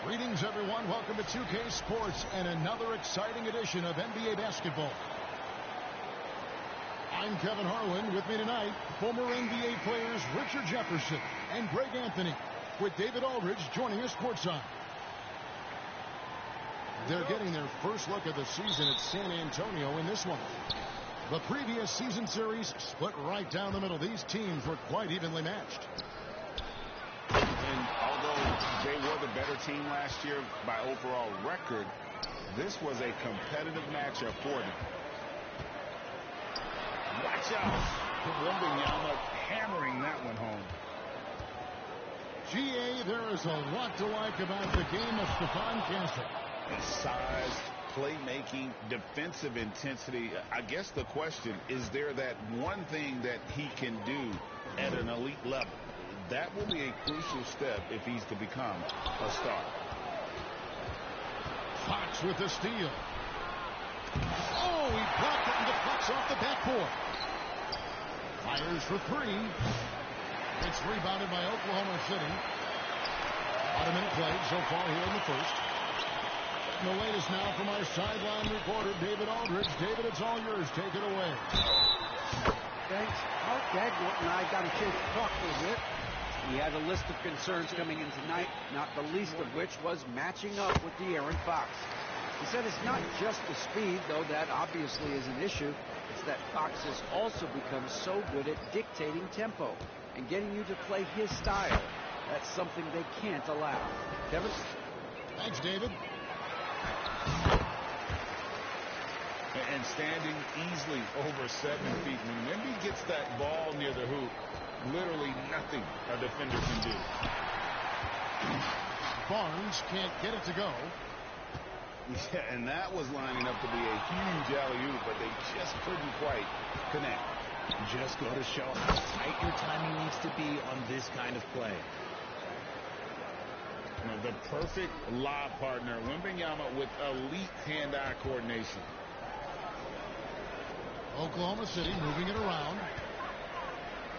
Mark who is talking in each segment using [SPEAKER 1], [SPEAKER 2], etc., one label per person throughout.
[SPEAKER 1] Greetings, everyone. Welcome to 2K Sports and another exciting edition of NBA basketball. I'm Kevin Harlan. With me tonight, former NBA players Richard Jefferson and Greg Anthony, with David Aldridge joining us courtside. They're getting their first look of the season at San Antonio in this one. The previous season series split right down the middle. These teams were quite evenly matched.
[SPEAKER 2] And although they were the better team last year by overall record, this was a competitive matchup for them. Watch out. Wembanyama hammering that one home.
[SPEAKER 1] GA, there is a lot to like about the game of Stephon Castle.
[SPEAKER 2] Size, playmaking, defensive intensity. I guess the question, is there that one thing that he can do at an elite level? That will be a crucial step if he's to become a star.
[SPEAKER 1] Fox with the steal. Oh, he blocked it and deflects off the backboard. Fires for three. It's rebounded by Oklahoma City. About a minute played so far here in the first. And the latest now from our sideline reporter, David Aldridge. David, it's all yours. Take it away.
[SPEAKER 3] Thanks. Mark Dagnall and I got a chance to talk for a bit. He had a list of concerns coming in tonight, not the least of which was matching up with De'Aaron Fox. He said it's not just the speed, though that obviously is an issue. It's that Fox has also become so good at dictating tempo and getting you to play his style. That's something they can't allow. Kevin?
[SPEAKER 1] Thanks, David.
[SPEAKER 2] And standing easily over 7 feet. When Wemby gets that ball near the hoop, literally nothing a defender can do.
[SPEAKER 1] Barnes can't get it to go.
[SPEAKER 2] Yeah, and that was lining up to be a huge alley-oop, but they just couldn't quite connect.
[SPEAKER 4] Just go to show how tight your timing needs to be on this kind of play.
[SPEAKER 2] The perfect lob partner, Wembanyama, with elite hand-eye coordination.
[SPEAKER 1] Oklahoma City moving it around.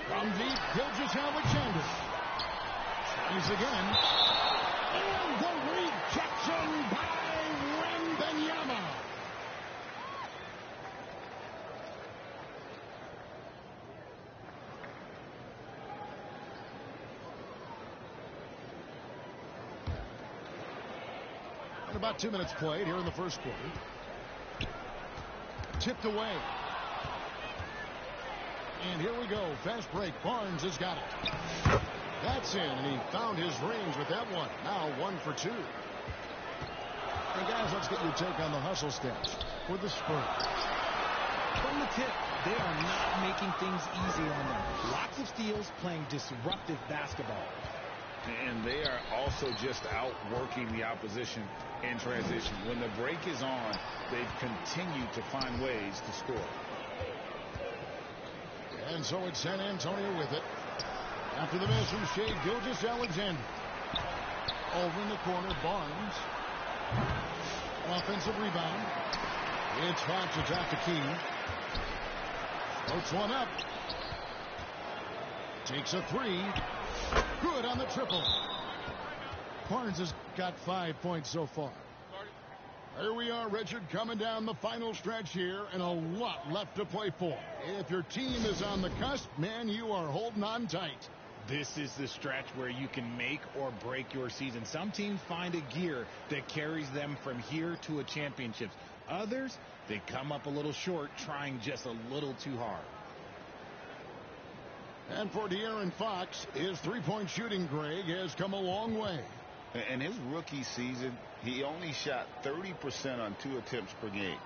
[SPEAKER 1] From deep, Gilgeous-Alexander. Tries again. And the rejection by Wembanyama. And about 2 minutes played here in the first quarter. Tipped away. And here we go. Fast break. Barnes has got it. That's in, and he found his range with that one. Now 1 for 2. And guys, let's get your take on the hustle stats for the Spurs.
[SPEAKER 4] From the tip, they are not making things easy on them. Lots of steals, playing disruptive basketball.
[SPEAKER 2] And they are also just outworking the opposition in transition. When the break is on, they've continued to find ways to score.
[SPEAKER 1] And so it's San Antonio with it. After the miss from Shai Gilgeous-Alexander. Over in the corner, Barnes. Offensive rebound. It's Fox. It's out to Key. Floats one up. Takes a three. Good on the triple. Barnes has got 5 points so far. Here we are, Richard, coming down the final stretch here, and a lot left to play for. If your team is on the cusp, man, you are holding on tight.
[SPEAKER 4] This is the stretch where you can make or break your season. Some teams find a gear that carries them from here to a championship. Others, they come up a little short, trying just a little too hard.
[SPEAKER 1] And for De'Aaron Fox, his three-point shooting, Greg, has come a long way.
[SPEAKER 2] In his rookie season, he only shot 30% on 2 attempts per game.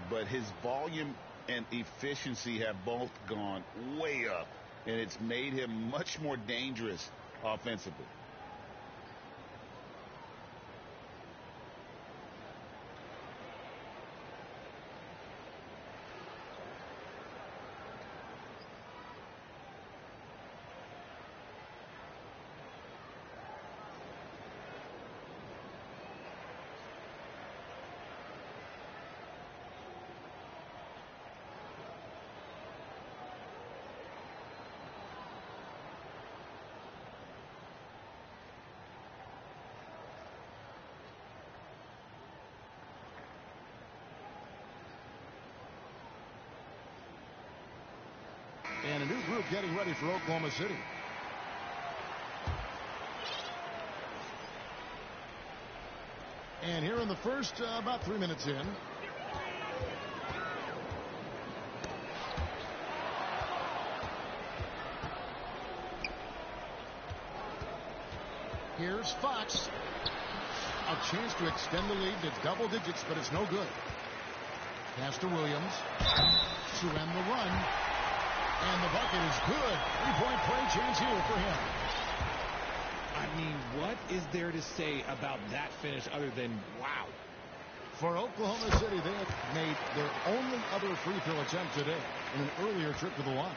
[SPEAKER 2] But his volume and efficiency have both gone way up, and it's made him much more dangerous offensively.
[SPEAKER 1] And a new group getting ready for Oklahoma City. And here in the first, about 3 minutes in. Here's Fox. A chance to extend the lead to double digits, but it's no good. Pass to Williams to end the run. And the bucket is good. Three-point play chance here for him.
[SPEAKER 4] I mean, what is there to say about that finish other than wow?
[SPEAKER 1] For Oklahoma City, they have made their only other free throw attempt today in an earlier trip to the line.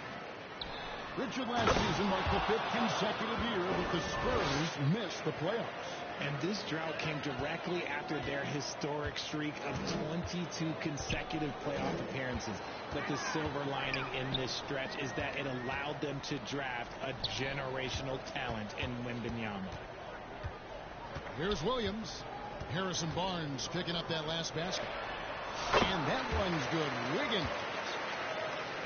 [SPEAKER 1] Richard, last season marked the 5th consecutive year that the Spurs missed the playoffs.
[SPEAKER 4] And this drought came directly after their historic streak of 22 consecutive playoff appearances. But the silver lining in this stretch is that it allowed them to draft a generational talent in Wembanyama.
[SPEAKER 1] Here's Williams. Harrison Barnes picking up that last basket. And that one's good. Wiggins.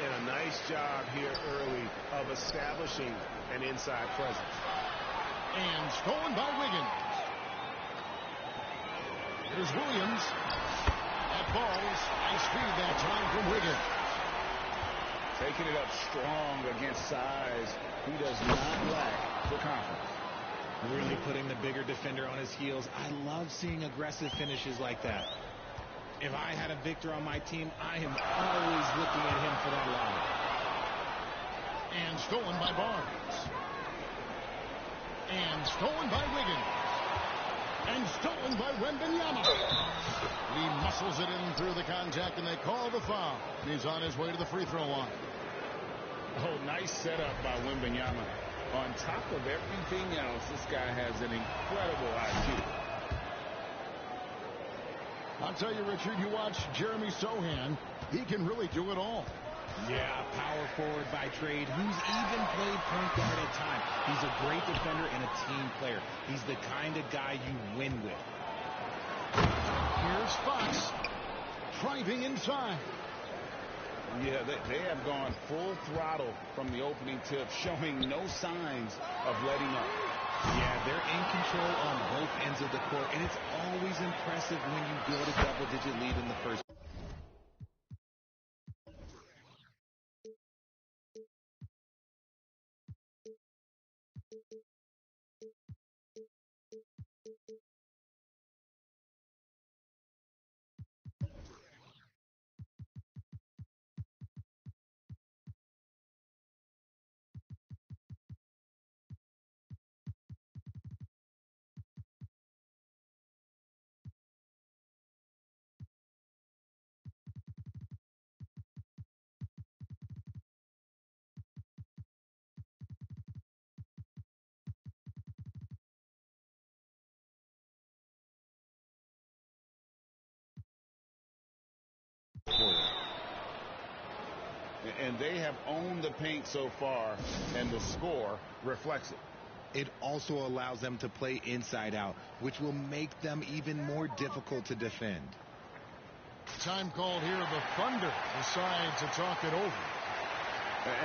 [SPEAKER 5] And a nice job here early of establishing an inside presence.
[SPEAKER 1] And stolen by Wiggins. Here's Williams. That falls. Nice feed that time from Wiggins.
[SPEAKER 2] Taking it up strong against size. He does not lack the confidence.
[SPEAKER 4] Really putting the bigger defender on his heels. I love seeing aggressive finishes like that. If I had a Victor on my team, I am always looking at him for that lob.
[SPEAKER 1] And stolen by Barnes. And stolen by Wiggins. And stolen by Wembanyama. He muscles it in through the contact, and they call the foul. He's on his way to the free throw line.
[SPEAKER 2] Oh, nice setup by Wembanyama. On top of everything else, this guy has an incredible IQ.
[SPEAKER 1] I'll tell you, Richard, you watch Jeremy Sohan, he can really do it all.
[SPEAKER 4] Yeah, power forward by trade, who's even played point guard at times. He's a great defender and a team player. He's the kind of guy you win with.
[SPEAKER 1] Here's Fox, driving inside.
[SPEAKER 2] Yeah, they have gone full throttle from the opening tip, showing no signs of letting up.
[SPEAKER 4] Yeah, they're in control on both ends of the court, and it's always impressive when you build a double-digit lead in the first.
[SPEAKER 2] And they have owned the paint so far, and the score reflects it.
[SPEAKER 4] It also allows them to play inside out, which will make them even more difficult to defend.
[SPEAKER 1] Time called here. The Thunder decide to talk it over.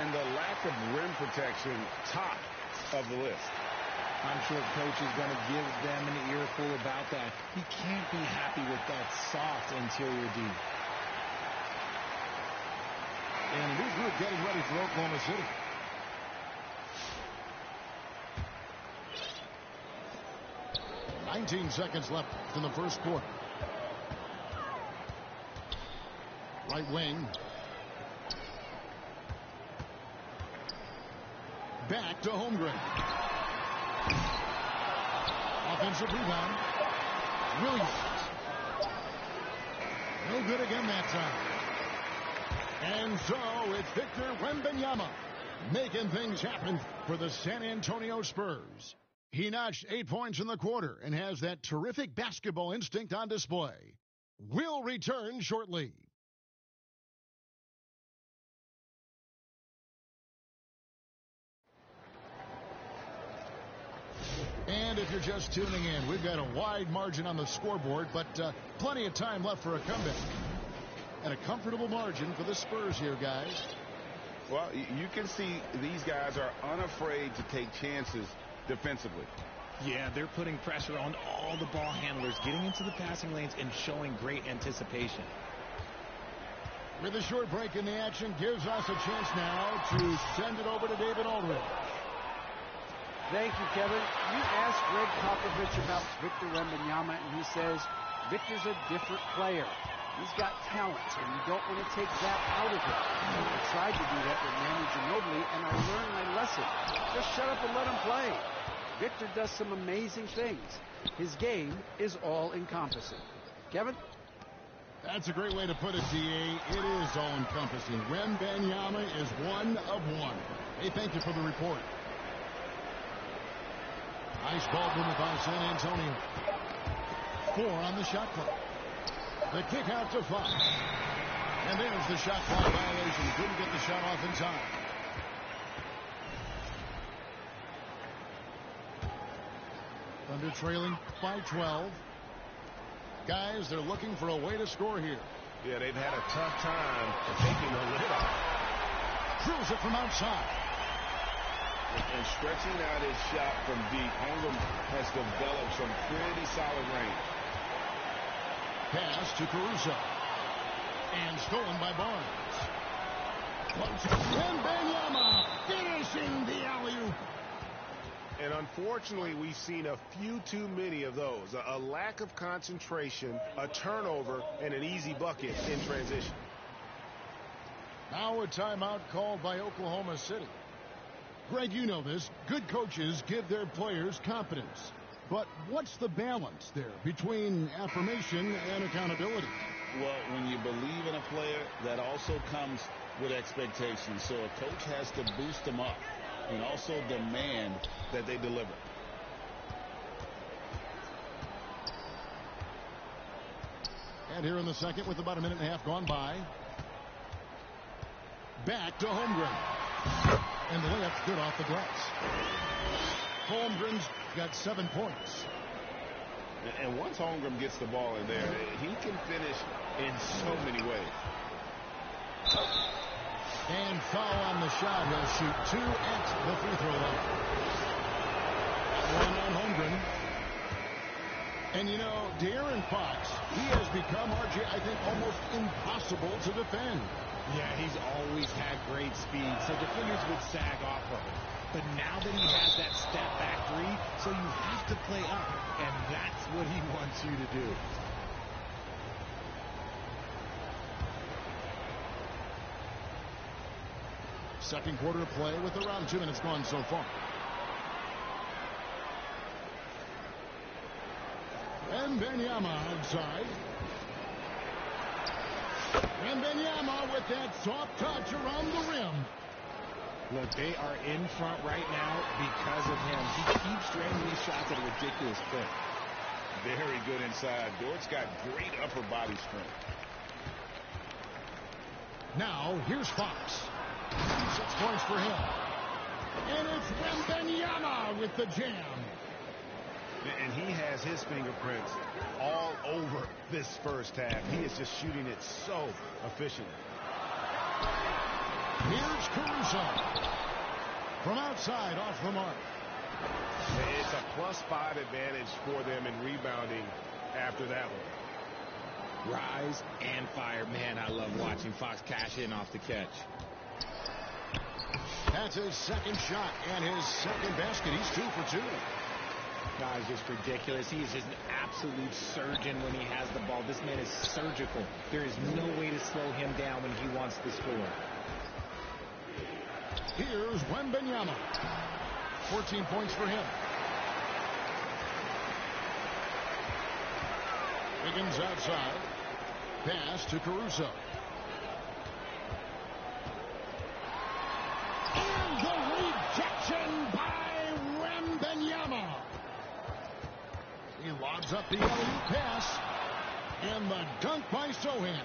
[SPEAKER 2] And the lack of rim protection, top of the list.
[SPEAKER 4] I'm sure coach is going to give them an earful about that. He can't be happy with that soft interior D.
[SPEAKER 1] And a new group getting ready for Oklahoma City. "19 seconds left in the first quarter. Right wing. Back to Holmgren. Offensive rebound. Williams. No good again that time. And so it's Victor Wembanyama making things happen for the San Antonio Spurs. He notched 8 points in the quarter and has that terrific basketball instinct on display. We'll return shortly. And if you're just tuning in, we've got a wide margin on the scoreboard, but plenty of time left for a comeback. And a comfortable margin for the Spurs here, guys.
[SPEAKER 2] Well, you can see these guys are unafraid to take chances defensively.
[SPEAKER 4] Yeah, they're putting pressure on all the ball handlers, getting into the passing lanes and showing great anticipation.
[SPEAKER 1] With a short break in the action, gives us a chance now to send it over to David Aldridge.
[SPEAKER 3] Thank you, Kevin. You asked Greg Popovich about Victor Wembanyama, and he says Victor's a different player. He's got talent, and you don't want to take that out of him. I tried to do that with Manu Ginobili, and I learned my lesson. Just shut up and let him play. Victor does some amazing things. His game is all-encompassing. Kevin?
[SPEAKER 1] That's a great way to put it, D.A. It is all-encompassing. Wembanyama is one of one. Hey, thank you for the report. Nice ball movement by San Antonio. 4 on the shot clock. The kick out to Fox. And there's the shot clock violation. Couldn't get the shot off in time. Thunder trailing by 12. Guys, they're looking for a way to score here.
[SPEAKER 5] Yeah, they've had a tough time taking the lid off.
[SPEAKER 1] Drills it from outside.
[SPEAKER 2] And stretching out his shot from deep, Holmgren has developed some pretty solid range.
[SPEAKER 1] Pass to Caruso. And stolen by Barnes. Wembanyama finishing the alley-oop.
[SPEAKER 5] And unfortunately, we've seen a few too many of those. A lack of concentration, a turnover, and an easy bucket in transition.
[SPEAKER 1] Now a timeout called by Oklahoma City. Greg, you know this. Good coaches give their players confidence. But what's the balance there between affirmation and accountability?
[SPEAKER 2] Well, when you believe in a player, that also comes with expectations. So a coach has to boost them up and also demand that they deliver.
[SPEAKER 1] And here in the second with about a minute and a half gone by. Back to Holmgren. And the layup's good off the glass. Holmgren's got 7 points.
[SPEAKER 2] And once Holmgren gets the ball in there, he can finish in so many ways.
[SPEAKER 1] And foul on the shot. He'll shoot 2 at the free throw line. One on Holmgren. And you know, De'Aaron Fox, he has become, RJ, I think, almost impossible to defend.
[SPEAKER 4] Yeah, he's always had great speed, so defenders would sag off of him. But now that he has that step-back 3, so you have to play up, and that's what he wants you to do.
[SPEAKER 1] Second quarter play with around 2 minutes gone so far. Wembanyama outside. Wembanyama with that soft touch around the rim.
[SPEAKER 4] Look, they are in front right now because of him. He keeps draining these shots at a ridiculous clip.
[SPEAKER 2] Very good inside. Dort's got great upper body strength.
[SPEAKER 1] Now, here's Fox. 6 points for him. And it's Wembanyama with the jam.
[SPEAKER 5] And he has his fingerprints all over this first half. He is just shooting it so efficiently.
[SPEAKER 1] Here's Caruso. From outside, off the mark.
[SPEAKER 5] It's a +5 advantage for them in rebounding after that one.
[SPEAKER 4] Rise and fire. Man, I love watching Fox cash in off the catch.
[SPEAKER 1] That's his second shot and his second basket. He's 2 for 2.
[SPEAKER 4] Guy's just ridiculous. He is just an absolute surgeon when he has the ball. This man is surgical. There is no way to slow him down when he wants to score.
[SPEAKER 1] Here's Wembanyama. 14 points for him. Higgins outside. Pass to Caruso. And the rejection by Wembanyama. He lobs up the alley-oop pass. And the dunk by Sohan.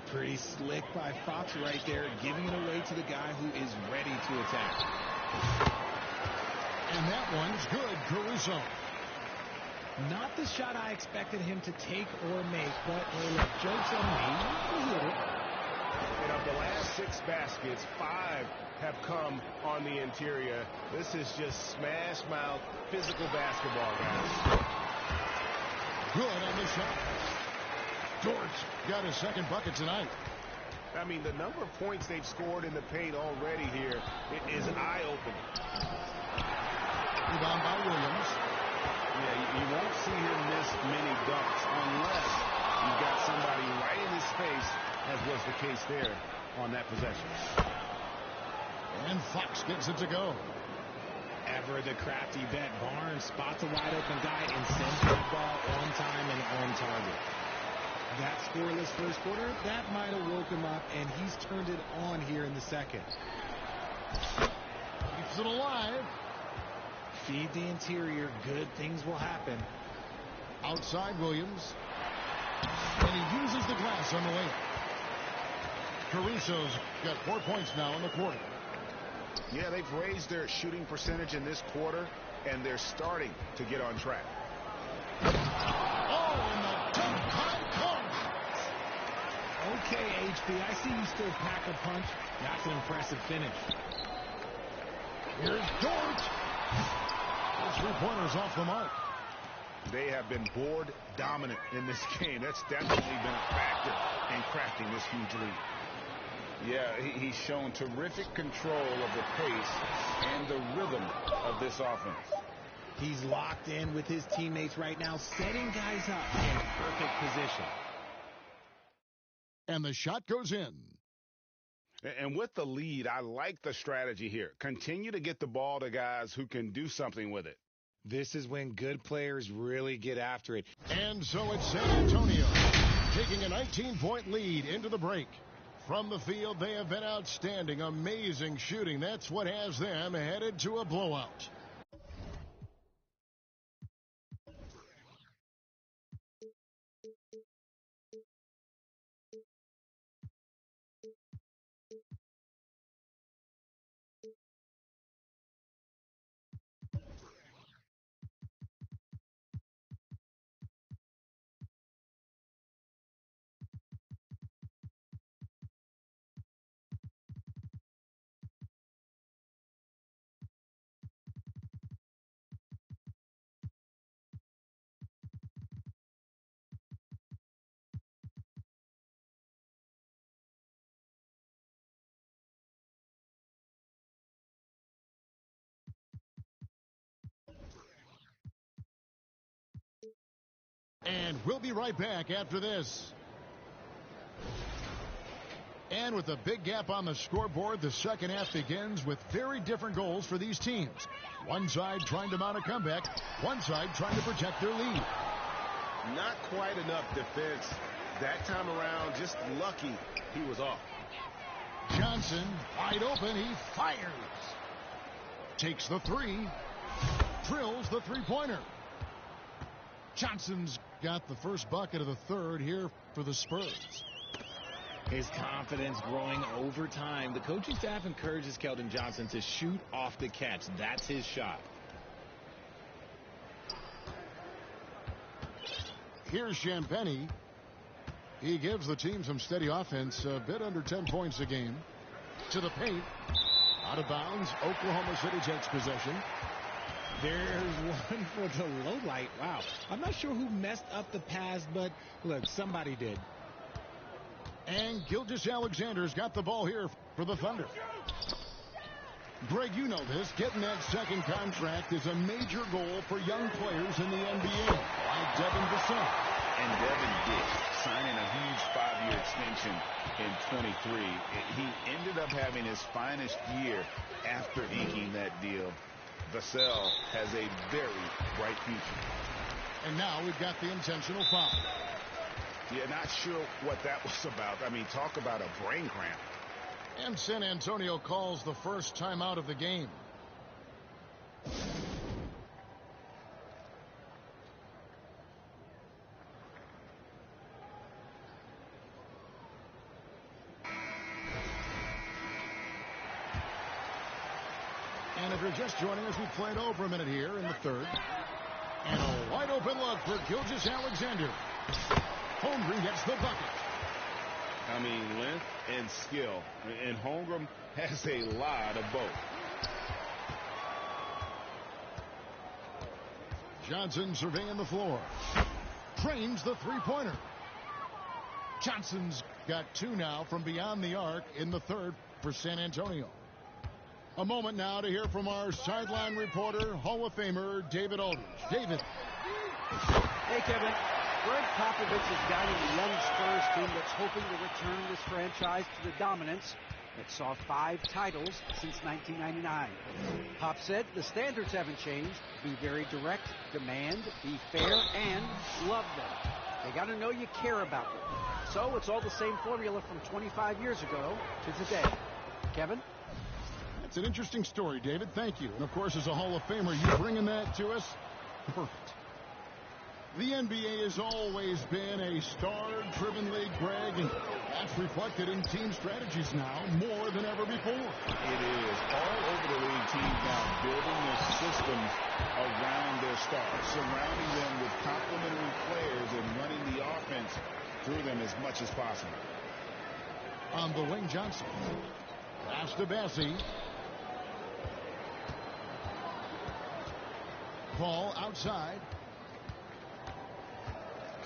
[SPEAKER 4] Pretty slick by Fox right there, giving it away to the guy who is ready to attack.
[SPEAKER 1] And that one's good, Caruso.
[SPEAKER 4] Not the shot I expected him to take or make, but hey, look, joke's on me. He hit it.
[SPEAKER 5] And of the last 6 baskets, points. 5 have come on the interior. This is just smash mouth physical basketball, guys.
[SPEAKER 1] Good on the shot. George got his second bucket tonight.
[SPEAKER 5] I mean, the number of points they've scored in the paint already here is eye-opening.
[SPEAKER 1] Rebound by Williams.
[SPEAKER 5] Yeah, you won't see him miss many dunks unless you've got somebody right in his face, as was the case there on that possession.
[SPEAKER 1] And Fox gets it to go.
[SPEAKER 4] Ever the crafty vet, Barnes spots a wide open guy and sends the ball on time and on target. That scoreless first quarter, that might have woke him up, and he's turned it on here in the second.
[SPEAKER 1] Keeps it alive.
[SPEAKER 4] Feed the interior, good things will happen.
[SPEAKER 1] Outside Williams. And he uses the glass on the layup. Caruso's got 4 points now in the quarter.
[SPEAKER 5] Yeah, they've raised their shooting percentage in this quarter, and they're starting to get on track.
[SPEAKER 1] Oh, and the high corner.
[SPEAKER 4] Okay, HB, I see you still pack a punch. That's an impressive finish.
[SPEAKER 1] Here's George. The three-pointer's off the mark.
[SPEAKER 5] They have been board dominant in this game. That's definitely been a factor in crafting this huge lead.
[SPEAKER 2] Yeah, he's shown terrific control of the pace and the rhythm of this offense.
[SPEAKER 4] He's locked in with his teammates right now, setting guys up in perfect position.
[SPEAKER 1] And the shot goes in.
[SPEAKER 5] And with the lead, I like the strategy here. Continue to get the ball to guys who can do something with it.
[SPEAKER 4] This is when good players really get after it.
[SPEAKER 1] And so it's San Antonio taking a 19-point lead into the break. From the field, they have been outstanding, amazing shooting. That's what has them headed to a blowout. And we'll be right back after this. And with a big gap on the scoreboard, the second half begins with very different goals for these teams. One side trying to mount a comeback, one side trying to protect their lead.
[SPEAKER 5] Not quite enough defense that time around. Just lucky he was off.
[SPEAKER 1] Johnson, wide open, he fires. Takes the three, drills the three-pointer. Johnson's got the first bucket of the third here for the Spurs.
[SPEAKER 4] His confidence growing over time. The coaching staff encourages Keldon Johnson to shoot off the catch. That's his shot.
[SPEAKER 1] Here's Champagny. He gives the team some steady offense, a bit under 10 points a game. To the paint. Out of bounds. Oklahoma City takes possession.
[SPEAKER 4] There's one for the low light. Wow. I'm not sure who messed up the pass, but look, somebody did.
[SPEAKER 1] And Gilgeous-Alexander's got the ball here for the Thunder. Greg, you know this. Getting that second contract is a major goal for young players in the NBA. Like Devin Vassell.
[SPEAKER 2] And Devin did, signing a huge 5-year extension in 23. He ended up having his finest year after inking that deal. Vassell has a very bright future.
[SPEAKER 1] And now we've got the intentional foul.
[SPEAKER 5] Yeah, not sure what that was about. I mean, talk about a brain cramp.
[SPEAKER 1] And San Antonio calls the first timeout of the game. And if you're just joining us, we've played over a minute here in the third. And a wide open look for Gilgeous-Alexander. Holmgren gets the bucket.
[SPEAKER 2] I mean, length and skill. And Holmgren has a lot of both.
[SPEAKER 1] Johnson surveying the floor. Trains the three-pointer. Johnson's got 2 now from beyond the arc in the third for San Antonio. A moment now to hear from our sideline reporter, Hall of Famer David Aldridge. David.
[SPEAKER 3] Hey, Kevin. Greg Popovich is guiding a young Spurs team that's hoping to return this franchise to the dominance that saw 5 titles since 1999. Pop said the standards haven't changed. Be very direct, demand, be fair, and love them. They got to know you care about them. So it's all the same formula from 25 years ago to today. Kevin?
[SPEAKER 1] That's an interesting story, David. Thank you. And, of course, as a Hall of Famer, you bringing that to us? Perfect. The NBA has always been a star-driven league, Greg, and that's reflected in team strategies now more than ever before.
[SPEAKER 2] It is. All over the league, teams now building their systems around their stars, surrounding them with complementary players and running the offense through them as much as possible.
[SPEAKER 1] On the wing, Johnson. Pass to Bessie. Ball outside.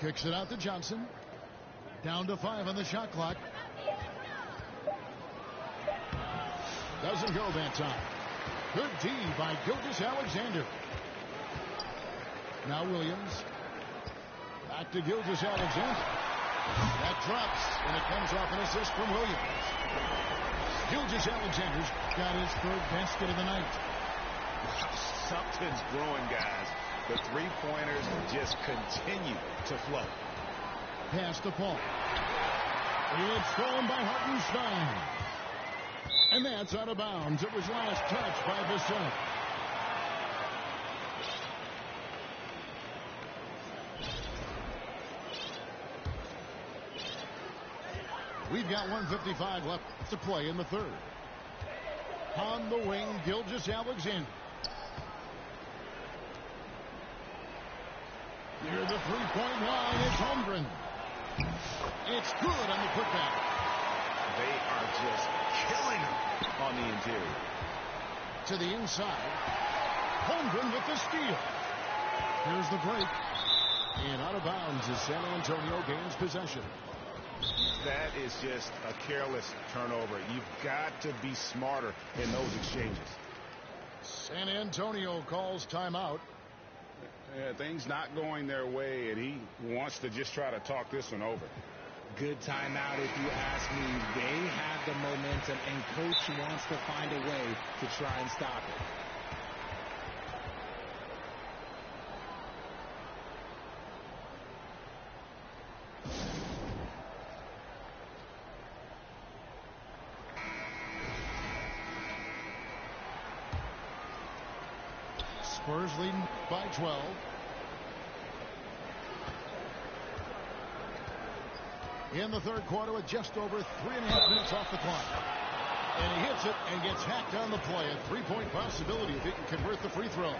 [SPEAKER 1] Kicks it out to Johnson. Down to 5 on the shot clock. Doesn't go that time. Good D by Gilgeous-Alexander. Now Williams. Back to Gilgeous-Alexander. That drops, and it comes off an assist from Williams. Gilgeous-Alexander's got his 3rd basket of the night.
[SPEAKER 2] Something's growing, guys. The three-pointers just continue to flow.
[SPEAKER 1] Pass to Paul. It's thrown by Hartenstein. And that's out of bounds. It was last touched by Bissett. We've got 1:55 left to play in the 3rd. On the wing, Gilgeous-Alexander. Near the three-point line, it's Holmgren. It's good on the putback.
[SPEAKER 2] They are just killing him on the interior.
[SPEAKER 1] To the inside. Holmgren with the steal. Here's the break. And out of bounds as San Antonio gains possession.
[SPEAKER 2] That is just a careless turnover. You've got to be smarter in those exchanges.
[SPEAKER 1] San Antonio calls timeout.
[SPEAKER 2] Things not going their way, and he wants to just try to talk this one over.
[SPEAKER 4] Good timeout if you ask me. They have the momentum, and coach wants to find a way to try and stop it.
[SPEAKER 1] Spurs leading by 12. In the 3rd quarter with just over 3.5 minutes off the clock. And he hits it and gets hacked on the play. A 3-point possibility if he can convert the free throw.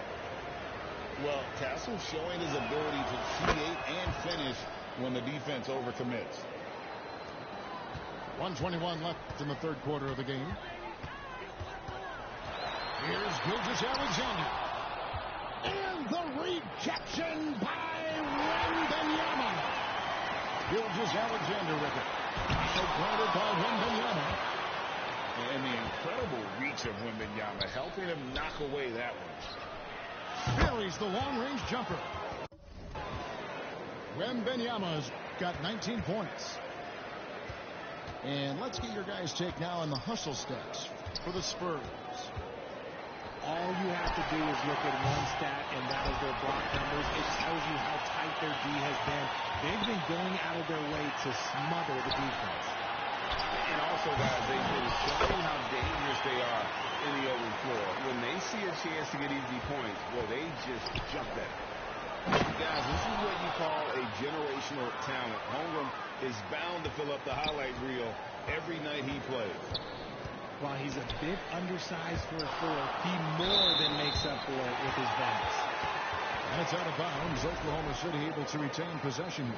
[SPEAKER 2] Well, Castle showing his ability to create and finish when the defense overcommits.
[SPEAKER 1] 1:21 left in the 3rd quarter of the game. Here's Gilgeous-Alexander. And the rejection by Wembanyama. Gilgeous-Alexander with it. Guarded by Wembanyama.
[SPEAKER 2] And the incredible reach of Wembanyama, helping him knock away that one.
[SPEAKER 1] Buries the long-range jumper. Wembanyama's got 19 points. And let's get your guys' take now on the hustle stats for the Spurs.
[SPEAKER 4] All you have to do is look at one stat, and that is their block numbers. It tells you how tight their D has been. They've been going out of their way to smother the defense.
[SPEAKER 2] And also, guys, they've been showing how dangerous they are in the open floor. When they see a chance to get easy points, well, they just jump at it. Guys, this is what you call a generational talent. Holmgren is bound to fill up the highlight reel every night he plays.
[SPEAKER 4] While he's a bit undersized for a 4, he more than makes up for it with his vast.
[SPEAKER 1] And it's out of bounds. Oklahoma City able to retain possession here.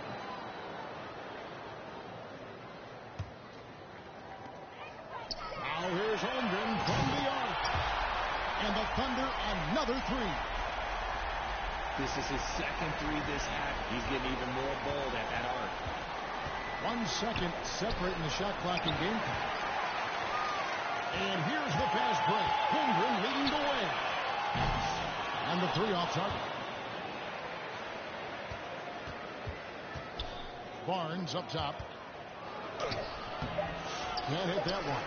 [SPEAKER 1] Here's Holmgren from the arc. And the Thunder another three.
[SPEAKER 4] This is his second three this half. He's getting even more bold at that arc.
[SPEAKER 1] 1 second separating the shot clock and game clock. And here's the fast break. Holmgren leading the way. And the three off target. Barnes up top. Can't hit that one.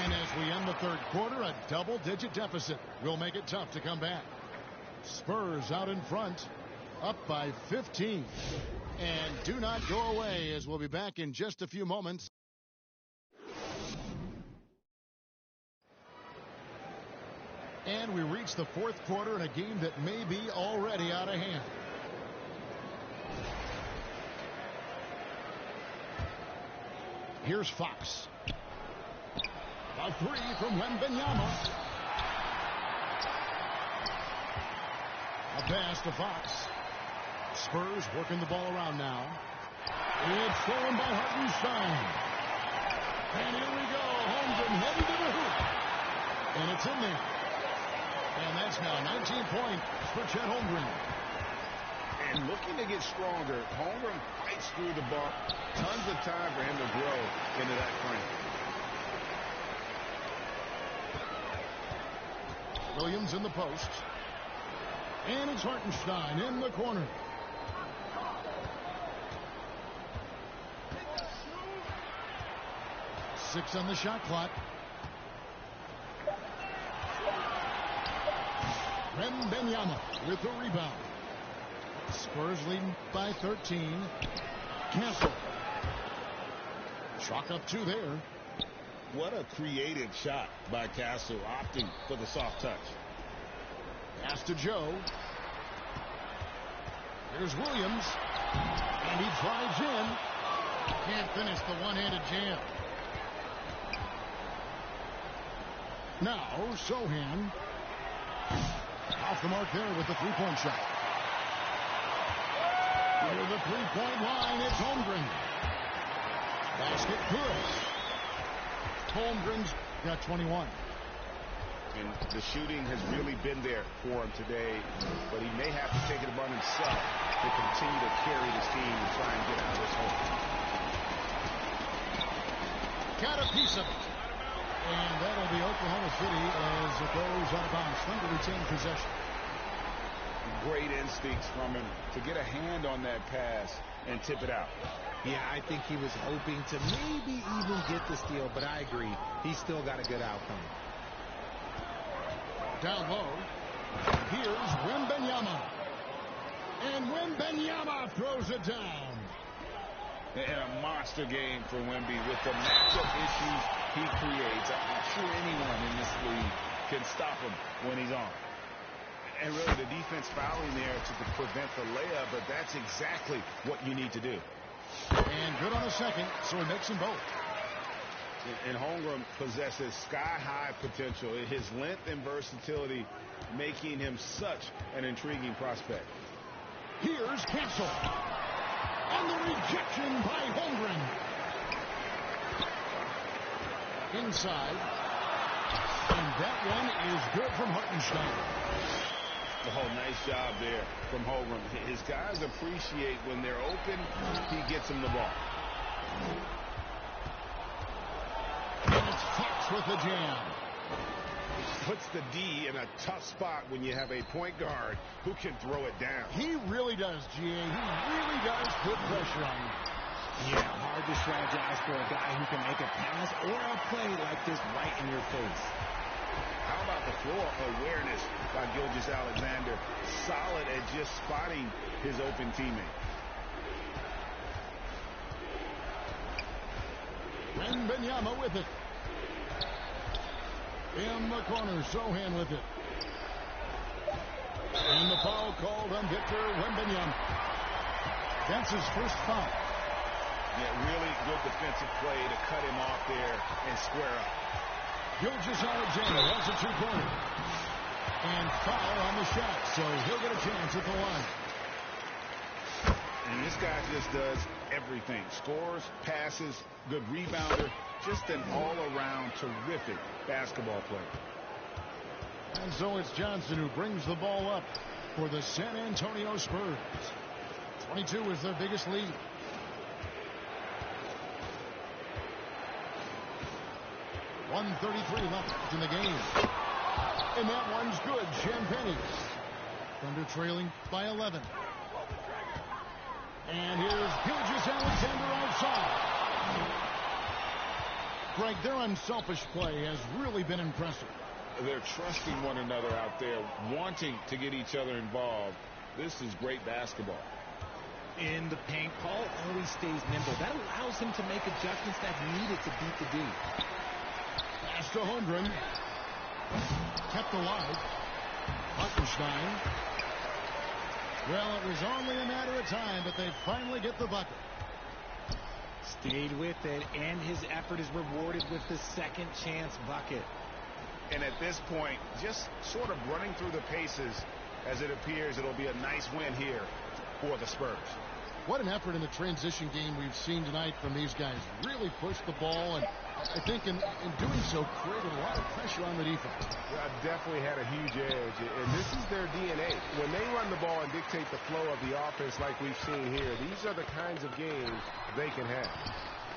[SPEAKER 1] And as we end the third quarter, a double-digit deficit will make it tough to come back. Spurs out in front, up by 15. And do not go away, as we'll be back in just a few moments. And we reach the fourth quarter in a game that may be already out of hand. Here's Fox. A three from Wembanyama. A pass to Fox. Spurs working the ball around now. It's stolen by Hartenstein. And here we go. Holmgren heading to the hoop. And it's in there. And that's now 19 points for Chet Holmgren.
[SPEAKER 2] And looking to get stronger, Holmgren fights through the ball. Tons of time for him to grow into that frame.
[SPEAKER 1] Williams in the post. And it's Hartenstein in the corner. Six on the shot clock. Wembanyama with the rebound. Spurs leading by 13. Cancel. Chalk up two there.
[SPEAKER 2] What a creative shot by Castle, opting for the soft touch.
[SPEAKER 1] Pass to Joe. Here's Williams. And he drives in. Can't finish the one-handed jam. Now, Sohan. Off the mark there with the three-point shot. Near the three-point line, it's Holmgren. Basket good. Holmgren's got 21.
[SPEAKER 2] And the shooting has really been there for him today, but he may have to take it upon himself to continue to carry this team and try and get out of this hole.
[SPEAKER 1] Got a piece of it. And that'll be Oklahoma City as it goes out of bounds. Thunder retain possession.
[SPEAKER 2] Great instincts from him to get a hand on that pass and tip it out.
[SPEAKER 4] Yeah, I think he was hoping to maybe even get the steal, but I agree. He's still got a good outcome.
[SPEAKER 1] Down low. Here's Wembanyama. And Wembanyama throws it down.
[SPEAKER 2] And a monster game for Wemby with the matchup issues he creates. I'm not sure anyone in this league can stop him when he's on. And really the defense fouling there to prevent the layup, but that's exactly what you need to do.
[SPEAKER 1] And good on a second, so he makes them both.
[SPEAKER 2] And Holmgren possesses sky-high potential. His length and versatility making him such an intriguing prospect.
[SPEAKER 1] Here's Cancel. And the rejection by Holmgren. Inside. And that one is good from Hartenstein.
[SPEAKER 2] Oh, nice job there from Holmgren. His guys appreciate when they're open, he gets them the ball.
[SPEAKER 1] And it's Fox with the jam.
[SPEAKER 5] Puts the D in a tough spot when you have a point guard who can throw it down.
[SPEAKER 1] He really does, GA. He really does put pressure on him.
[SPEAKER 4] Yeah, hard to strategize for a guy who can make a pass or a play like this right in your face.
[SPEAKER 2] How about the floor awareness by Gilgeous-Alexander? Solid at just spotting his open teammate.
[SPEAKER 1] Wembanyama with it. In the corner, Sohan with it. And the foul called on Victor Wembanyama. That's his first foul.
[SPEAKER 2] Yeah, really good defensive play to cut him off there and square up.
[SPEAKER 1] Gilgeous-Alexander has a two-pointer. And foul on the shot, so he'll get a chance at the line.
[SPEAKER 2] And this guy just does everything. Scores, passes, good rebounder, just an all-around terrific basketball player.
[SPEAKER 1] And so it's Johnson who brings the ball up for the San Antonio Spurs. 22 is their biggest lead. .133 left in the game. And that one's good. Champagne. Thunder trailing by 11. And here's Gilgeous-Alexander outside. Greg, their unselfish play has really been impressive.
[SPEAKER 2] They're trusting one another out there, wanting to get each other involved. This is great basketball.
[SPEAKER 4] In the paint, Paul always stays nimble. That allows him to make adjustments that's needed to beat the D.
[SPEAKER 1] Pass to Holmgren. Kept alive. Hartenstein. Well, it was only a matter of time, but they finally get the bucket.
[SPEAKER 4] Stayed with it, and his effort is rewarded with the second chance bucket.
[SPEAKER 5] And at this point, just sort of running through the paces, as it appears it'll be a nice win here for the Spurs.
[SPEAKER 1] What an effort in the transition game we've seen tonight from these guys. Really pushed the ball, and I think in doing so created a lot of pressure on the defense.
[SPEAKER 5] Definitely had a huge edge, and this is their DNA. When they run the ball and dictate the flow of the offense like we've seen here, these are the kinds of games they can have.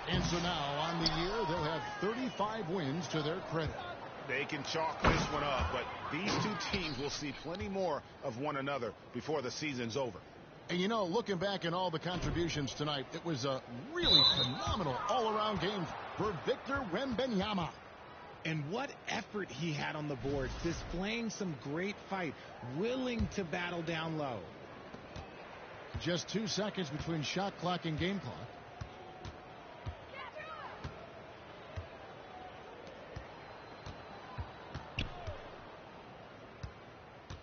[SPEAKER 1] And so now on the year, they'll have 35 wins to their credit.
[SPEAKER 5] They can chalk this one up, but these two teams will see plenty more of one another before the season's over.
[SPEAKER 1] And you know, looking back at all the contributions tonight, it was a really phenomenal all-around game for Victor Wembanyama.
[SPEAKER 4] And what effort he had on the boards, displaying some great fight, willing to battle down low.
[SPEAKER 1] Just 2 seconds between shot clock and game clock.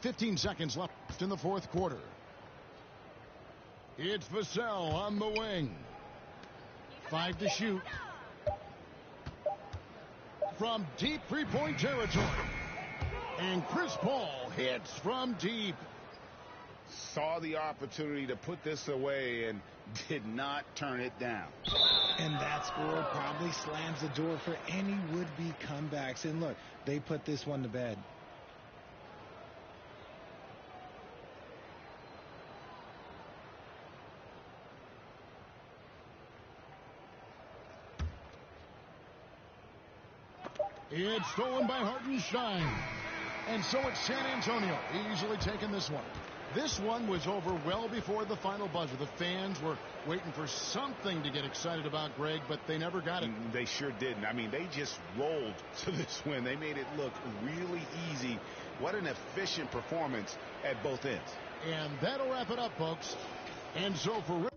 [SPEAKER 1] .15 seconds left in the fourth quarter. It's Vassell on the wing. 5 to shoot. From deep three-point territory. And Chris Paul hits from deep.
[SPEAKER 2] Saw the opportunity to put this away and did not turn it down.
[SPEAKER 4] And that score probably slams the door for any would-be comebacks. And look, they put this one to bed.
[SPEAKER 1] It's stolen by Hartenstein. And so it's San Antonio easily taking this one. This one was over well before the final buzzer. The fans were waiting for something to get excited about, Greg, but they never got it.
[SPEAKER 2] They sure didn't. I mean, they just rolled to this win. They made it look really easy. What an efficient performance at both ends.
[SPEAKER 1] And that'll wrap it up, folks. And so for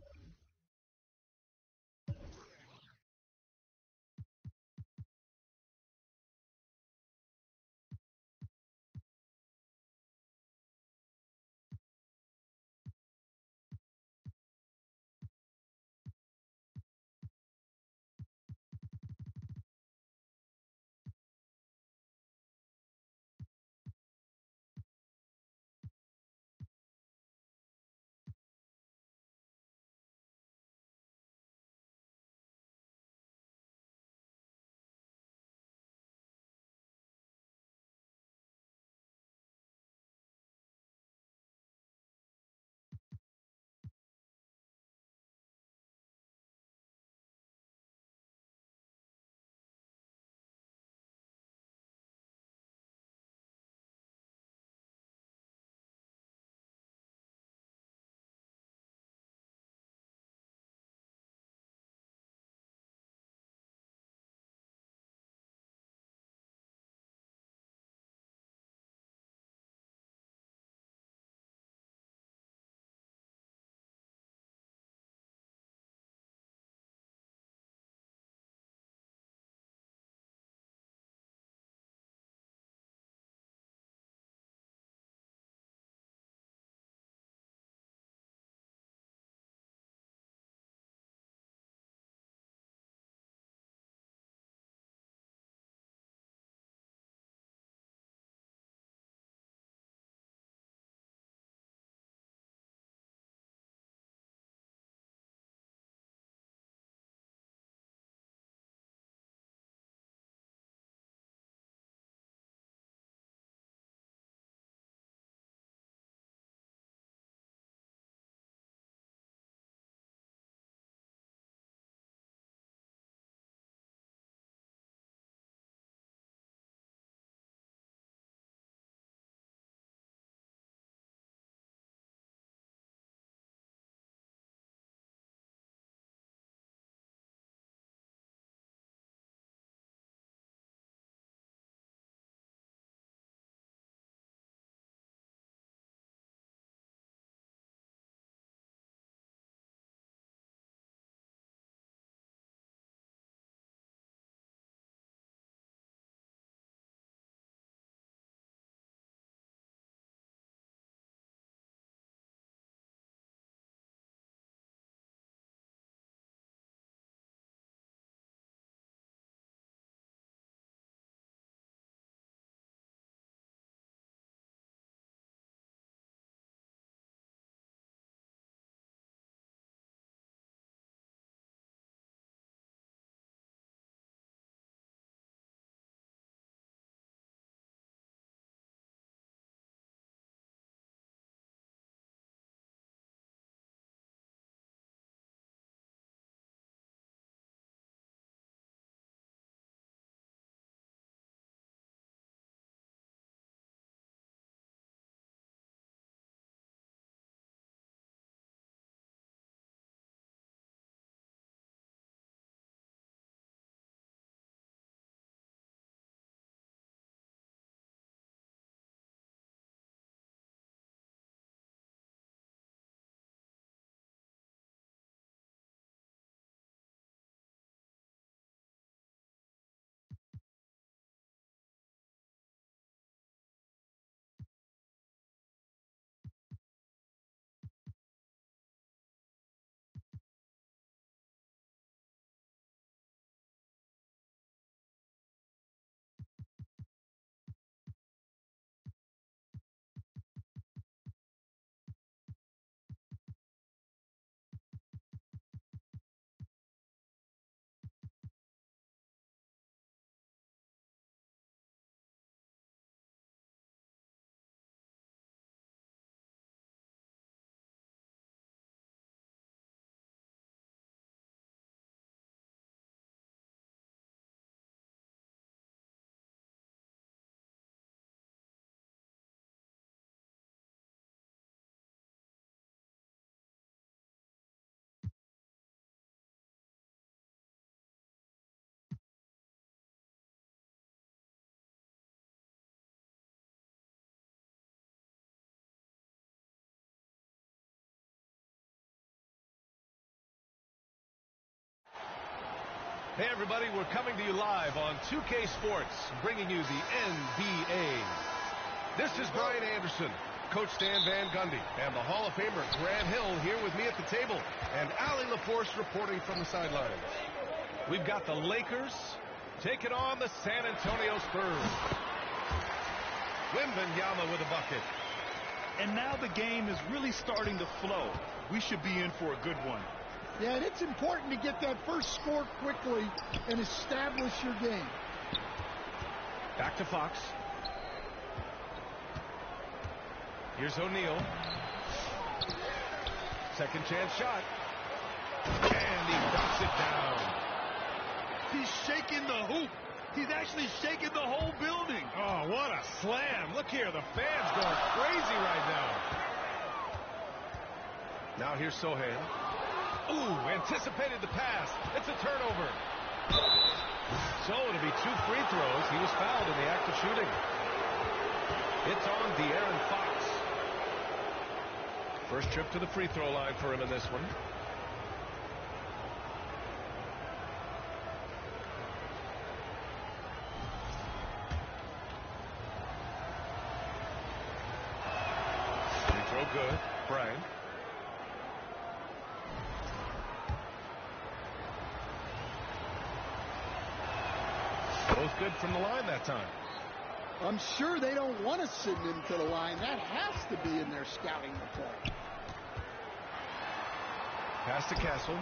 [SPEAKER 6] Hey, everybody, we're coming to you live on 2K Sports, bringing you the NBA. This is Brian Anderson, Coach Stan Van Gundy, and the Hall of Famer Grant Hill here with me at the table, and Allie LaForce reporting from the sidelines. We've got the Lakers taking on the San Antonio Spurs. Wembanyama with a bucket.
[SPEAKER 7] And now the game is really starting to flow. We should be in for a good one.
[SPEAKER 8] Yeah, and it's important to get that first score quickly and establish your game.
[SPEAKER 6] Back to Fox. Here's O'Neal. Second chance shot. And he knocks it down.
[SPEAKER 7] He's shaking the hoop. He's actually shaking the whole building.
[SPEAKER 6] Oh, what a slam. Look here, the fans going crazy right now. Now here's Sohan. Ooh, anticipated the pass. It's a turnover. So it'll be 2 free throws. He was fouled in the act of shooting. It's on De'Aaron Fox. First trip to the free throw line for him in this one. Free throw good. Bryant. Both good from the line that time.
[SPEAKER 8] I'm sure they don't want to send him to the line. That has to be in their scouting report.
[SPEAKER 6] Pass to Castle.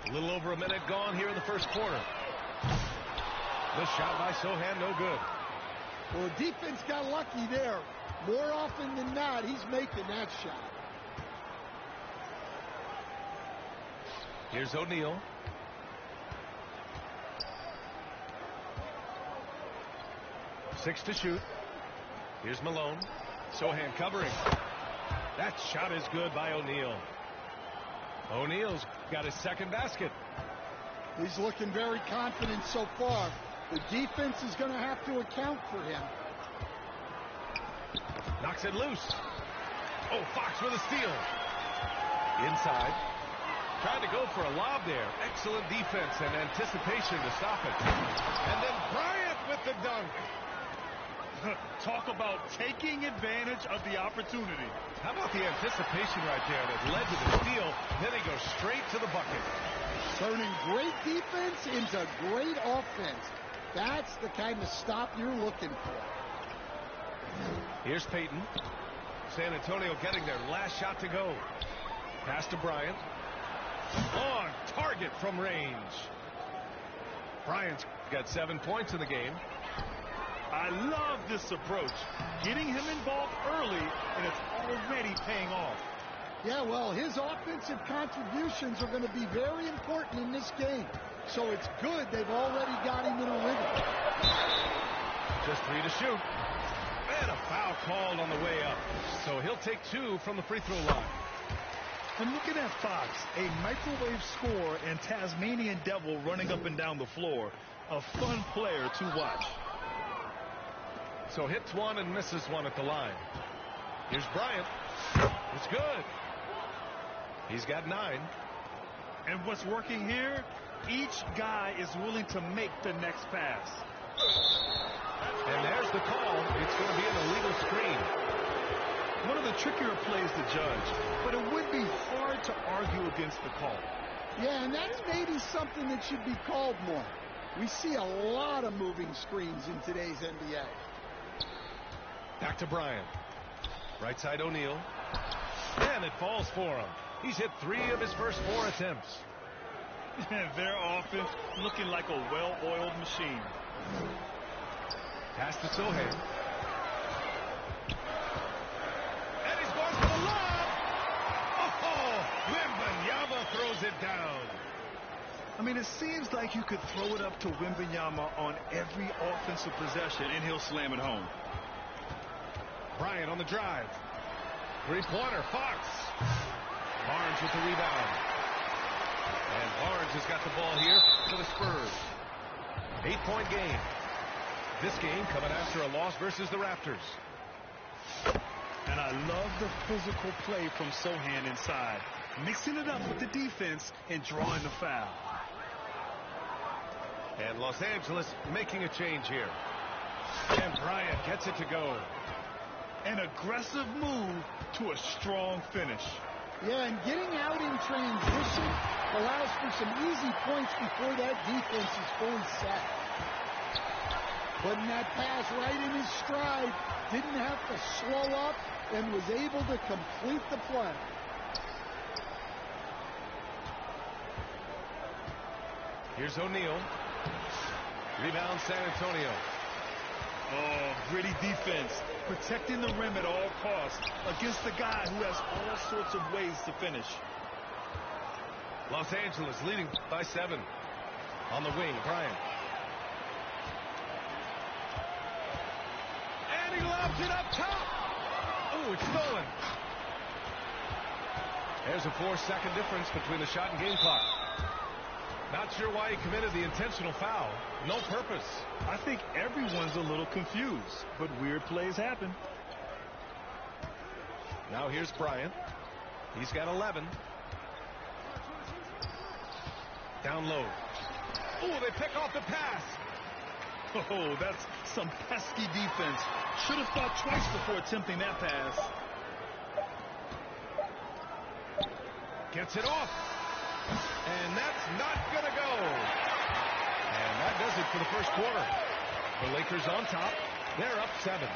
[SPEAKER 6] A little over a minute gone here in the first quarter. The shot by Sohan, no good.
[SPEAKER 8] Well, the defense got lucky there. More often than not, he's making that shot.
[SPEAKER 6] Here's O'Neal. Six to shoot. Here's Malone. Sohan covering. That shot is good by O'Neal. O'Neal's got his second basket.
[SPEAKER 8] He's looking very confident so far. The defense is going to have to account for him.
[SPEAKER 6] Knocks it loose. Oh, Fox with a steal. Inside. Trying to go for a lob there. Excellent defense and anticipation to stop it. And then Bryant with the dunk.
[SPEAKER 7] Talk about taking advantage of the opportunity.
[SPEAKER 6] How about the anticipation right there that led to the steal? Then he goes straight to the bucket.
[SPEAKER 8] Turning great defense into great offense. That's the kind of stop you're looking for.
[SPEAKER 6] Here's Payton. San Antonio getting their last shot to go. Pass to Bryant. Long target from range. Bryant's got 7 points in the game.
[SPEAKER 7] I love this approach. Getting him involved early, and it's already paying off.
[SPEAKER 8] Yeah, well, his offensive contributions are going to be very important in this game. So it's good they've already got him in a rhythm.
[SPEAKER 6] Just 3 to shoot. And a foul called on the way up. So he'll take 2 from the free throw line.
[SPEAKER 7] And looking at Fox, a microwave scorer and Tasmanian devil running up and down the floor. A fun player to watch.
[SPEAKER 6] So hits 1 and misses 1 at the line. Here's Bryant. It's good. He's got 9.
[SPEAKER 7] And what's working here? Each guy is willing to make the next pass.
[SPEAKER 6] And there's the call. It's going to be an illegal screen.
[SPEAKER 7] One of the trickier plays to judge, but it would be hard to argue against the call.
[SPEAKER 8] Yeah, and that's maybe something that should be called more. We see a lot of moving screens in today's NBA.
[SPEAKER 6] Back to Bryant. Right side O'Neal. And it falls for him. He's hit 3 of his first 4 attempts.
[SPEAKER 7] Their offense looking like a well-oiled machine.
[SPEAKER 6] Pass to Sohan. And he's going for the lob. Oh, Wembanyama throws it down.
[SPEAKER 7] I mean, it seems like you could throw it up to Wembanyama on every offensive possession, and he'll slam it home.
[SPEAKER 6] Bryant on the drive. 3-pointer, Fox. Barnes with the rebound. And Barnes has got the ball here for the Spurs. 8-point game. This game coming after a loss versus the Raptors.
[SPEAKER 7] And I love the physical play from Sohan inside. mixing it up with the defense and drawing the foul.
[SPEAKER 6] And Los Angeles making a change here.
[SPEAKER 4] And Bryant gets it to go.
[SPEAKER 7] An aggressive move to a strong finish.
[SPEAKER 8] Yeah, and getting out in transition allows for some easy points before that defense is fully set. Putting that pass right in his stride, didn't have to slow up, and was able to complete the play.
[SPEAKER 6] Here's O'Neal. Rebound San Antonio.
[SPEAKER 7] Oh, gritty defense, protecting the rim at all costs against the guy who has all sorts of ways to finish.
[SPEAKER 6] Los Angeles leading by 7. On the wing, Bryant. And he lobs it up top. Oh, it's stolen. There's a 4-second difference between the shot and game clock. Not sure why he committed the intentional foul. No purpose.
[SPEAKER 7] I think everyone's a little confused, but weird plays happen.
[SPEAKER 6] Now here's Bryant. He's got 11. Down low. Oh, they pick off the pass.
[SPEAKER 7] Oh, that's some pesky defense. Should have thought twice before attempting that pass.
[SPEAKER 6] Gets it off. And that's not going to go. And that does it for the first quarter. The Lakers on top. They're up 7.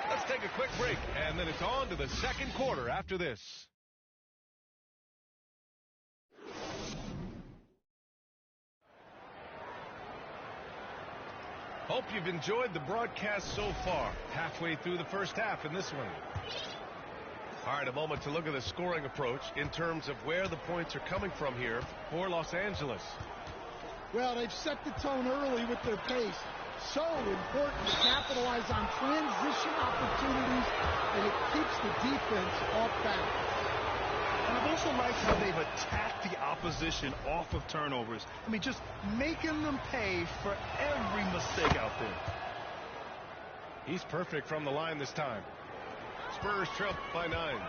[SPEAKER 6] Let's take a quick break, and then it's on to the second quarter after this. Hope you've enjoyed the broadcast so far. Halfway through the first half in this one. All right, a moment to look at the scoring approach in terms of where the points are coming from here for Los Angeles.
[SPEAKER 8] Well, they've set the tone early with their pace. So important to capitalize on transition opportunities, and it keeps the defense off balance.
[SPEAKER 7] And I've also liked how they've attacked the opposition off of turnovers. I mean, just making them pay for every mistake out there.
[SPEAKER 6] He's perfect from the line this time. Spurs trail by 9.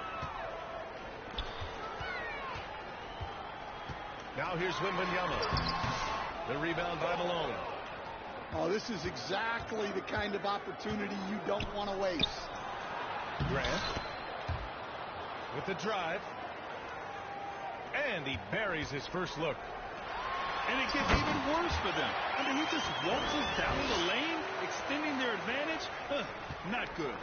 [SPEAKER 6] Now here's Wembanyama. The rebound by Malone.
[SPEAKER 8] Oh, this is exactly the kind of opportunity you don't want to waste.
[SPEAKER 6] Grant with the drive. And he buries his first look.
[SPEAKER 7] And it gets even worse for them. I mean, he just waltzes down the lane, extending their advantage. Not good.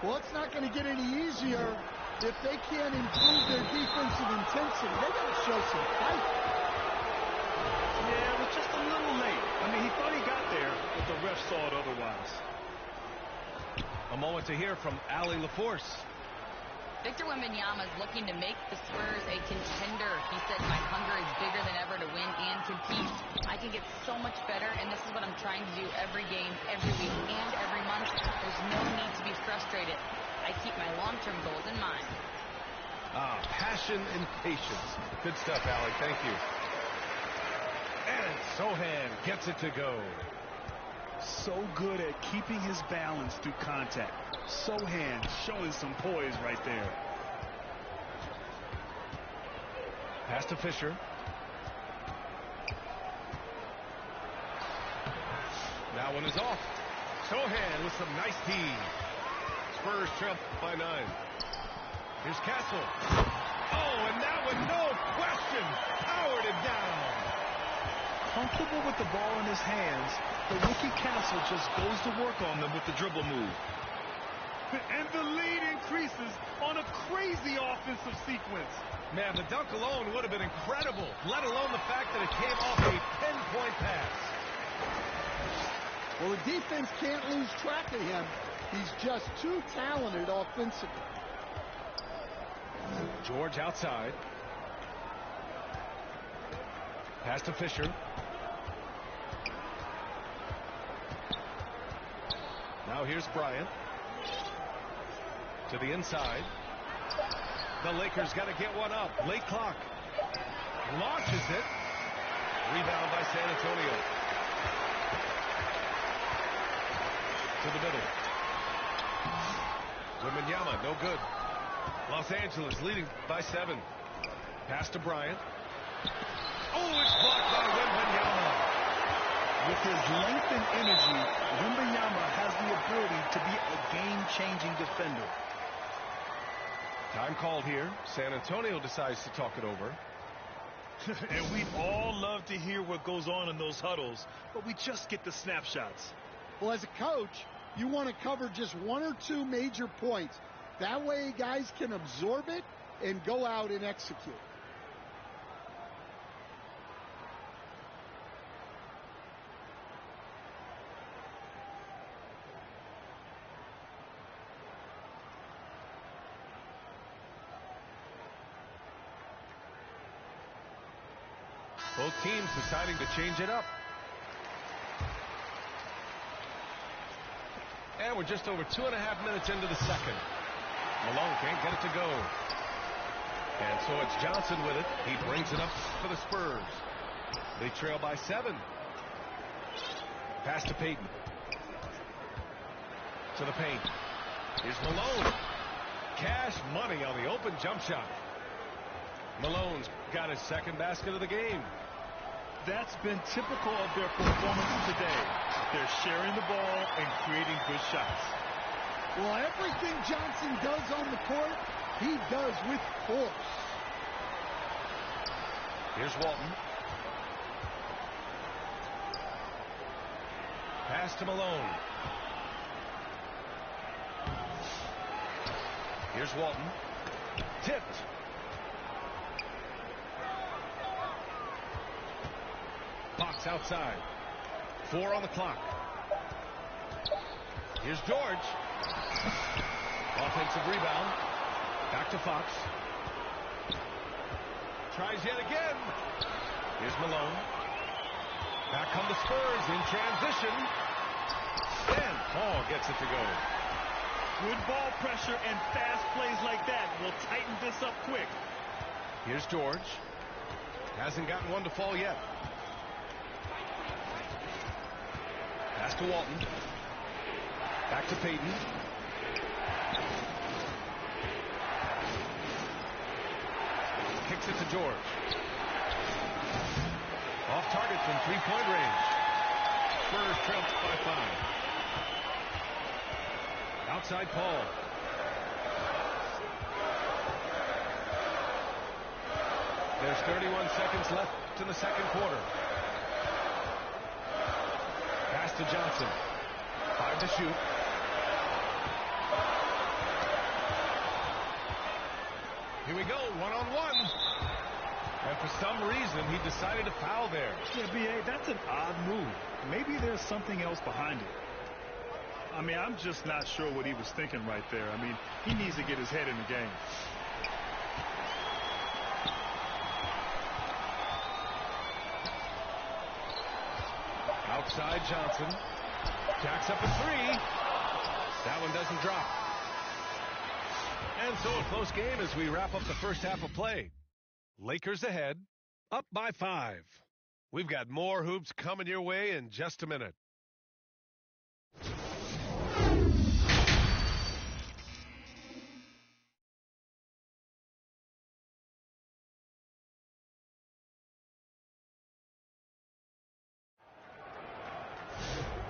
[SPEAKER 8] Well, it's not going to get any easier if they can't improve their defensive intensity. They got to show some fight.
[SPEAKER 7] Yeah, it was just a little late. I mean, he thought he got there, but the ref saw it otherwise.
[SPEAKER 6] A moment to hear from Allie LaForce.
[SPEAKER 9] Victor Wembanyama is looking to make the Spurs a contender. He said, my hunger is bigger than ever to win and compete. I can get so much better, and this is what I'm trying to do every game, every week, and every month. There's no need to be frustrated. I keep my long-term goals in mind.
[SPEAKER 6] Passion and patience. Good stuff, Allie. Thank you. And Sohan gets it to go.
[SPEAKER 7] So good at keeping his balance through contact. Sohan showing some poise right there.
[SPEAKER 6] Pass to Fisher. That one is off. Sohan with some nice D. Spurs trail by 9. Here's Castle. Oh, and that one, no question, powered it down.
[SPEAKER 7] Comfortable with the ball in his hands, the rookie Castle just goes to work on them with the dribble move. And the lead increases on a crazy offensive sequence.
[SPEAKER 6] Man, the dunk alone would have been incredible, let alone the fact that it came off a 10-point pass.
[SPEAKER 8] Well, the defense can't lose track of him. He's just too talented offensively.
[SPEAKER 6] George outside. Pass to Fisher. Now here's Bryant. To the inside. The Lakers got to get one up. Late clock. Launches it. Rebound by San Antonio. To the middle. Wembanyama, no good. Los Angeles leading by 7. Pass to Bryant. Oh, it's blocked by Wembanyama.
[SPEAKER 7] With his length and energy, Wembanyama has the ability to be a game-changing defender.
[SPEAKER 6] Time called here. San Antonio decides to talk it over.
[SPEAKER 7] And we all love to hear what goes on in those huddles, but we just get the snapshots.
[SPEAKER 8] Well, as a coach, you want to cover just one or two major points. That way guys can absorb it and go out and execute.
[SPEAKER 6] Both teams deciding to change it up. And we're just over 2.5 minutes into the second. Malone can't get it to go. And so it's Johnson with it. He brings it up for the Spurs. They trail by 7. Pass to Payton. To the paint. Here's Malone. Cash money on the open jump shot. Malone's got his second basket of the game.
[SPEAKER 7] That's been typical of their performance today. They're sharing the ball and creating good shots.
[SPEAKER 8] Well, everything Johnson does on the court, he does with force.
[SPEAKER 6] Here's Walton. Pass to Malone. Here's Walton. Tipped. Fox outside. 4 on the clock. Here's George. Offensive rebound. Back to Fox. Tries yet again. Here's Malone. Back come the Spurs in transition. And Paul gets it to go.
[SPEAKER 7] Good ball pressure and fast plays like that will tighten this up quick.
[SPEAKER 6] Here's George. Hasn't gotten one to fall yet. Pass to Walton. Back to Payton. Kicks it to George. Off target from three-point range. Spurs trail by 5. Outside Paul. There's 31 seconds left in the second quarter. Pass to Johnson. 5 to shoot. Here we go, one-on-one. And for some reason, he decided to foul there.
[SPEAKER 7] Yeah, B.A., that's an odd move. Maybe there's something else behind it. I mean, I'm just not sure what he was thinking right there. I mean, he needs to get his head in the game.
[SPEAKER 6] Outside Johnson. Jacks up a 3. That one doesn't drop. And so a close game as we wrap up the first half of play. Lakers ahead, up by 5. We've got more hoops coming your way in just a minute.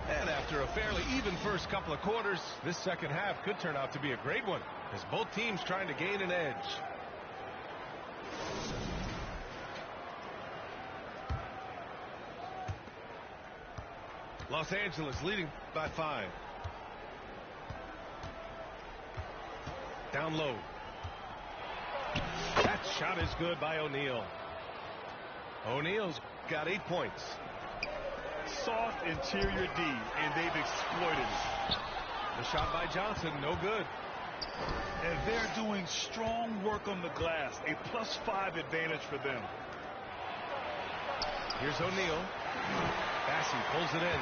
[SPEAKER 6] And after a fairly even first couple of quarters, this second half could turn out to be a great one as both teams trying to gain an edge. Los Angeles leading by 5. Down low. That shot is good by O'Neal. O'Neal's got 8 points.
[SPEAKER 7] Soft interior D, and they've exploited it.
[SPEAKER 6] The shot by Johnson, no good.
[SPEAKER 7] And they're doing strong work on the glass, a +5 advantage for them.
[SPEAKER 6] Here's O'Neal. Bassey pulls it in.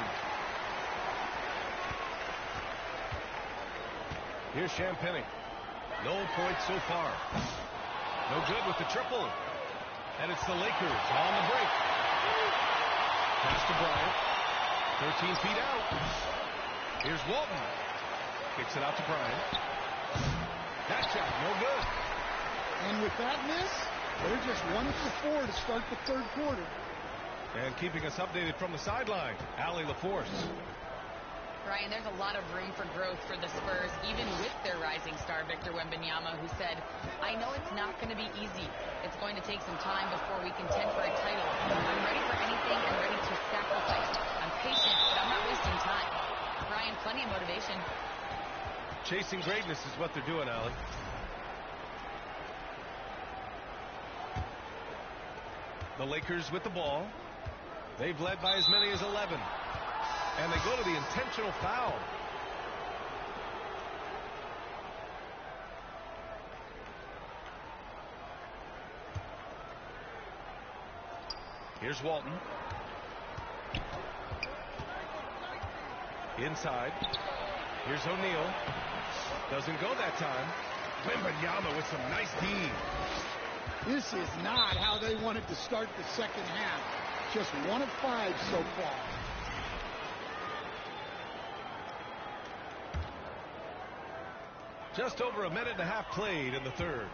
[SPEAKER 6] Here's Champagny. No points so far. No good with the triple. And it's the Lakers on the break. Pass to Bryant. 13 feet out. Here's Walton. Kicks it out to Bryant. That shot, no good.
[SPEAKER 8] And with that miss, They're just 1 for 4 to start the third quarter.
[SPEAKER 6] And keeping us updated from the sideline, Allie LaForce.
[SPEAKER 9] Brian, there's a lot of room for growth for the Spurs, even with their rising star, Victor Wembanyama, who said, I know it's not going to be easy. It's going to take some time before we contend for a title. I'm ready for anything and ready to sacrifice. I'm patient, but I'm not wasting time. Brian, plenty of motivation.
[SPEAKER 6] Chasing greatness is what they're doing, Allie. The Lakers with the ball. They've led by as many as 11. And they go to the intentional foul. Here's Walton. Inside. Here's O'Neal. Doesn't go that time. Wembanyama with some nice D.
[SPEAKER 8] This is not how they wanted to start the second half. Just 1 of 5 so far.
[SPEAKER 6] Just over a minute and a half played in the third.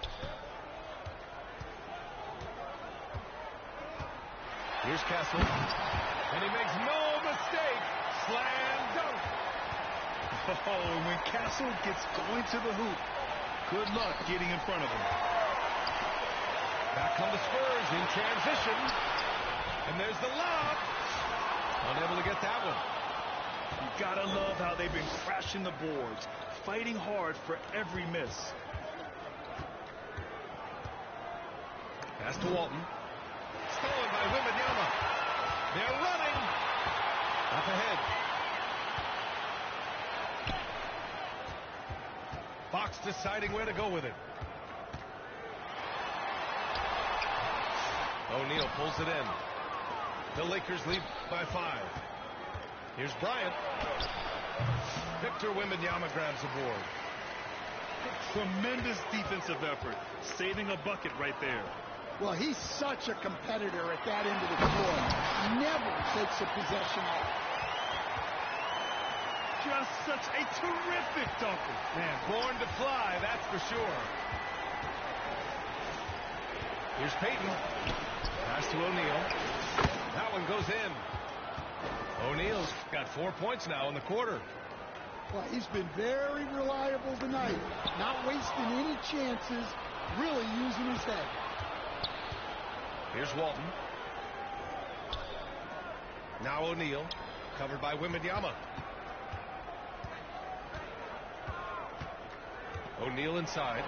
[SPEAKER 6] Here's Castle. And he makes no mistake. Slam dunk.
[SPEAKER 7] Oh, and when Castle gets going to the hoop, good luck getting in front of him.
[SPEAKER 6] Back come the Spurs in transition. And there's the lob. Unable to get that one.
[SPEAKER 7] You gotta love how they've been crashing the boards, fighting hard for every miss.
[SPEAKER 6] Pass to Walton. Stolen by Wembanyama. They're running. Up ahead. Fox deciding where to go with it. O'Neal pulls it in. The Lakers lead by 5. Here's Bryant. Victor Wembanyama grabs the board.
[SPEAKER 7] Tremendous defensive effort, saving a bucket right there.
[SPEAKER 8] Well, he's such a competitor at that end of the floor. Never takes a possession off.
[SPEAKER 7] Just such a terrific dunker.
[SPEAKER 6] Man, born to fly, that's for sure. Here's Payton. Pass to O'Neal. That one goes in. O'Neal's got 4 points now in the quarter.
[SPEAKER 8] Well, he's been very reliable tonight. Not wasting any chances, really using his head.
[SPEAKER 6] Here's Walton. Now O'Neal, covered by Wembanyama. O'Neal inside.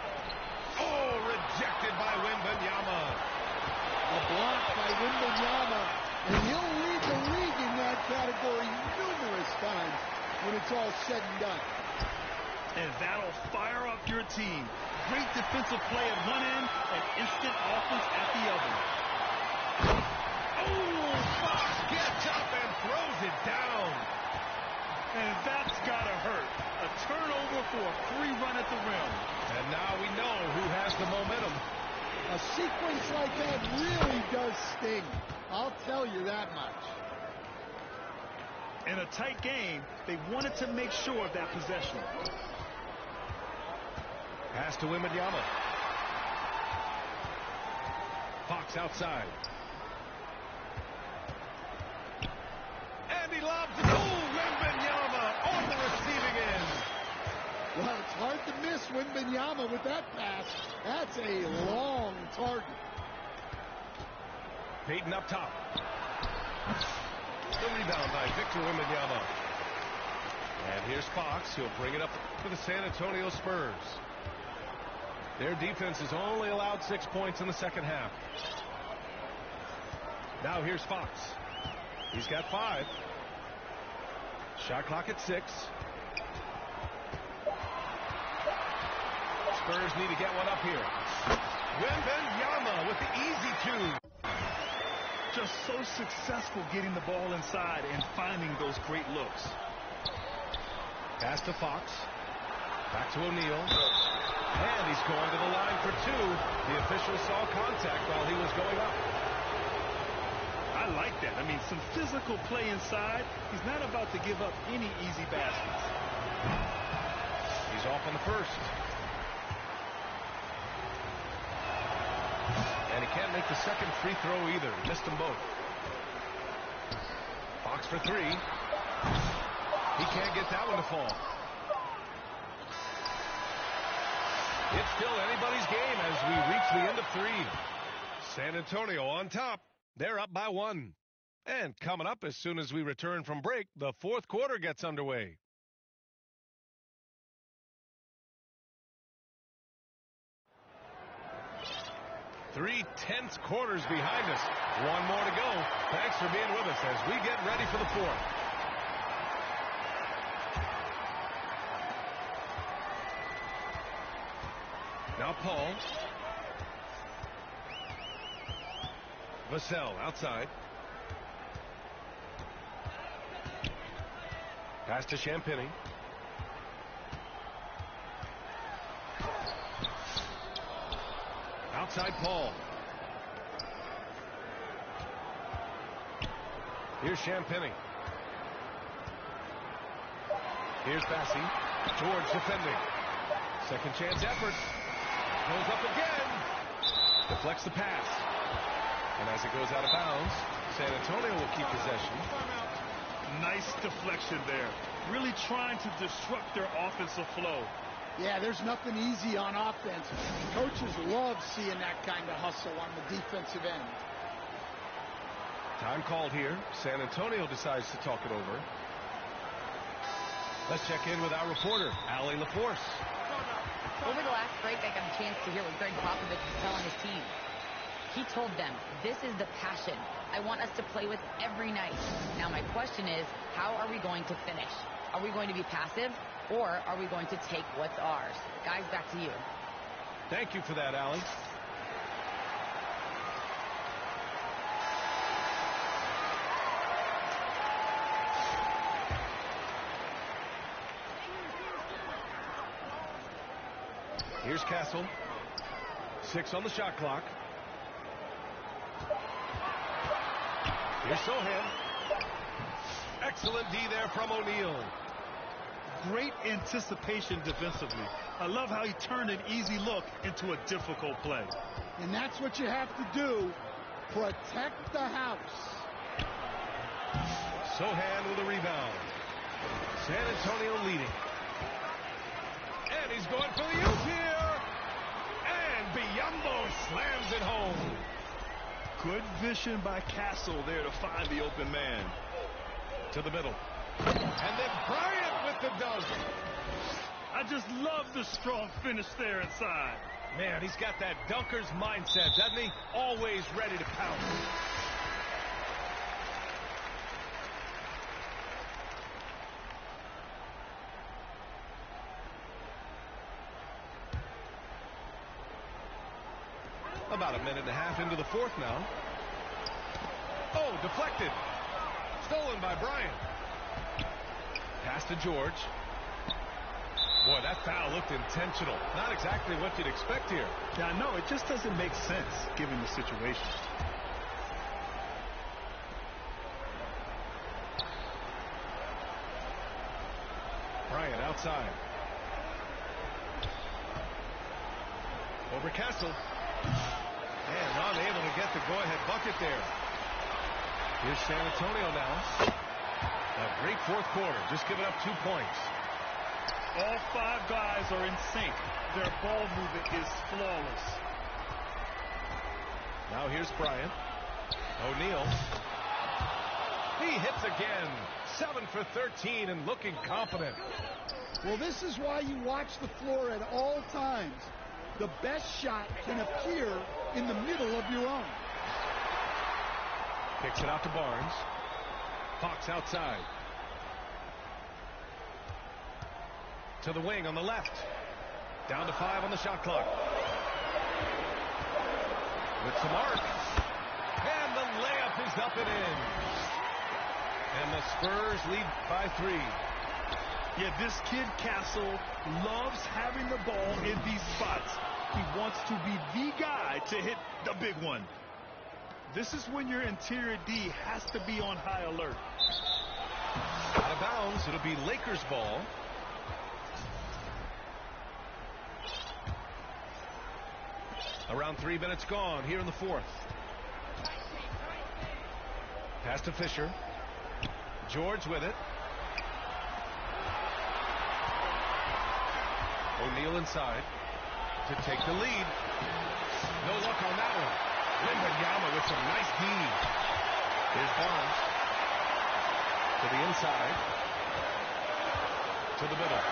[SPEAKER 6] Oh, rejected by Wembanyama.
[SPEAKER 8] A block by Wembanyama, and he'll lead the league in that category numerous times when it's all said and done.
[SPEAKER 7] And that'll fire up your team. Great defensive play at one end and instant offense at the other.
[SPEAKER 6] Oh, Fox gets up and throws it down.
[SPEAKER 7] And that's got to hurt. A turnover for a free run at the rim.
[SPEAKER 6] And now we know who has the momentum.
[SPEAKER 8] A sequence like that really does sting. I'll tell you that much.
[SPEAKER 7] In a tight game, they wanted to make sure of that possession.
[SPEAKER 6] Pass to Wembanyama. Fox outside. And he lobs it. Oh, Wembanyama on the receiving end.
[SPEAKER 8] Well, it's hard to miss Wembanyama with that pass. That's a long target.
[SPEAKER 6] Payton up top. The rebound by Victor Wembanyama. And here's Fox. He'll bring it up for the San Antonio Spurs. Their defense has only allowed 6 points in the second half. Now here's Fox. He's got 5. Shot clock at 6. Spurs need to get one up here. Wembanyama with the easy 2.
[SPEAKER 7] Just so successful getting the ball inside and finding those great looks.
[SPEAKER 6] Pass to Fox. Back to O'Neal. And he's going to the line for 2. The official saw contact while he was going up.
[SPEAKER 7] I like that. I mean, some physical play inside. He's not about to give up any easy baskets.
[SPEAKER 6] He's off on the first. And he can't make the second free throw either. Missed them both. Fox for three. He can't get that one to fall. It's still anybody's game as we reach the end of three. San Antonio on top. They're up by one. And coming up as soon as we return from break, the fourth quarter gets underway. Three tense quarters behind us. One more to go. Thanks for being with us as we get ready for the fourth. Now Paul. Vassell outside. Pass to Champagny. Outside Paul. Here's Champagny. Here's Bassi. George defending. Second chance effort. Goes up again. Deflects the pass. And as it goes out of bounds, San Antonio will keep possession.
[SPEAKER 7] Nice deflection there. Really trying to disrupt their offensive flow.
[SPEAKER 8] Yeah, there's nothing easy on offense. Coaches love seeing that kind of hustle on the defensive end.
[SPEAKER 6] Time called here. San Antonio decides to talk it over. Let's check in with our reporter, Allie LaForce.
[SPEAKER 9] Over the last break, I got a chance to hear what Greg Popovich was telling his team. He told them, this is the passion I want us to play with every night. Now my question is, how are we going to finish? Are we going to be passive, or are we going to take what's ours? Guys, back to you.
[SPEAKER 6] Thank you for that, Allie. Here's Castle. 6 on the shot clock. Here's Sohan. Excellent D there from O'Neal.
[SPEAKER 7] Great anticipation defensively. I love how he turned an easy look into a difficult play.
[SPEAKER 8] And that's what you have to do. Protect the house.
[SPEAKER 6] Sohan with a rebound. San Antonio leading. And he's going for the oop here. And Biyombo slams it home.
[SPEAKER 7] Good vision by Castle there to find the open man.
[SPEAKER 6] To the middle. And then Bryant with the dunk.
[SPEAKER 7] I just love the strong finish there inside.
[SPEAKER 6] Man, he's got that dunker's mindset, doesn't he? Always ready to pounce. About a minute and a half into the fourth now. Oh, deflected. Stolen by Bryant. Pass to George. Boy, that foul looked intentional. Not exactly what you'd expect here.
[SPEAKER 7] Yeah, I know. It just doesn't make sense given the situation.
[SPEAKER 6] Bryant outside. Over Castle. And unable to get the go-ahead bucket there. Here's San Antonio now. A great fourth quarter, just giving up 2 points.
[SPEAKER 7] All 5 guys are in sync. Their ball movement is flawless.
[SPEAKER 6] Now here's Bryant. O'Neal. He hits again. 7 for 13 and looking confident.
[SPEAKER 8] Well, this is why you watch the floor at all times. The best shot can appear in the middle of your own.
[SPEAKER 6] Kicks it out to Barnes. Fox outside. To the wing on the left. Down to 5 on the shot clock. With some arc. And the layup is up and in. And the Spurs lead by 3.
[SPEAKER 7] Yeah, this kid Castle loves having the ball in these spots. He wants to be the guy to hit the big one. This is when your interior D has to be on high alert.
[SPEAKER 6] Out of bounds. It'll be Lakers ball. Around 3 minutes gone here in the fourth. Pass to Fisher. George with it. O'Neal inside to take the lead. No luck on that one. Wembanyama with some nice D. Here's Barnes. To the inside. To the middle.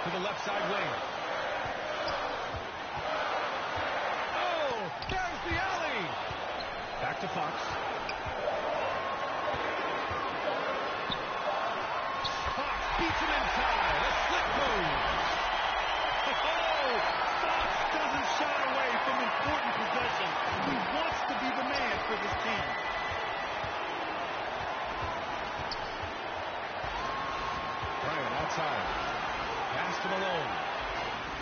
[SPEAKER 6] To the left side wing. Oh, there's the alley. Back to Fox. Fox beats him inside. A slip move.
[SPEAKER 7] Oh, Fox doesn't shy away from important possessions. He wants to be the man for this team.
[SPEAKER 6] Bryant outside. Pass to Malone.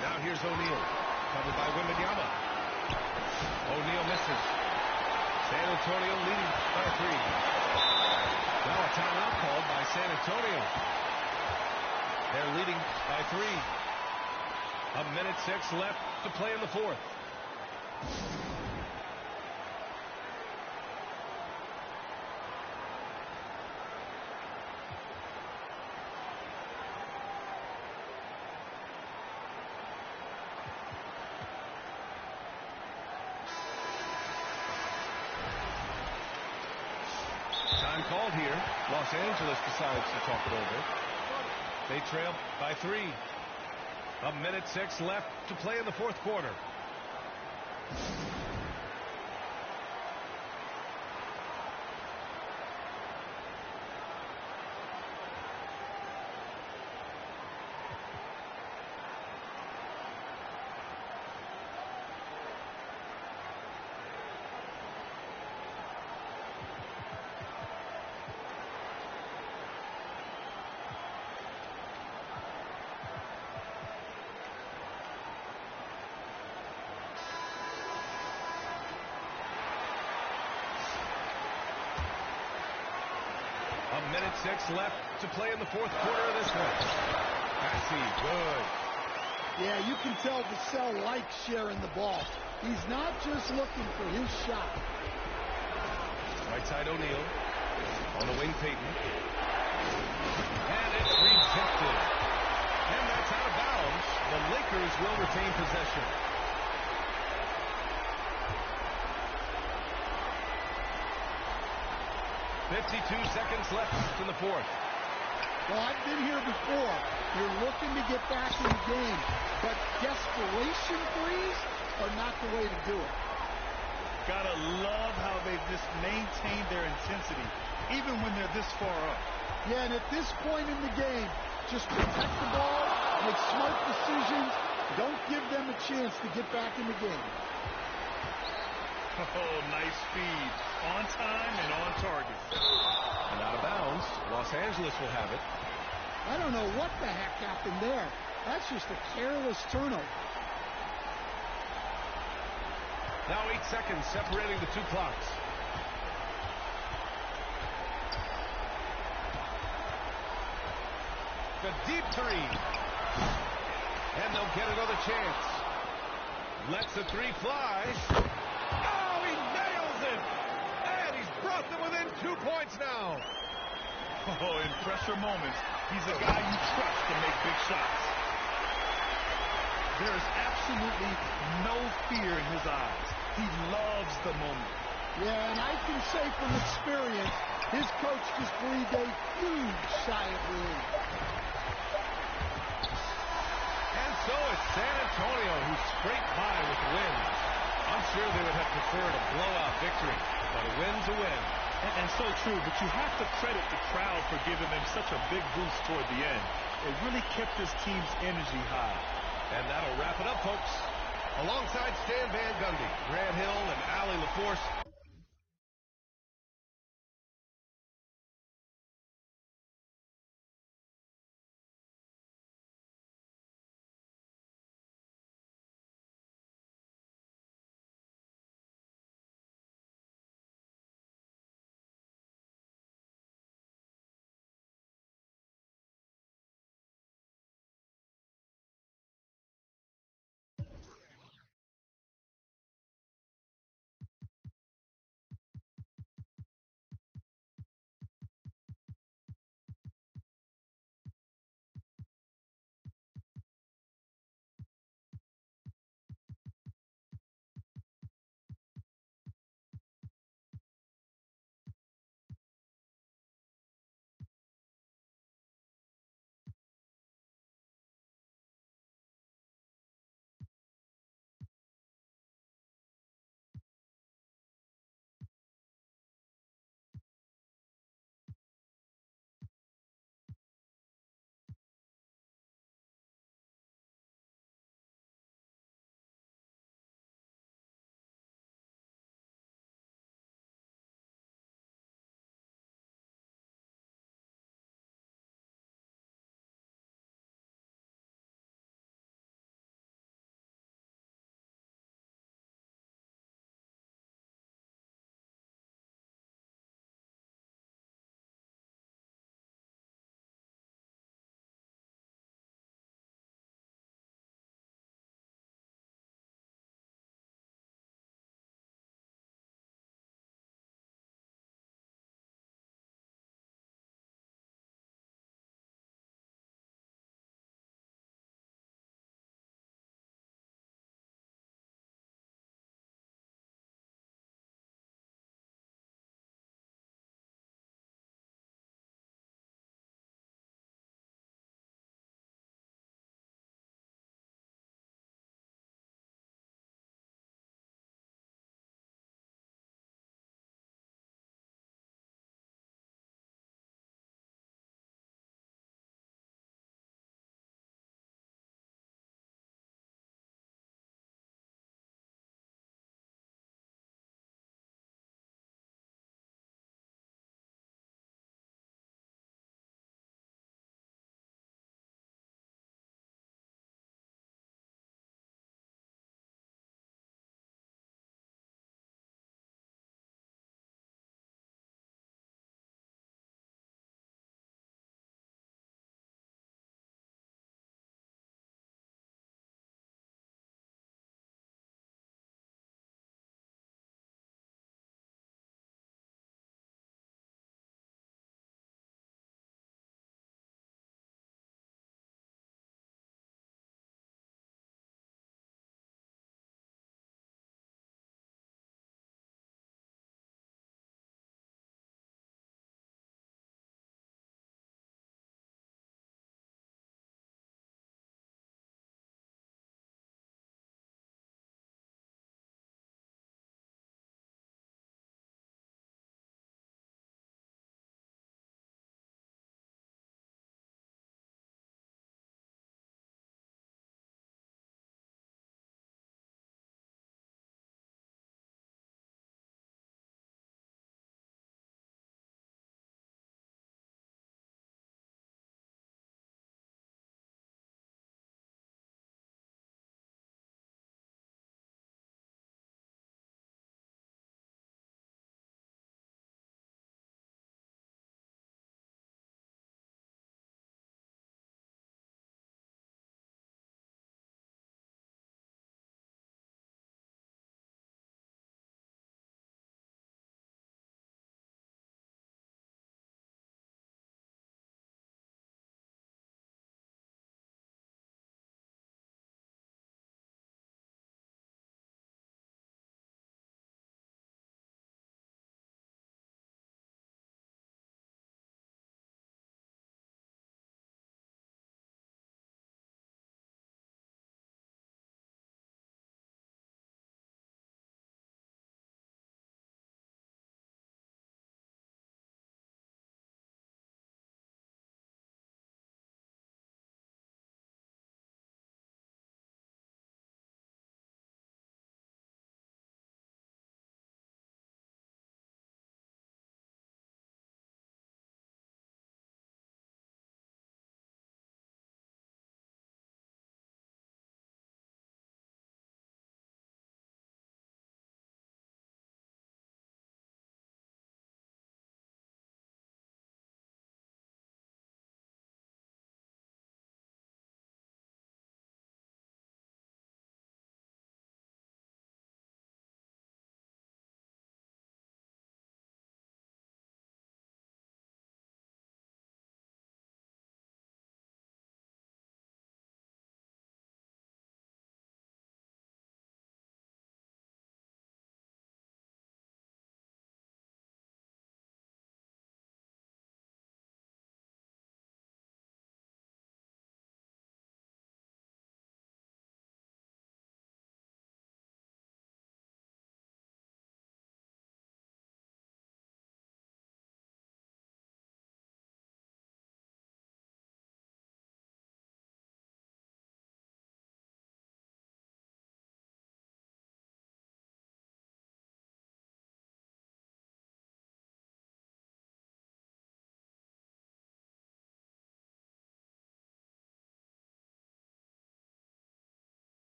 [SPEAKER 6] Now here's O'Neal. Covered by Wembanyama. O'Neal misses. San Antonio leading by 3. Now a timeout called by San Antonio. They're leading by 3. 1:06 left to play in the fourth. Time called here. Los Angeles decides to talk it over. They trail by 3. 1:06 left to play in the fourth quarter. Minute 6 left to play in the fourth quarter of this one. Passy, good.
[SPEAKER 8] Yeah, you can tell Vassell likes sharing the ball. He's not just looking for his shot.
[SPEAKER 6] Right side O'Neal. On the wing Payton. And it's rejected. And that's out of bounds. The Lakers will retain possession. 52 seconds left in the fourth.
[SPEAKER 8] Well, I've been here before. You're looking to get back in the game, but desperation threes are not the way to do it.
[SPEAKER 7] Gotta love how they've just maintained their intensity, even when they're this far up.
[SPEAKER 8] Yeah, and at this point in the game, just protect the ball, make smart decisions, don't give them a chance to get back in the game.
[SPEAKER 7] Oh, nice feed. On time and on target.
[SPEAKER 6] And out of bounds. Los Angeles will have it.
[SPEAKER 8] I don't know what the heck happened there. That's just a careless turnover.
[SPEAKER 6] Now 8 seconds separating the two clocks. The deep three. And they'll get another chance. Lets the three fly. Oh, he nails it! And he's brought them within 2 points now.
[SPEAKER 7] Oh, in pressure moments, he's a guy you trust to make big shots. There is absolutely no fear in his eyes. He loves the moment.
[SPEAKER 8] Yeah, and I can say from experience, his coach just breathed a huge sigh of relief.
[SPEAKER 6] And so it's San Antonio who scraped by with the win. I'm sure they would have preferred a blowout victory, but a win's a win.
[SPEAKER 7] And so true, but you have to credit the crowd for giving them such a big boost toward the end. It really kept this team's energy high.
[SPEAKER 6] And that'll wrap it up, folks. Alongside Stan Van Gundy, Grant Hill, and Allie LaForce,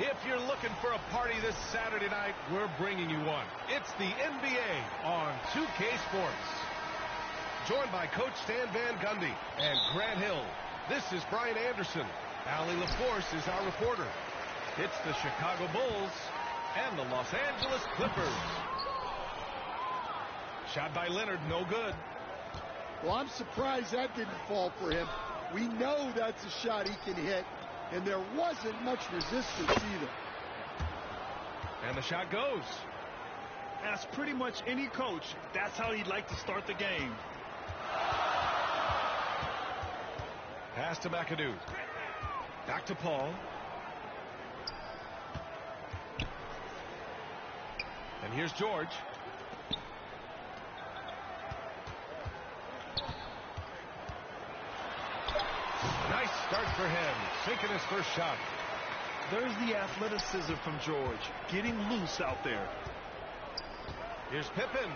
[SPEAKER 6] If you're looking for a party this Saturday night, we're bringing you one. It's the NBA on 2K Sports. Joined by Coach Stan Van Gundy and Grant Hill, this is Brian Anderson. Allie LaForce is our reporter. It's the Chicago Bulls and the Los Angeles Clippers. Shot by Leonard, no good.
[SPEAKER 8] Well, I'm surprised that didn't fall for him. We know that's a shot he can hit, and there wasn't much resistance either.
[SPEAKER 6] And the shot goes.
[SPEAKER 7] Ask pretty much any coach, that's how he'd like to start the game.
[SPEAKER 6] Pass to McAdoo. Back to Paul. And here's George. Nice start for him, sinking his first shot.
[SPEAKER 7] There's the athleticism from George, getting loose out there.
[SPEAKER 6] Here's Pippen.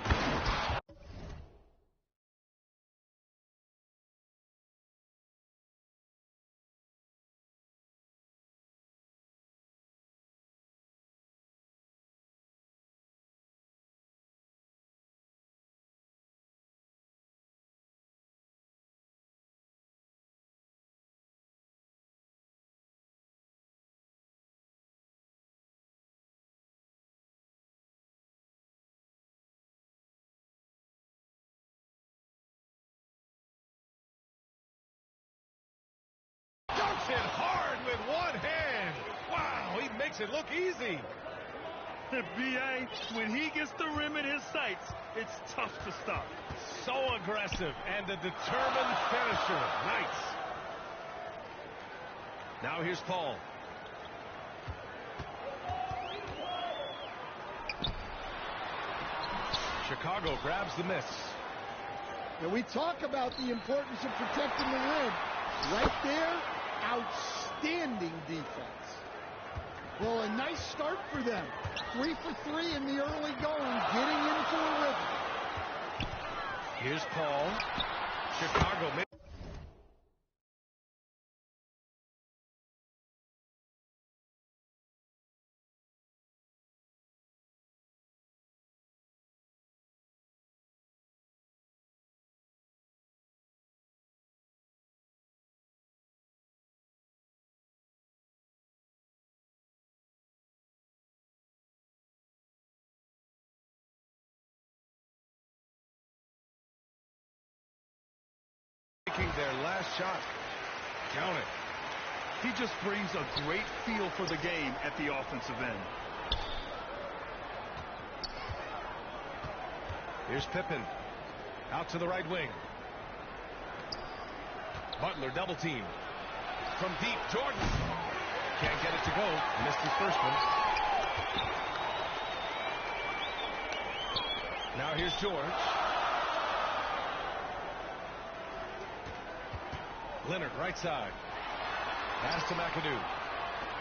[SPEAKER 6] It hard with one hand. Wow, he makes it look easy.
[SPEAKER 7] B.A., when he gets the rim in his sights, it's tough to stop.
[SPEAKER 6] So aggressive and a determined finisher. Nice. Now here's Paul. Chicago grabs the miss.
[SPEAKER 8] And we talk about the importance of protecting the rim. Right there, outstanding defense. Well, a nice start for them. 3 for 3 in the early going, getting into a rhythm.
[SPEAKER 6] Here's Paul. Chicago. Their last shot. Count it.
[SPEAKER 7] He just brings a great feel for the game at the offensive end.
[SPEAKER 6] Here's Pippen. Out to the right wing. Butler double team. From deep, Jordan. Can't get it to go. Missed his first one. Now here's George. Leonard, right side. Pass to McAdoo.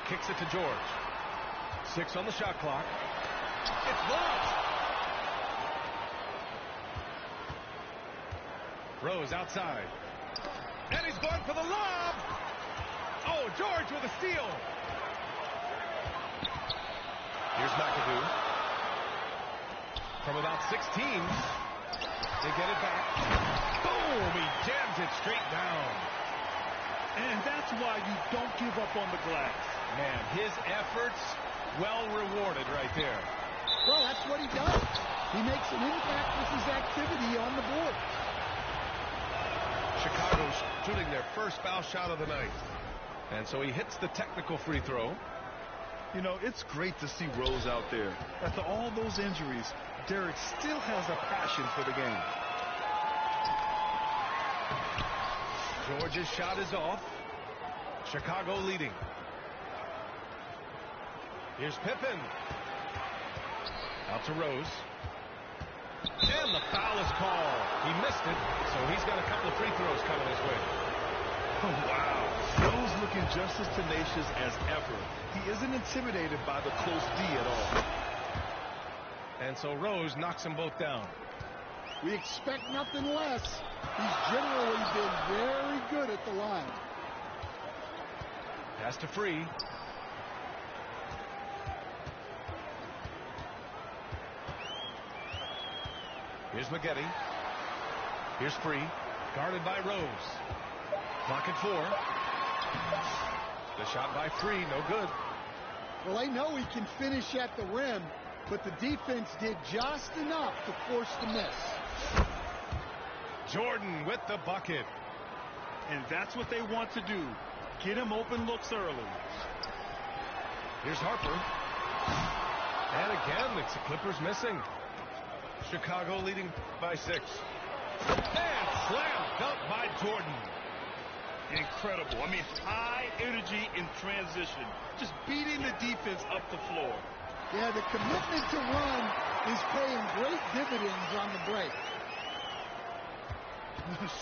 [SPEAKER 6] Kicks it to George. 6 on the shot clock. It's blocked. Rose outside. And he's going for the lob. Oh, George with a steal. Here's McAdoo. From about 16. They get it back. Boom! He jams it straight down.
[SPEAKER 7] And that's why you don't give up on the glass.
[SPEAKER 6] Man, his efforts well rewarded right there.
[SPEAKER 8] Well, that's what he does. He makes an impact with his activity on the board.
[SPEAKER 6] Chicago's shooting their first foul shot of the night. And so he hits the technical free throw.
[SPEAKER 7] You know, it's great to see Rose out there. After all those injuries, Derek still has a passion for the game.
[SPEAKER 6] George's shot is off. Chicago leading. Here's Pippen. Out to Rose. And the foul is called. He missed it, so he's got a couple of free throws coming his way.
[SPEAKER 7] Oh, wow. Rose looking just as tenacious as ever. He isn't intimidated by the close D at all.
[SPEAKER 6] And so Rose knocks them both down.
[SPEAKER 8] We expect nothing less. He's generally been very good at the line.
[SPEAKER 6] Pass to Free. Here's Maggette. Here's Free. Guarded by Rose. Clock at 4. The shot by Free, no good.
[SPEAKER 8] Well, they know he can finish at the rim, but the defense did just enough to force the miss.
[SPEAKER 6] Jordan with the bucket.
[SPEAKER 7] And that's what they want to do. Get him open looks early.
[SPEAKER 6] Here's Harper. And again, it's the Clippers missing. Chicago leading by 6. And slam dunk by Jordan.
[SPEAKER 7] Incredible. I mean, high energy in transition. Just beating the defense up the floor.
[SPEAKER 8] Yeah, the commitment to run is paying great dividends on the break.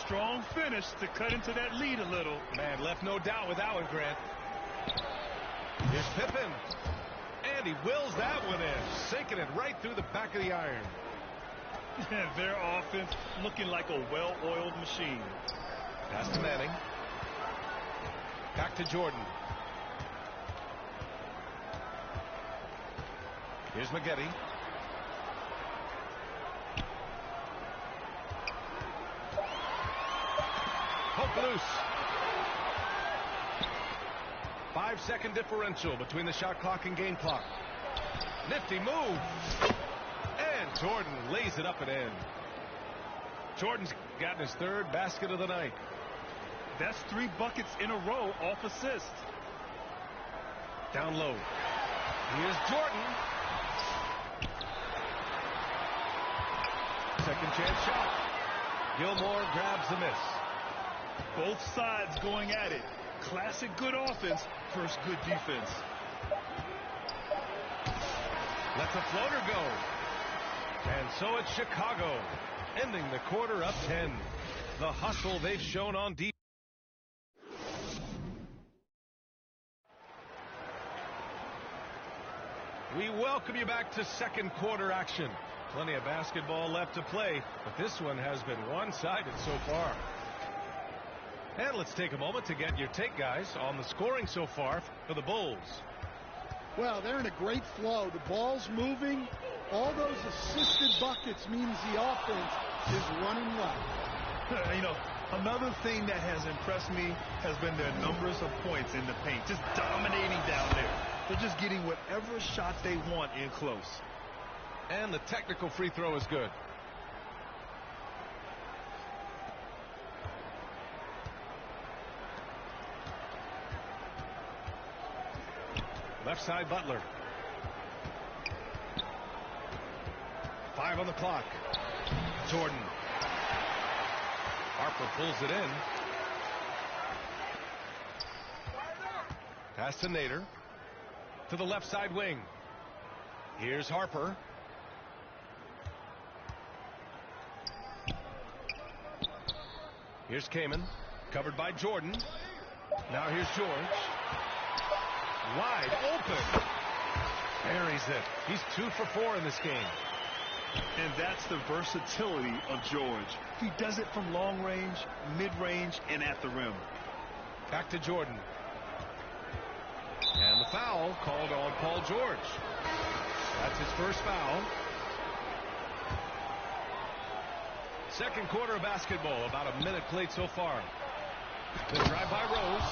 [SPEAKER 7] Strong finish to cut into that lead a little.
[SPEAKER 6] Man, left no doubt with that one, Grant. Here's Pippen. And he wills that one in, sinking it right through the back of the iron.
[SPEAKER 7] Their offense looking like a well-oiled machine.
[SPEAKER 6] Pass to Manning. Back to Jordan. Here's Maggette. Poke loose. 5-second differential between the shot clock and game clock. Nifty move. And Jordan lays it up and in. Jordan's gotten his 3rd basket of the night.
[SPEAKER 7] That's 3 buckets in a row off assist.
[SPEAKER 6] Down low. Here's Jordan. Second chance shot. Gilmore grabs the miss.
[SPEAKER 7] Both sides going at it. Classic good offense versus good defense.
[SPEAKER 6] Lets a floater go. And so it's Chicago, ending the quarter up 10. The hustle they've shown on defense. We welcome you back to second quarter action. Plenty of basketball left to play, but this one has been one-sided so far. And let's take a moment to get your take, guys, on the scoring so far for the Bulls.
[SPEAKER 8] Well, they're in a great flow. The ball's moving. All those assisted buckets means the offense is running well.
[SPEAKER 7] You know, another thing that has impressed me has been their numbers of points in the paint. Just dominating down there. They're just getting whatever shot they want in close.
[SPEAKER 6] And the technical free throw is good. Left side, Butler. 5 on the clock. Jordan. Harper pulls it in. Pass to Nader. To the left side wing. Here's Harper. Here's Kaman. Covered by Jordan. Now here's George. Wide open. Buries it. He's 2 for 4 in this game.
[SPEAKER 7] And that's the versatility of George. He does it from long range, mid-range, and at the rim.
[SPEAKER 6] Back to Jordan. And the foul called on Paul George. That's his first foul. Second quarter of basketball, about a minute played so far. The drive by Rose.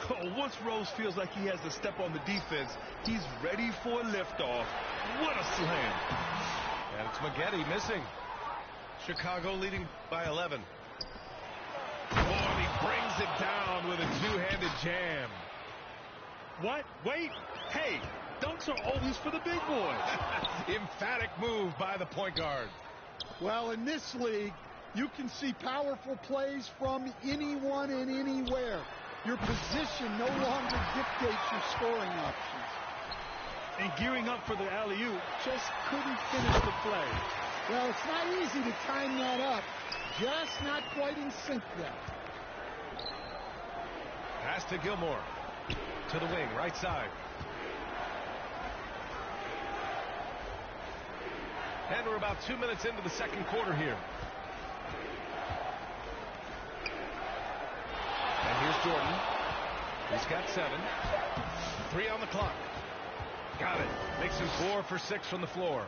[SPEAKER 7] Oh, once Rose feels like he has to step on the defense, he's ready for a liftoff. What a slam.
[SPEAKER 6] And it's Maggette missing. Chicago leading by 11. Oh, and he brings it down with a two-handed jam.
[SPEAKER 7] What? Wait. Hey, dunks are always for the big boys.
[SPEAKER 6] Emphatic move by the point guard.
[SPEAKER 8] Well, in this league, you can see powerful plays from anyone and anywhere. Your position no longer dictates your scoring options.
[SPEAKER 7] And gearing up for the alley-oop, just couldn't finish the play.
[SPEAKER 8] Well, it's not easy to time that up. Just not quite in sync yet.
[SPEAKER 6] Pass to Gilmore. To the wing, right side. And we're about 2 minutes into the second quarter here. And here's Jordan. He's got 7. 3 on the clock. Got it. Makes him 4 for 6 from the floor.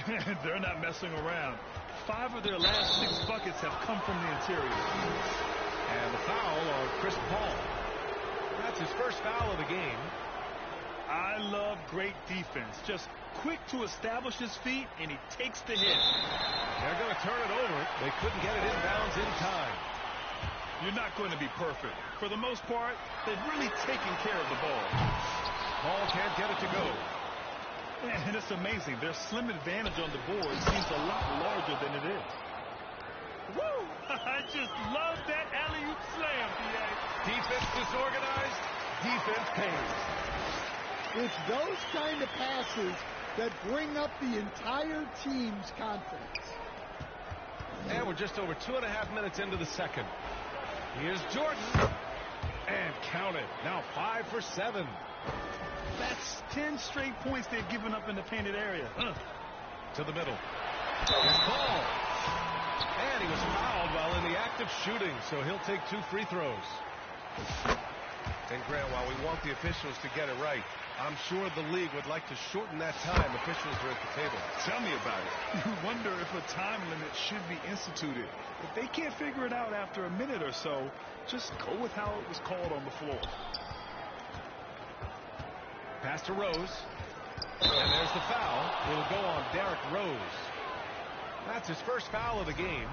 [SPEAKER 7] They're not messing around. 5 of their last 6 buckets have come from the interior.
[SPEAKER 6] And the foul on Chris Paul. That's his first foul of the game.
[SPEAKER 7] I love great defense. Just quick to establish his feet, and he takes the hit.
[SPEAKER 6] They're going to turn it over. They couldn't get it inbounds in time.
[SPEAKER 7] You're not going to be perfect. For the most part, they've really taken care of the ball.
[SPEAKER 6] Paul can't get it to go.
[SPEAKER 7] And it's amazing. Their slim advantage on the board seems a lot larger than it is. Woo! I just love that alley-oop slam, B.A.
[SPEAKER 6] Defense disorganized. Defense pays.
[SPEAKER 8] It's those kind of passes that bring up the entire team's confidence.
[SPEAKER 6] And we're just over 2.5 minutes into the second. Here's Jordan. And count it. Now 5 for 7.
[SPEAKER 7] That's 10 straight points they've given up in the painted area.
[SPEAKER 6] To the middle. Here's Paul. And he was fouled while in the act of shooting, so he'll take 2 free throws. And Grant, while we want the officials to get it right, I'm sure the league would like to shorten that time officials are at the table.
[SPEAKER 7] Tell me about it. You wonder if a time limit should be instituted. If they can't figure it out after a minute or so, just go with how it was called on the floor.
[SPEAKER 6] Pass to Rose. And there's the foul. Will go on Derrick Rose. That's his first foul of the game.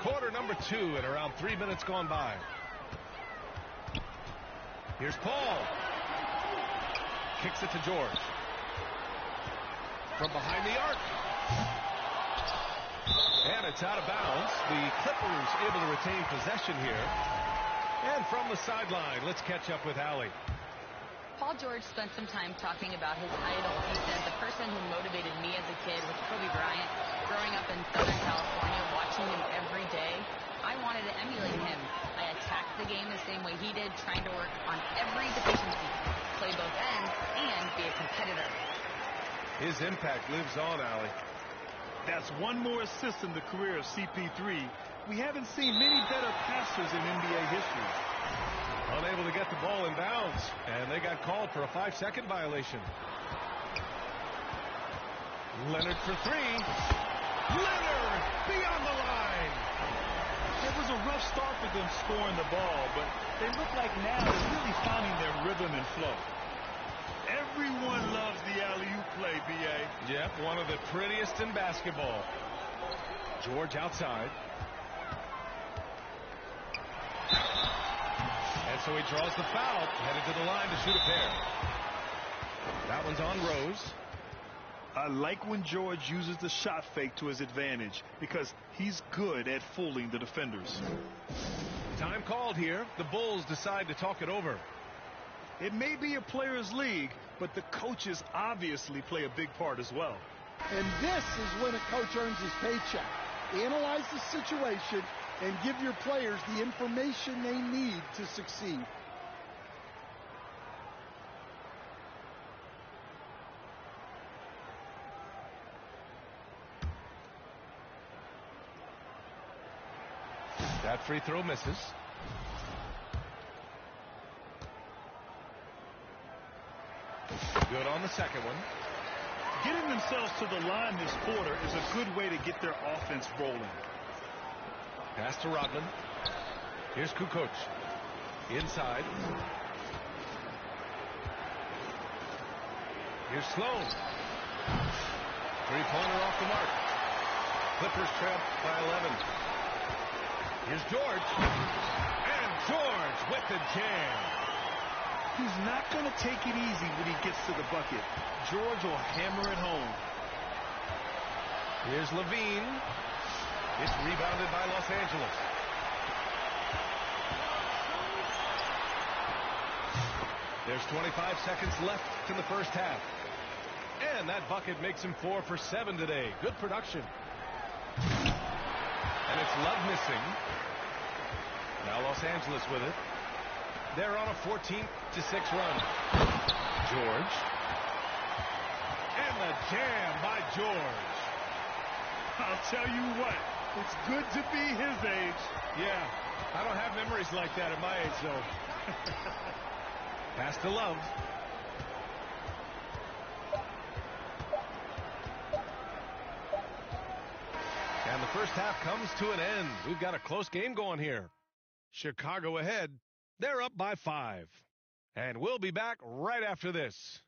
[SPEAKER 6] Quarter number 2 and around 3 minutes gone by. Here's Paul. Kicks it to George. From behind the arc. And it's out of bounds. The Clippers able to retain possession here. And from the sideline, let's catch up with Allie.
[SPEAKER 9] Paul George spent some time talking about his idol. He said, the person who motivated me as a kid was Kobe Bryant. Growing up in Southern California, watching him every day, I wanted to emulate him. I attacked the game the same way he did, trying to work on every deficiency, play both ends, and be a competitor.
[SPEAKER 6] His impact lives on, Allie.
[SPEAKER 7] That's one more assist in the career of CP3. We haven't seen many better passers in NBA history.
[SPEAKER 6] Unable to get the ball in bounds, and they got called for a 5-second violation. Leonard for 3. Leonard beyond the line.
[SPEAKER 7] It was a rough start for them scoring the ball, but they look like now they're really finding their rhythm and flow. Everyone loves the alley-oop play, B.A.
[SPEAKER 6] Yep, one of the prettiest in basketball. George outside. And so he draws the foul, headed to the line to shoot a pair. That one's on Rose.
[SPEAKER 7] I like when George uses the shot fake to his advantage because he's good at fooling the defenders.
[SPEAKER 6] Time called here. The Bulls decide to talk it over.
[SPEAKER 7] It may be a players' league, but the coaches obviously play a big part as well.
[SPEAKER 8] And this is when a coach earns his paycheck. Analyze the situation and give your players the information they need to succeed.
[SPEAKER 6] That free throw misses. Good on the second one.
[SPEAKER 7] Getting themselves to the line this quarter is a good way to get their offense rolling.
[SPEAKER 6] Pass to Rodman. Here's Kukoc. Inside. Here's Sloan. Three-pointer off the mark. Clippers trail by 11. Here's George. And George with the jam.
[SPEAKER 7] He's not going to take it easy when he gets to the bucket. George will hammer it home.
[SPEAKER 6] Here's Levine. It's rebounded by Los Angeles. There's 25 seconds left in the first half. And that bucket makes him 4 for 7 today. Good production. And it's Love missing. Now Los Angeles with it. They're on a 14-6 run. George. And the jam by George.
[SPEAKER 7] I'll tell you what, it's good to be his age.
[SPEAKER 6] Yeah, I don't have memories like that at my age, though. Pass to Love. first half comes to an end. We've got a close game going here. Chicago ahead. They're up by 5. And we'll be back right after this.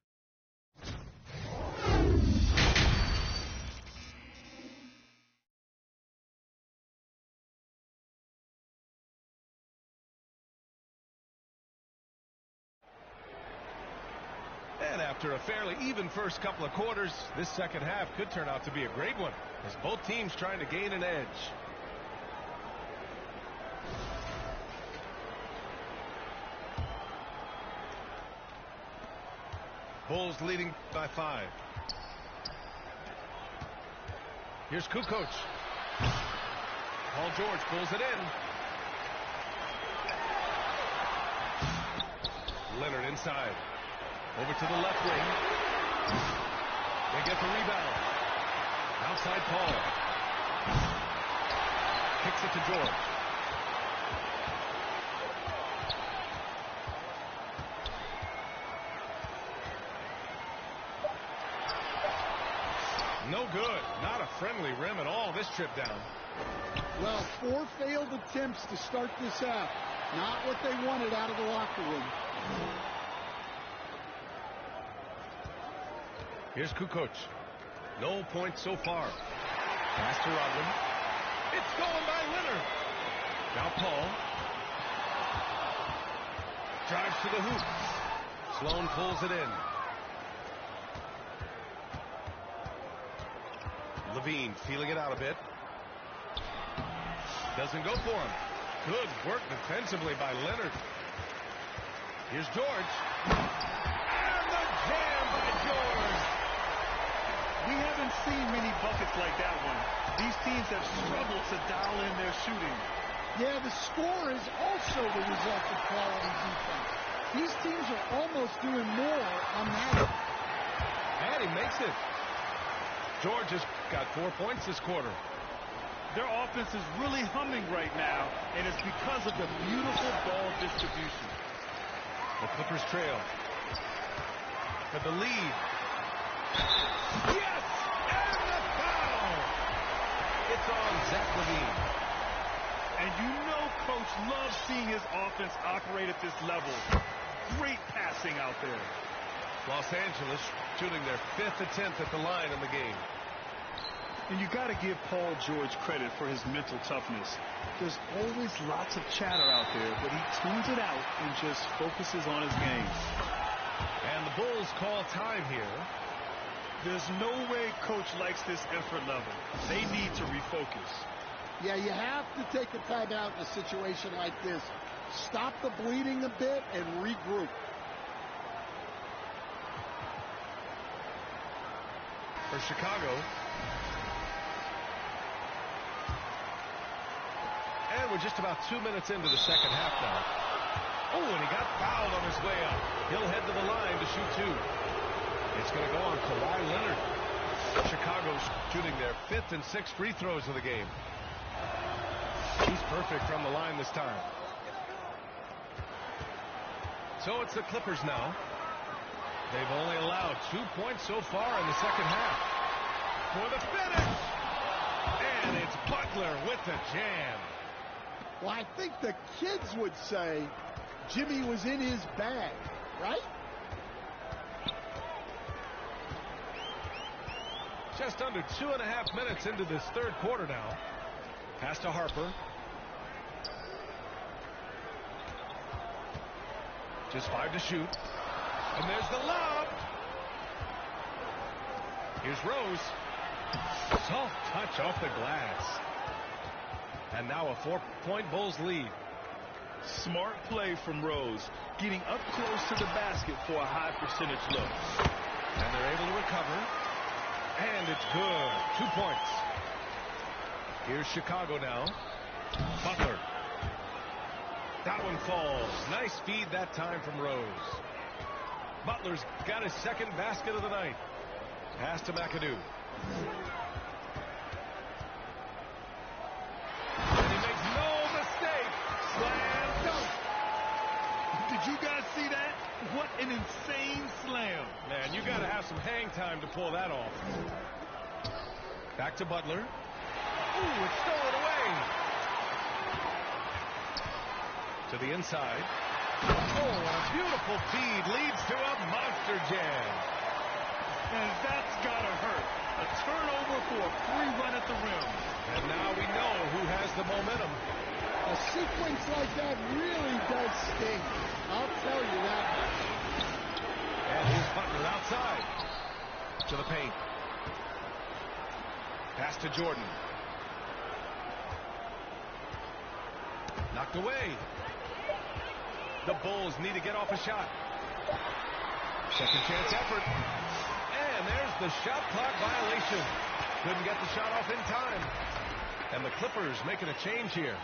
[SPEAKER 6] And after a fairly even first couple of quarters, this second half could turn out to be a great one, as both teams trying to gain an edge. Bulls leading by 5. Here's Kukoc. Paul George pulls it in. Leonard inside. Over to the left wing. They get the rebound. Outside Paul. Kicks it to George. No good. Not a friendly rim at all this trip down.
[SPEAKER 8] Well, 4 failed attempts to start this half. Not what they wanted out of the locker room.
[SPEAKER 6] Here's Kukoc. No points so far. Pass to Rodman. It's going by Leonard. Now Paul. Drives to the hoop. Sloan pulls it in. Levine feeling it out a bit. Doesn't go for him. Good work defensively by Leonard. Here's George. And the jam by George.
[SPEAKER 7] We haven't seen many buckets like that one. These teams have struggled to dial in their shooting.
[SPEAKER 8] Yeah, the score is also the result of quality defense. These teams are almost doing more on that.
[SPEAKER 6] And he makes it. George has got 4 points this quarter.
[SPEAKER 7] Their offense is really humming right now, and it's because of the beautiful ball distribution.
[SPEAKER 6] The Clippers trail. For the lead. Yes! And the foul! It's on Zach Levine.
[SPEAKER 7] And you know Coach loves seeing his offense operate at this level. Great passing out there.
[SPEAKER 6] Los Angeles shooting their 5th attempt at the line in the game.
[SPEAKER 7] And you got to give Paul George credit for his mental toughness. There's always lots of chatter out there, but he tunes it out and just focuses on his game.
[SPEAKER 6] And the Bulls call time here.
[SPEAKER 7] There's no way Coach likes this effort level. They need to refocus.
[SPEAKER 8] Yeah, you have to take a timeout in a situation like this. Stop the bleeding a bit and regroup.
[SPEAKER 6] For Chicago. And we're just about 2 minutes into the second half now. Oh, and he got fouled on his way up. He'll head to the line to shoot 2. It's going to go on Kawhi Leonard. Chicago's shooting their 5th and 6th free throws of the game. He's perfect from the line this time. So it's the Clippers now. They've only allowed 2 points so far in the second half. For the finish! And it's Butler with the jam.
[SPEAKER 8] Well, I think the kids would say Jimmy was in his bag, right?
[SPEAKER 6] Just under 2.5 minutes into this third quarter now. Pass to Harper. Just 5 to shoot. And there's the lob. Here's Rose. Soft touch off the glass. And now a 4-point Bulls lead.
[SPEAKER 7] Smart play from Rose, getting up close to the basket for a high percentage look.
[SPEAKER 6] And they're able to recover. And it's good. 2 points. Here's Chicago now. Butler. That one falls. Nice feed that time from Rose. Butler's got his 2nd basket of the night. Pass to McAdoo. And he makes no mistake. Slam dunk.
[SPEAKER 7] Did you guys see that? What an insane slam.
[SPEAKER 6] Man, you got to have some hang time to pull that off. Back to Butler. Ooh, it's stolen away. To the inside. Oh, and a beautiful feed leads to a monster jam.
[SPEAKER 7] And that's gotta hurt. A turnover for a free run at the rim.
[SPEAKER 6] And now we know who has the momentum.
[SPEAKER 8] A sequence like that really does sting. I'll tell you that.
[SPEAKER 6] And here's Butler outside. To the paint. Pass to Jordan. Knocked away. The Bulls need to get off a shot. Second chance effort. And there's the shot clock violation. Couldn't get the shot off in time. And the Clippers making a change here.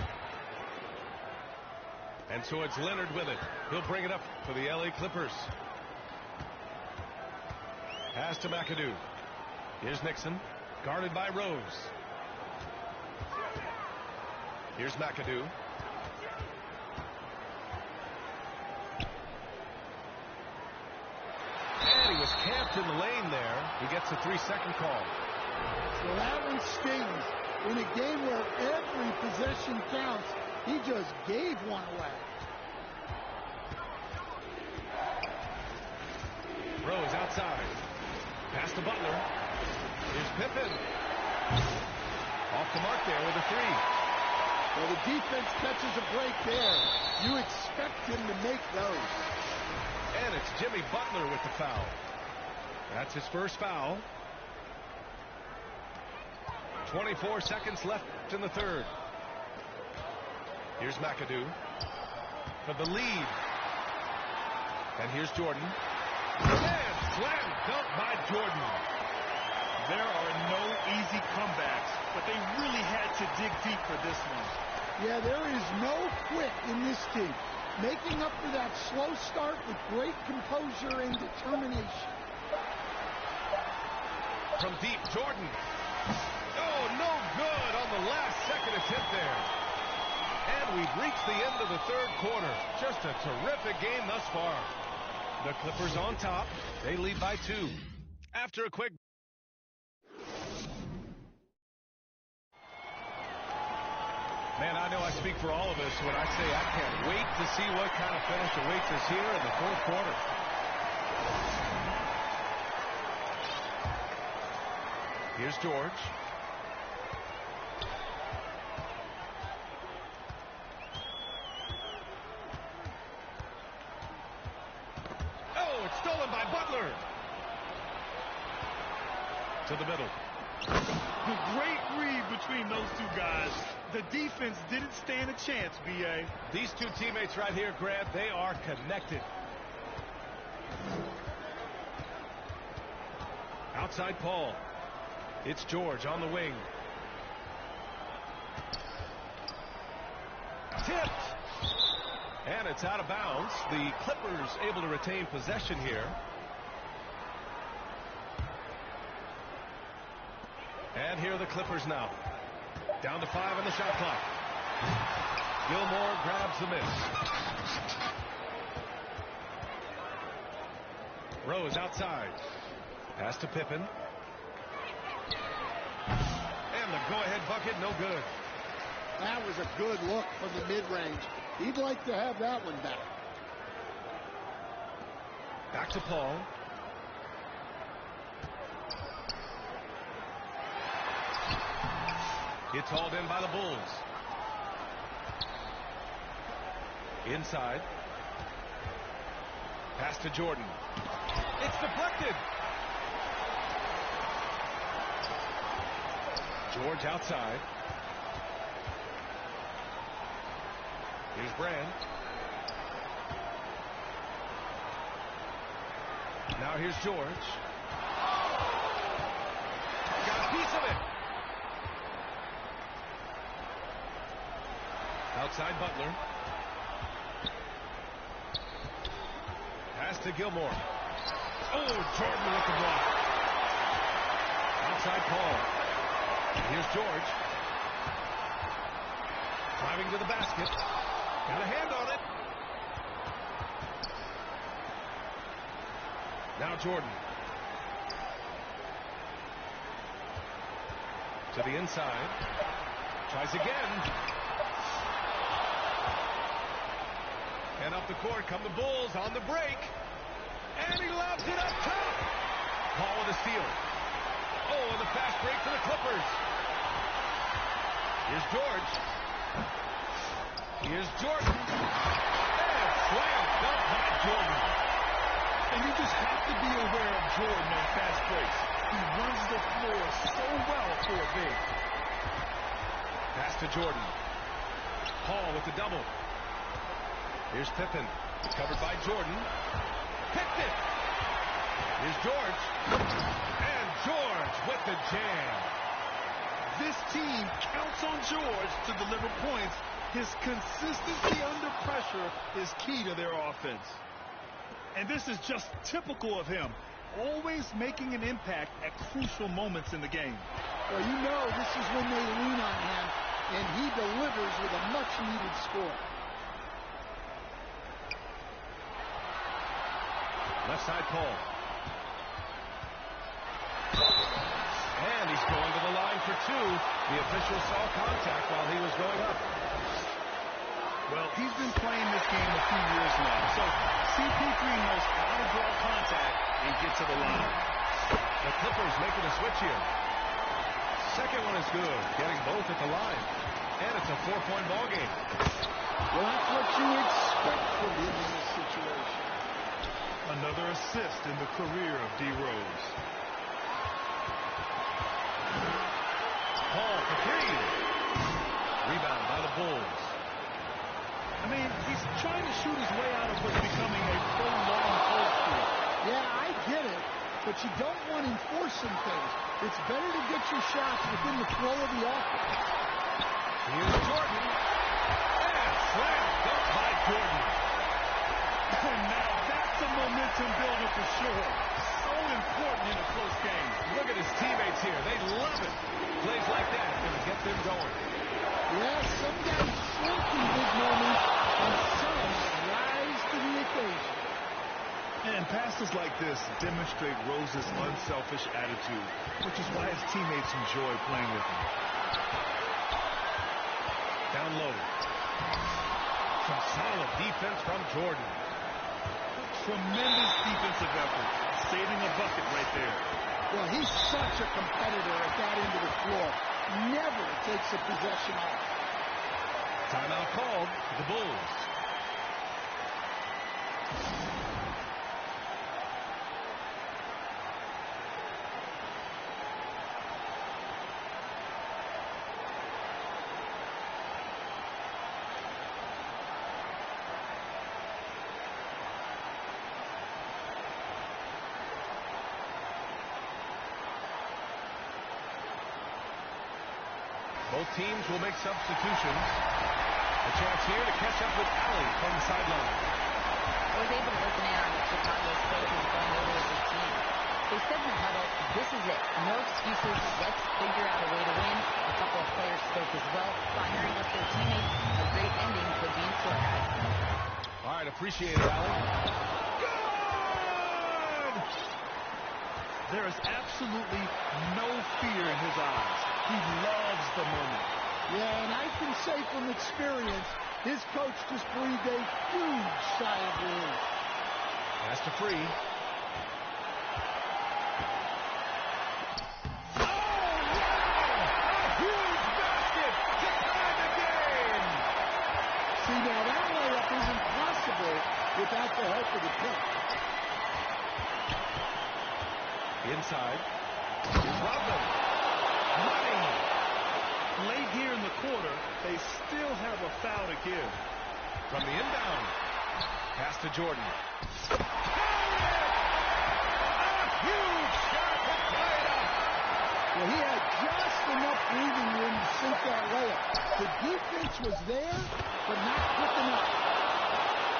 [SPEAKER 6] And so it's Leonard with it. He'll bring it up for the LA Clippers. Pass to McAdoo. Here's Nixon. Guarded by Rose. Here's McAdoo. And he was camped in the lane there. He gets a 3-second call.
[SPEAKER 8] So that one stings. In a game where every possession counts, he just gave one away.
[SPEAKER 6] Rose outside. Pass to Butler. Here's Pippen. Off the mark there with a 3.
[SPEAKER 8] Well, the defense catches a break there. You expect him to make those.
[SPEAKER 6] And it's Jimmy Butler with the foul. That's his first foul. 24 seconds left in the third. Here's McAdoo for the lead. And here's Jordan. And slam dunk by Jordan.
[SPEAKER 7] There are no easy comebacks, but they really had to dig deep for this one.
[SPEAKER 8] Yeah, there is no quit in this team. Making up for that slow start with great composure and determination.
[SPEAKER 6] From deep, Jordan. Oh, no good on the last second attempt there. And we've reached the end of the third quarter. Just a terrific game thus far. The Clippers on top. They lead by 2. After a quick... Man, I know I speak for all of us when I say I can't wait to see what kind of finish awaits us here in the fourth quarter. Here's George. Oh, it's stolen by Butler. To the middle.
[SPEAKER 7] The great read between those two guys. The defense didn't stand a chance, B.A.
[SPEAKER 6] These two teammates right here, Grant, they are connected. Outside Paul. It's George on the wing. Tipped. And it's out of bounds. The Clippers able to retain possession here. And here are the Clippers now. Down to 5 on the shot clock. Gilmore grabs the miss. Rose outside. Pass to Pippen. And the go-ahead bucket, no good.
[SPEAKER 8] That was a good look from the mid-range. He'd like to have that one back.
[SPEAKER 6] Back to Paul. It's hauled in by the Bulls. Inside. Pass to Jordan. It's deflected. George outside. Here's Brand. Now here's George. Got a piece of it. Outside Butler. Pass to Gilmore. Oh, Jordan with the block. Outside Paul. Here's George. Driving to the basket. Got a hand on it. Now Jordan. To the inside. Tries again. And up the court come the Bulls on the break. And he lobs it up top. Paul with a steal. Oh, and the fast break for the Clippers. Here's George. Here's Jordan. And slam dunk by Jordan.
[SPEAKER 7] And you just have to be aware of Jordan on fast breaks. He runs the floor so well for a big.
[SPEAKER 6] Pass to Jordan. Paul with the double. Here's Pippen. Covered by Jordan. Picked it. Here's George. And George with the jam.
[SPEAKER 7] This team counts on George to deliver points. His consistency under pressure is key to their offense. And this is just typical of him, always making an impact at crucial moments in the game.
[SPEAKER 8] Well, you know this is when they lean on him, and he delivers with a much-needed score.
[SPEAKER 6] Left side Paul. And he's going to the line for two. The official saw contact while he was going up.
[SPEAKER 7] Well, he's been playing this game a few years now, so CP3 knows how to draw contact and get to the line.
[SPEAKER 6] The Clippers making a switch here. Second one is good, getting both at the line. And it's a 4-point ball game.
[SPEAKER 8] Well, that's what you expect from him in this situation.
[SPEAKER 7] Another assist in the career of D. Rose.
[SPEAKER 6] Paul for three. Rebound by the Bulls.
[SPEAKER 7] I mean, he's trying to shoot his way out of what's becoming a prolonged post score.
[SPEAKER 8] Yeah, I get it, but you don't want enforcing things. It's better to get your shots within the flow of the offense.
[SPEAKER 6] Here's Jordan. And slam dunk by Jordan.
[SPEAKER 7] And now that's a momentum builder for sure. So important in a close game.
[SPEAKER 6] Look at his teammates here. They love it. Plays like that going to get them going.
[SPEAKER 8] Yeah, some guys shrink in big moments, and some rise to the occasion.
[SPEAKER 7] And passes like this demonstrate Rose's unselfish attitude, which is why his teammates enjoy playing with him.
[SPEAKER 6] Down low. Some solid defense from Jordan.
[SPEAKER 7] Tremendous defensive effort, saving a bucket right there.
[SPEAKER 8] Well, he's such a competitor at that end of the floor. Never takes a possession off.
[SPEAKER 6] Timeout called for the Bulls. Both teams will make substitutions. A chance here to catch up with Allie from the sideline.
[SPEAKER 9] I was able to listen in on what Chicago's coach was going over with his team. They said in the huddle, this is it. No excuses. Let's figure out a way to win. A couple of players spoke as well, firing up their teammates. A great ending could be in store, guys.
[SPEAKER 6] All right, appreciate it, Allie. Good!
[SPEAKER 7] There is absolutely no fear in his eyes. He loves the moment.
[SPEAKER 8] Yeah, and I can say from experience, his coach just breathed a huge sigh of relief.
[SPEAKER 6] Pass to Free. Oh, wow! A huge basket to tie the game!
[SPEAKER 8] See, now that layup isn't possible without the help of the pick.
[SPEAKER 6] Inside. Rodman. Running.
[SPEAKER 7] Late here in the quarter, they still have a foul to give.
[SPEAKER 6] From the inbound. Pass to Jordan. A huge shot to tie it up.
[SPEAKER 8] Well, he had just enough breathing room to sink that layup. The defense was there, but not quick enough.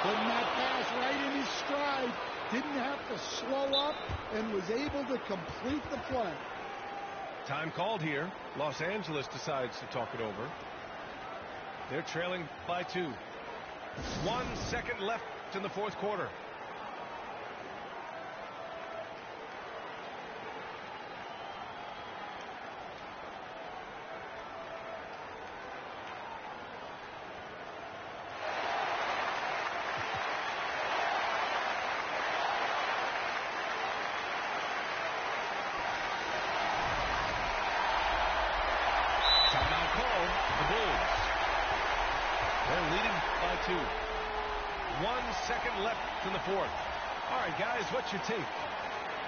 [SPEAKER 8] Putting that pass right in his stride, didn't have to slow up, and was able to complete the play.
[SPEAKER 6] Time called here. Los Angeles decides to talk it over. They're trailing by 2. 1 second left in the fourth quarter. 22. 1 second left in the fourth. All right, guys, what's your take?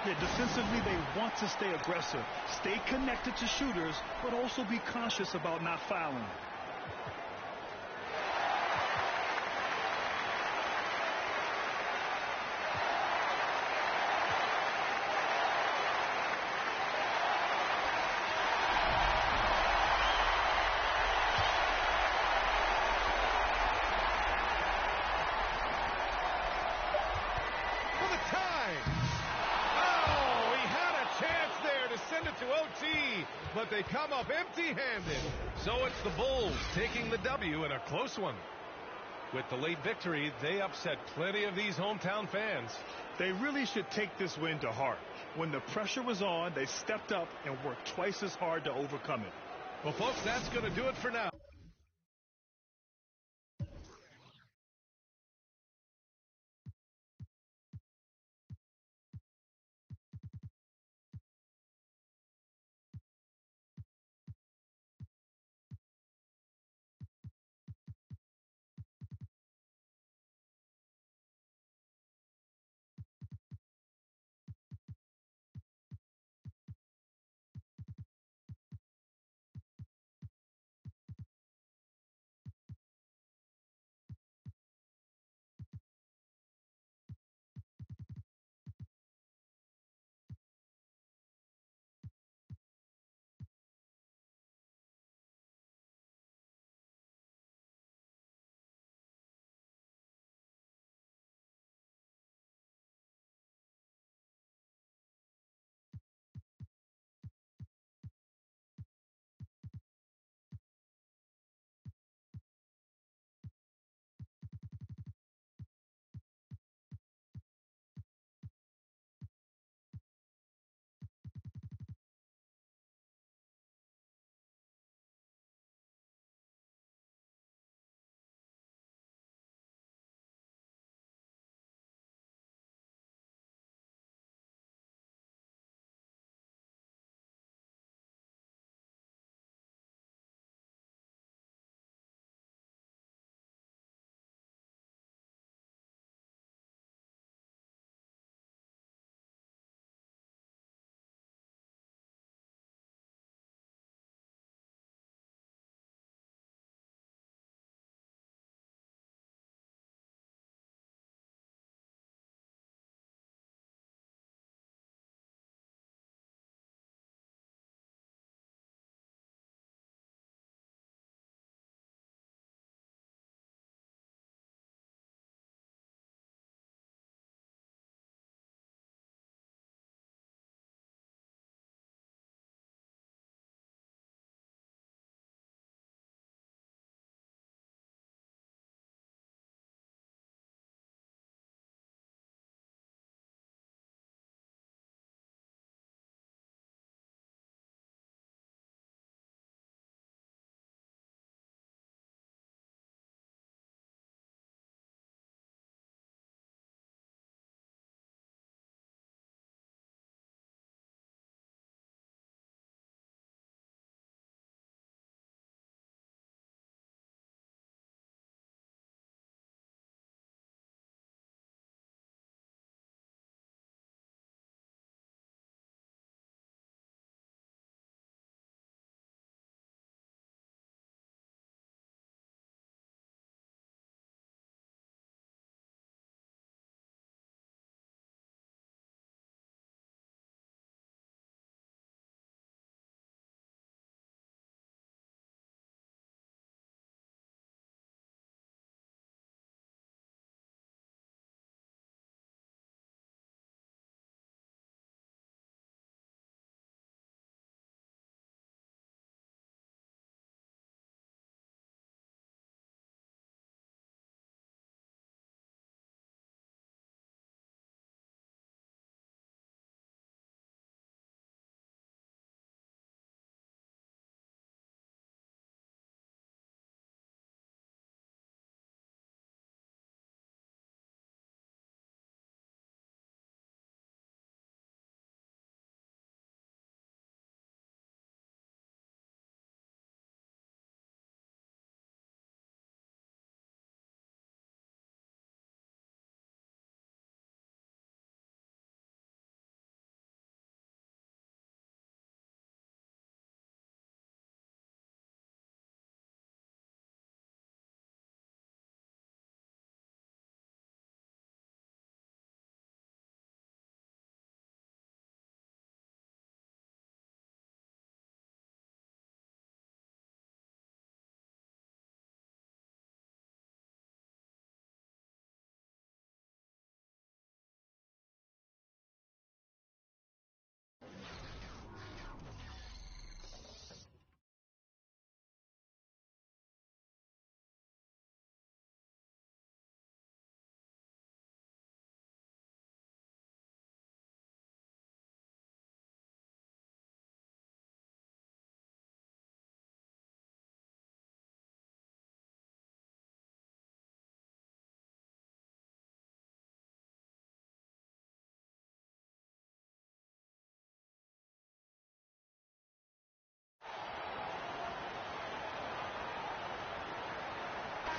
[SPEAKER 7] Yeah, defensively, they want to stay aggressive, stay connected to shooters, but also be conscious about not fouling.
[SPEAKER 6] But they come up empty-handed. So it's the Bulls taking the W in a close one. With the late victory, they upset plenty of these hometown fans.
[SPEAKER 7] They really should take this win to heart. When the pressure was on, they stepped up and worked twice as hard to overcome it.
[SPEAKER 6] Well, folks, that's going to do it for now.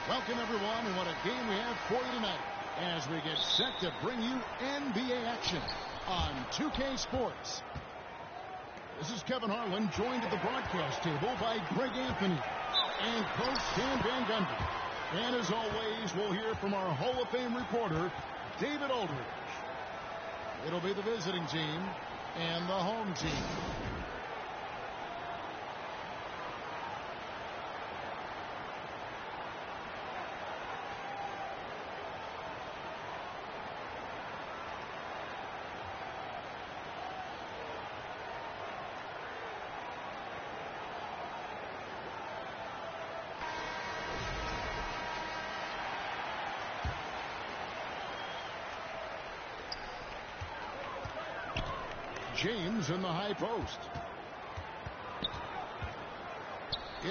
[SPEAKER 1] Welcome, everyone, and what a game we have for you tonight as we get set to bring you NBA action on 2K Sports. This is Kevin Harlan, joined at the broadcast table by Greg Anthony and Coach Stan Van Gundy. And as always, we'll hear from our Hall of Fame reporter, David Aldridge. It'll be the visiting team and the home team. James in the high post.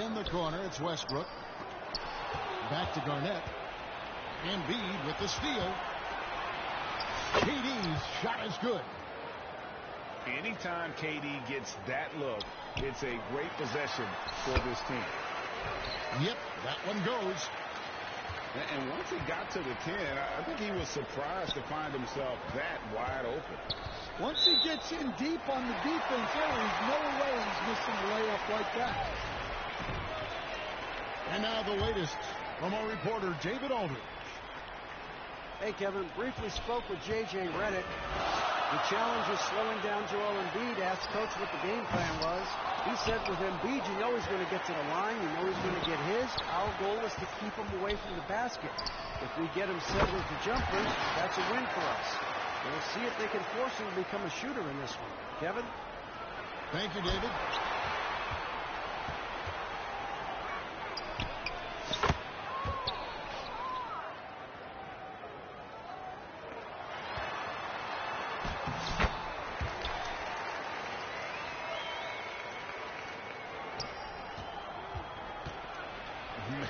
[SPEAKER 1] In the corner, it's Westbrook. Back to Garnett. Embiid with the steal. KD's shot is good.
[SPEAKER 5] Anytime KD gets that look, it's a great possession for this team.
[SPEAKER 1] Yep, that one goes.
[SPEAKER 2] And once he got to the 10, I think he was surprised to find himself that wide open.
[SPEAKER 8] Once he gets in deep on the defense, there's no way he's missing a layup like that.
[SPEAKER 1] And now the latest from our reporter, David Aldridge.
[SPEAKER 3] Hey, Kevin, briefly spoke with J.J. Redick. The challenge is slowing down Joel Embiid. Asked Coach what the game plan was. He said with Embiid, you know he's going to get to the line. You know he's going to get his. Our goal is to keep him away from the basket. If we get him settled to jumpers, that's a win for us. We'll see if they can force him to become a shooter in this one. Kevin?
[SPEAKER 1] Thank you, David.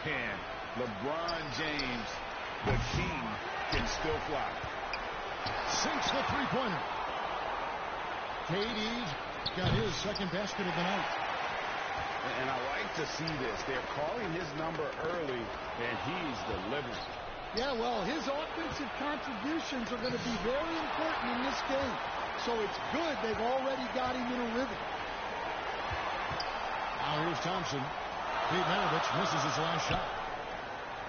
[SPEAKER 2] Man, LeBron James, the king, can still fly.
[SPEAKER 1] Sinks the three-pointer. KD's got his second basket of the night.
[SPEAKER 2] And I like to see this. They're calling his number early, and he's delivering.
[SPEAKER 8] Yeah, well, his offensive contributions are going to be very important in this game. So it's good they've already got him in a rhythm.
[SPEAKER 1] Now here's Thompson. Pete Maravich misses his last shot.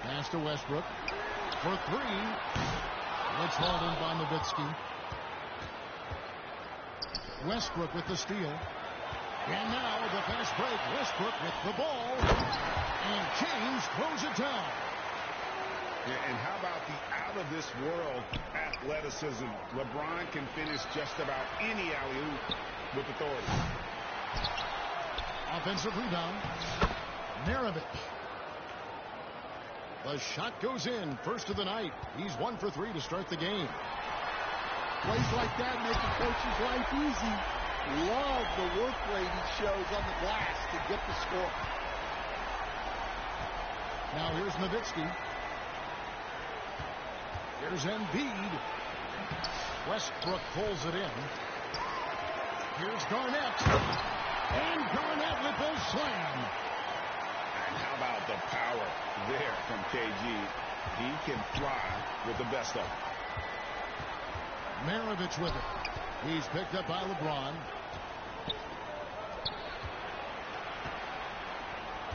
[SPEAKER 1] Pass to Westbrook for three. It's hauled in by Nowitzki. Westbrook with the steal. And now the fast break. Westbrook with the ball. And James throws it down.
[SPEAKER 2] And how about the out-of-this-world athleticism? LeBron can finish just about any alley-oop with authority.
[SPEAKER 1] Offensive rebound. Maravich. The shot goes in. First of the night. He's 1 for 3 to start the game.
[SPEAKER 8] Plays like that make a coach's life easy. Love the work rate he shows on the glass to get the score.
[SPEAKER 1] Now here's Nowitzki. Here's Embiid. Westbrook pulls it in. Here's Garnett. And Garnett with the slam.
[SPEAKER 2] And how about the power there from KG? He can fly with the best of them.
[SPEAKER 1] Maravich with it. He's picked up by LeBron.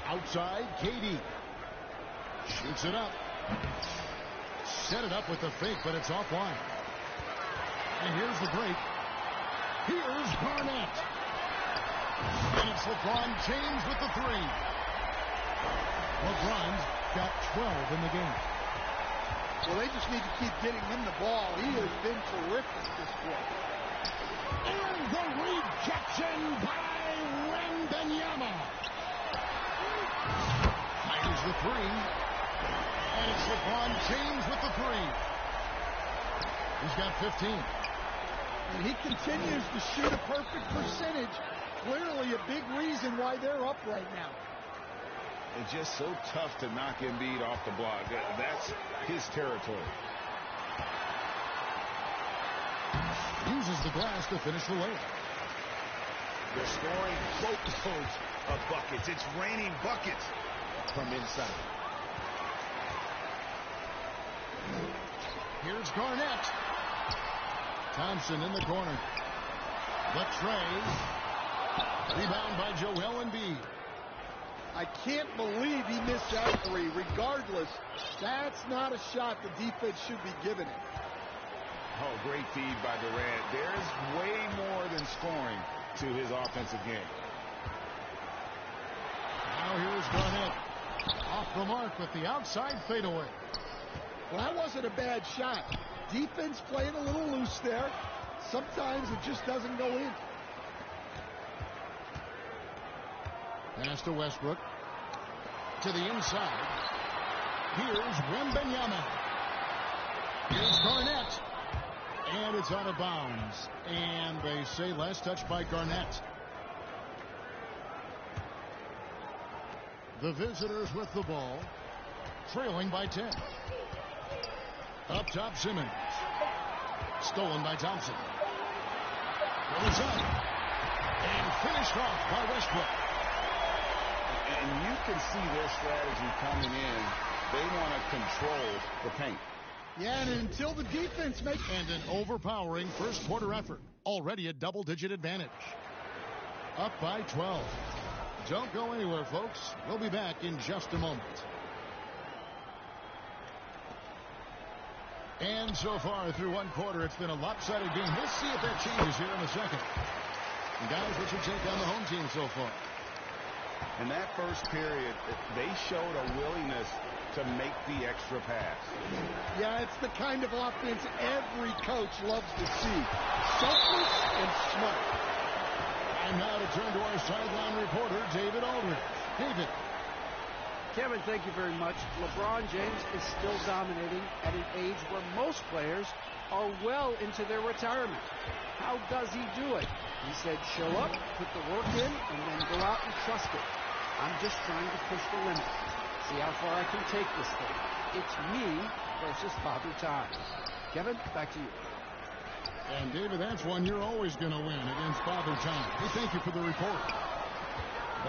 [SPEAKER 1] Outside, KD. Shoots it up. Set it up with the fake, but it's offline. And here's the break. Here's Garnett. And it's LeBron James with the three. LeBron's got 12 in the game.
[SPEAKER 8] Well, they just need to keep getting him the ball. He has been terrific this quarter.
[SPEAKER 1] And the rejection by Wembanyama. Fires the three. And it's LeBron James with the three. He's got 15.
[SPEAKER 8] And he continues to shoot a perfect percentage. Clearly a big reason why they're up right now.
[SPEAKER 2] It's just so tough to knock Embiid off the block. That's his territory.
[SPEAKER 1] Uses the glass to finish the layup.
[SPEAKER 2] They're scoring boatloads of buckets. It's raining buckets from inside.
[SPEAKER 1] Here's Garnett. Thompson in the corner. The tray. Rebound by Joel Embiid.
[SPEAKER 8] I can't believe he missed that three. Regardless, that's not a shot the defense should be giving him.
[SPEAKER 2] Oh, great feed by Durant. There's way more than scoring to his offensive game.
[SPEAKER 1] Now here's Garnett. Off the mark with the outside fadeaway.
[SPEAKER 8] Well, that wasn't a bad shot. Defense playing a little loose there. Sometimes it just doesn't go in.
[SPEAKER 1] Pass to Westbrook. To the inside. Here's Wembanyama. Here's Garnett. And it's out of bounds. And they say last touch by Garnett. The visitors with the ball. Trailing by 10. Up top, Simmons. Stolen by Thompson. Goes up. And finished off by Westbrook.
[SPEAKER 2] And you can see their strategy coming in. They want to control the paint.
[SPEAKER 8] Yeah, and until the defense makes...
[SPEAKER 1] And an overpowering first quarter effort. Already a double-digit advantage. Up by 12. Don't go anywhere, folks. We'll be back in just a moment. And so far through one quarter, it's been a lopsided game. We'll see if that changes here in the second. And guys, what's your take on the home team so far?
[SPEAKER 2] In that first period, they showed a willingness to make the extra pass.
[SPEAKER 8] Yeah, it's the kind of offense every coach loves to see. Selfless and smart.
[SPEAKER 1] And now to turn to our sideline reporter, David Aldridge. David.
[SPEAKER 3] Kevin, thank you very much. LeBron James is still dominating at an age where most players are well into their retirement. How does he do it? He said, show up, put the work in, and then go out and trust it. I'm just trying to push the limit. See how far I can take this thing. It's me versus Father Time. Kevin, back to you.
[SPEAKER 1] And, David, that's one you're always going to win against Father Time. We thank you for the report.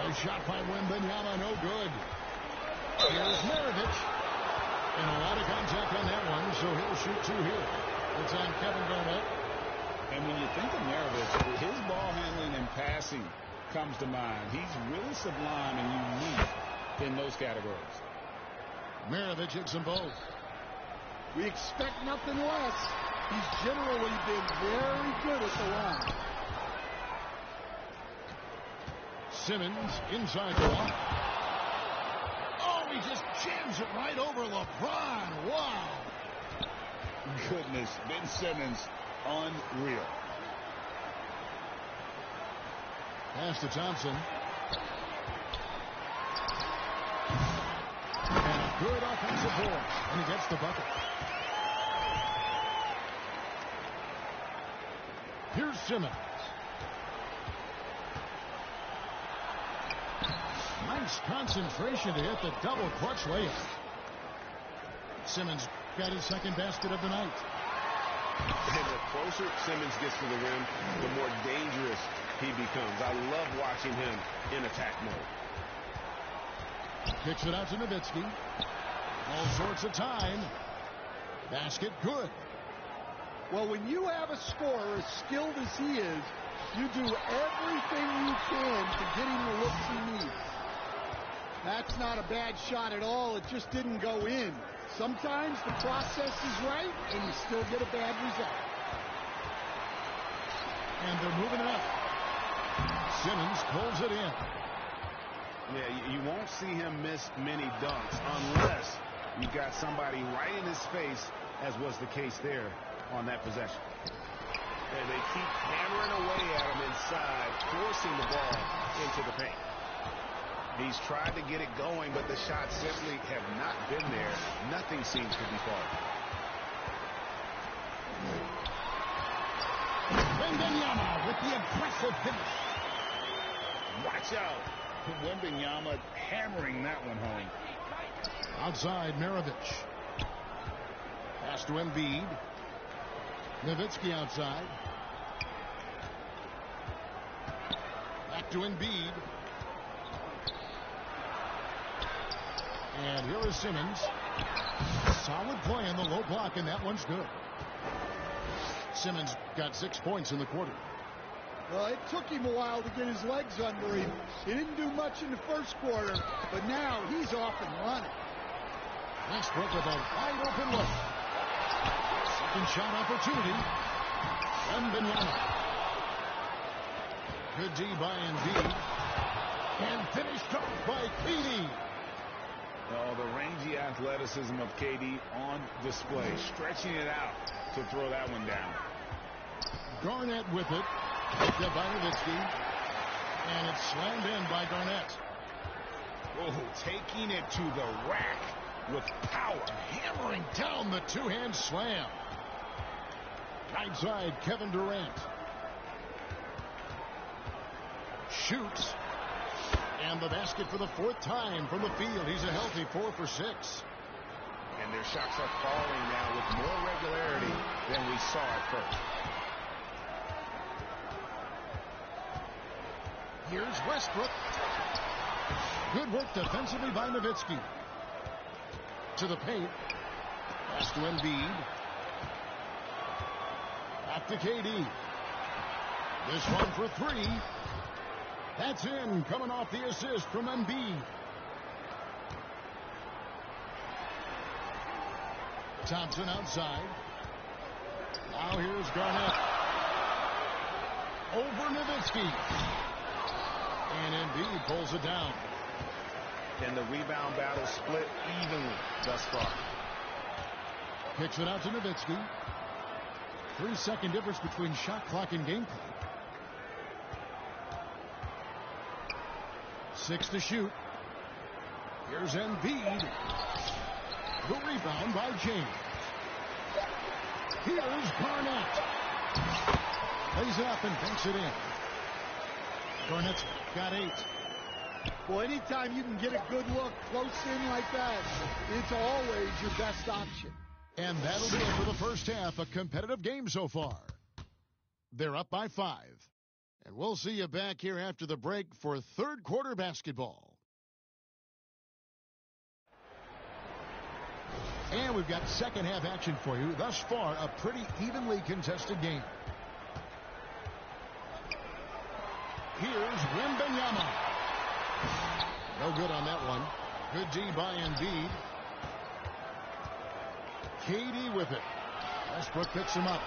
[SPEAKER 1] Nice shot by Wembanyama, no good. Here's Maravich. And a lot of contact on that one, so he'll shoot two here. It's on Kevin Garnett.
[SPEAKER 2] And when you think of Maravich, his ball handling and passing comes to mind. He's really sublime and unique in those categories.
[SPEAKER 1] Maravich hits them both.
[SPEAKER 8] We expect nothing less. He's generally been very good at the line.
[SPEAKER 1] Simmons inside the line. Oh, he just jams it right over LeBron. Wow.
[SPEAKER 2] Goodness, Ben Simmons, unreal.
[SPEAKER 1] Pass to Thompson. And a good offensive board. And he gets the bucket. Here's Simmons. Nice concentration to hit the double clutch layup. Simmons got his second basket of the night.
[SPEAKER 5] And the closer Simmons gets to the rim, the more dangerous he becomes. I love watching him in attack mode.
[SPEAKER 1] Kicks it out to Nowitzki. All sorts of time. Basket good.
[SPEAKER 8] Well, when you have a scorer as skilled as he is, you do everything you can to get him the looks he needs. That's not a bad shot at all. It just didn't go in. Sometimes the process is right, and you still get a bad result.
[SPEAKER 1] And they're moving it up. Simmons pulls it in.
[SPEAKER 5] Yeah, you won't see him miss many dunks unless you got somebody right in his face, as was the case there on that possession. And they keep hammering away at him inside, forcing the ball into the paint. He's tried to get it going, but the shots simply have not been there. Nothing seems to be falling.
[SPEAKER 1] Wembanyama with the impressive finish.
[SPEAKER 2] Watch out. Wembanyama hammering that one home.
[SPEAKER 1] Outside, Maravich. Pass to Embiid. Nowitzki outside. Back to Embiid. And here is Simmons. Solid play on the low block, and that one's good. Simmons got 6 points in the quarter.
[SPEAKER 8] Well, it took him a while to get his legs under him. He didn't do much in the first quarter, but now he's off and running.
[SPEAKER 1] Westbrook with a wide open look. Second shot opportunity. Wembanyama. Good D by Embiid. And finished off by KD.
[SPEAKER 2] Oh, the rangy athleticism of KD on display. Stretching it out to throw that one down.
[SPEAKER 1] Garnett with it. To Nowitzki. And it's slammed in by Garnett.
[SPEAKER 2] Oh, taking it to the rack with power.
[SPEAKER 1] Hammering down the two-hand slam. Right side, Kevin Durant. Shoots. And the basket for the 4th time from the field. He's a healthy 4 for 6.
[SPEAKER 5] And their shots are falling now with more regularity than we saw at first.
[SPEAKER 1] Here's Westbrook. Good work defensively by Nowitzki. To the paint. Pass to Embiid. Back to KD. This one for 3. That's in, coming off the assist from Embiid. Thompson outside. Now here's Garnett. Over Nowitzki. And Embiid pulls it down.
[SPEAKER 5] And the rebound battle split evenly thus far.
[SPEAKER 1] Kicks it out to Nowitzki. 3-second difference between shot clock and game clock. 6 to shoot. Here's Embiid. The rebound by James. Here's Garnett. Lays it up and banks it in. Garnett's got 8.
[SPEAKER 8] Well, anytime you can get a good look close in like that, it's always your best option.
[SPEAKER 1] And that'll be it for the first half. A competitive game so far. They're up by 5. And we'll see you back here after the break for third quarter basketball. And we've got second half action for you. Thus far, a pretty evenly contested game. Here's Wembanyama. No good on that one. Good D by Embiid. KD with it. Westbrook picks him up.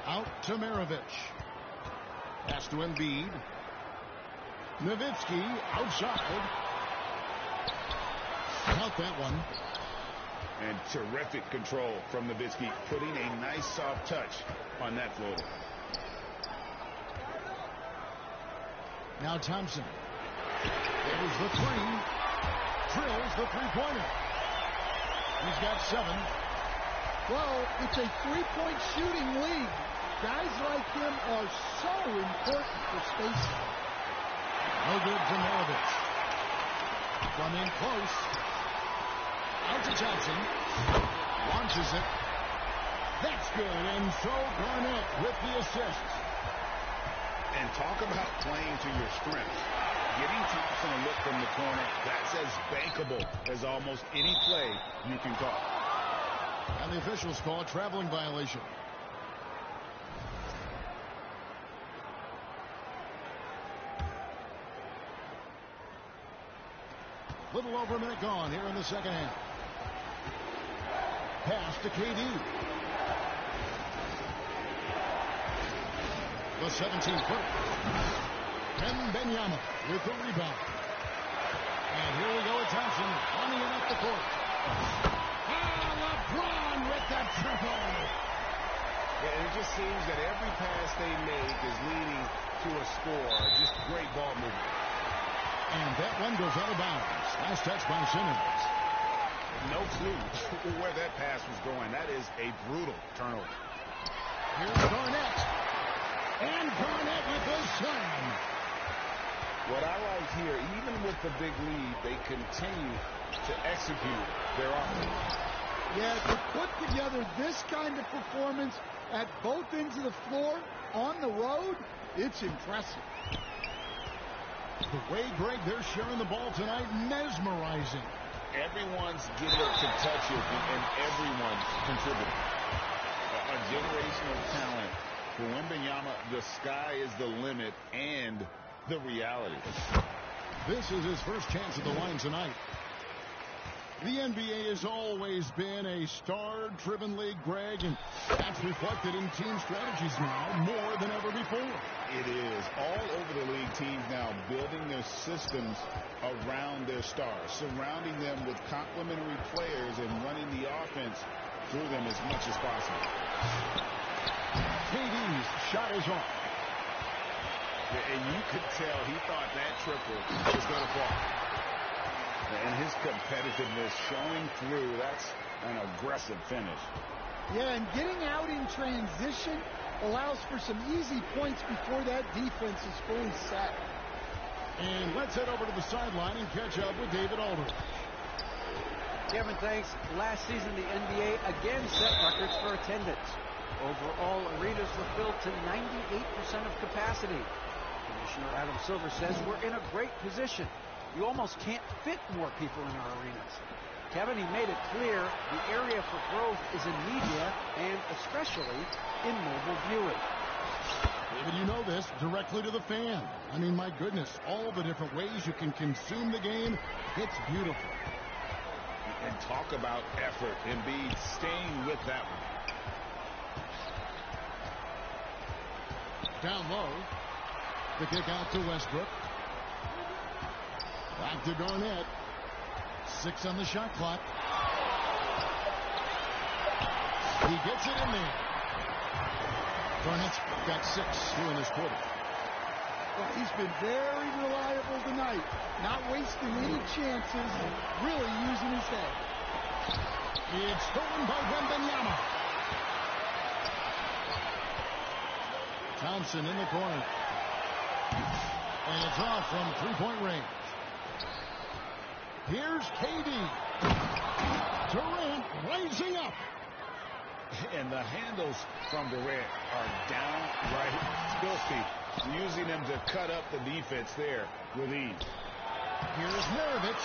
[SPEAKER 1] Out to Maravich. Pass to Embiid. Nowitzki outside. Count that one.
[SPEAKER 2] And terrific control from Nowitzki, putting a nice soft touch on that floater.
[SPEAKER 1] Now Thompson. There's the 3. Drills the three-pointer. He's got 7.
[SPEAKER 8] Well, it's a three-point shooting league. Guys like him are so important for spacing.
[SPEAKER 1] No good to Maravich. One in close. Out to Thompson. Launches it. That's good. And so Garnett with the assist.
[SPEAKER 2] And talk about playing to your strengths. Getting Thompson a look from the corner, that's as bankable as almost any play you can call.
[SPEAKER 1] And the officials call a traveling violation. Little over a minute gone here in the second half. Pass to KD. The 17-footer. Wembanyama with the rebound. And here we go with Thompson running it up the court. LeBron with the triple.
[SPEAKER 5] And it just seems that every pass they make is leading to a score. Just great ball movement.
[SPEAKER 1] And that one goes out of bounds. Last touch by Simmons.
[SPEAKER 2] No clue where that pass was going. That is a brutal turnover.
[SPEAKER 1] Here's Garnett. And Garnett with the slam.
[SPEAKER 5] What I like here, even with the big lead, they continue to execute their offense.
[SPEAKER 8] Yeah, to put together this kind of performance at both ends of the floor on the road, it's impressive.
[SPEAKER 1] The way, Greg, they're sharing the ball tonight, mesmerizing.
[SPEAKER 2] Everyone's getting to touch it, and everyone contributing. A generational talent. For Wembanyama, the sky is the limit and the reality.
[SPEAKER 1] This is his first chance at the line tonight. The NBA has always been a star-driven league, Greg, and that's reflected in team strategies now more than ever before.
[SPEAKER 2] It is. All over the league, teams now building their systems around their stars, surrounding them with complementary players and running the offense through them as much as possible.
[SPEAKER 1] KD's shot is off.
[SPEAKER 2] And you could tell he thought that triple was going to fall. And his competitiveness showing through. That's an aggressive finish.
[SPEAKER 8] Yeah, and getting out in transition allows for some easy points before that defense is fully set.
[SPEAKER 1] And let's head over to the sideline and catch up with David Aldridge.
[SPEAKER 3] Kevin, thanks. Last season, the NBA again set records for attendance. Overall, arenas were filled to 98% of capacity. Commissioner Adam Silver says we're in a great position. You almost can't fit more people in our arenas. Kevin, he made it clear the area for growth is in media and especially in mobile viewing.
[SPEAKER 1] David, you know this, directly to the fan. I mean, my goodness, all the different ways you can consume the game. It's beautiful.
[SPEAKER 2] And talk about effort. Embiid staying with that one.
[SPEAKER 1] Down low. The kick out to Westbrook. Back to Garnett. 6 on the shot clock. He gets it in there. Garnett's got 6 here in this quarter.
[SPEAKER 8] Well, he's been very reliable tonight. Not wasting any chances. Really using his head.
[SPEAKER 1] It's stolen by Wembanyama. Thompson in the corner. And it's off from three-point range. Here's KD. Durant rising up.
[SPEAKER 2] And the handles from Durant are downright filthy, using them to cut up the defense there with ease.
[SPEAKER 1] Here's Maravich.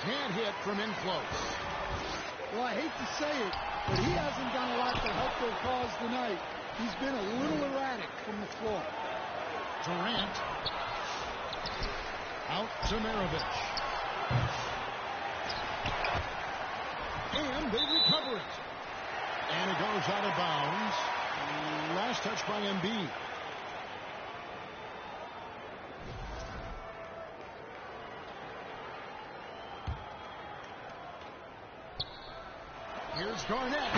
[SPEAKER 1] Can't hit from in close.
[SPEAKER 8] Well, I hate to say it, but he hasn't done a lot to help their cause tonight. He's been a little erratic from the floor.
[SPEAKER 1] Durant. Out to Maravich. And they recover it. And it goes out of bounds. Last touch by Embiid. Here's Garnett.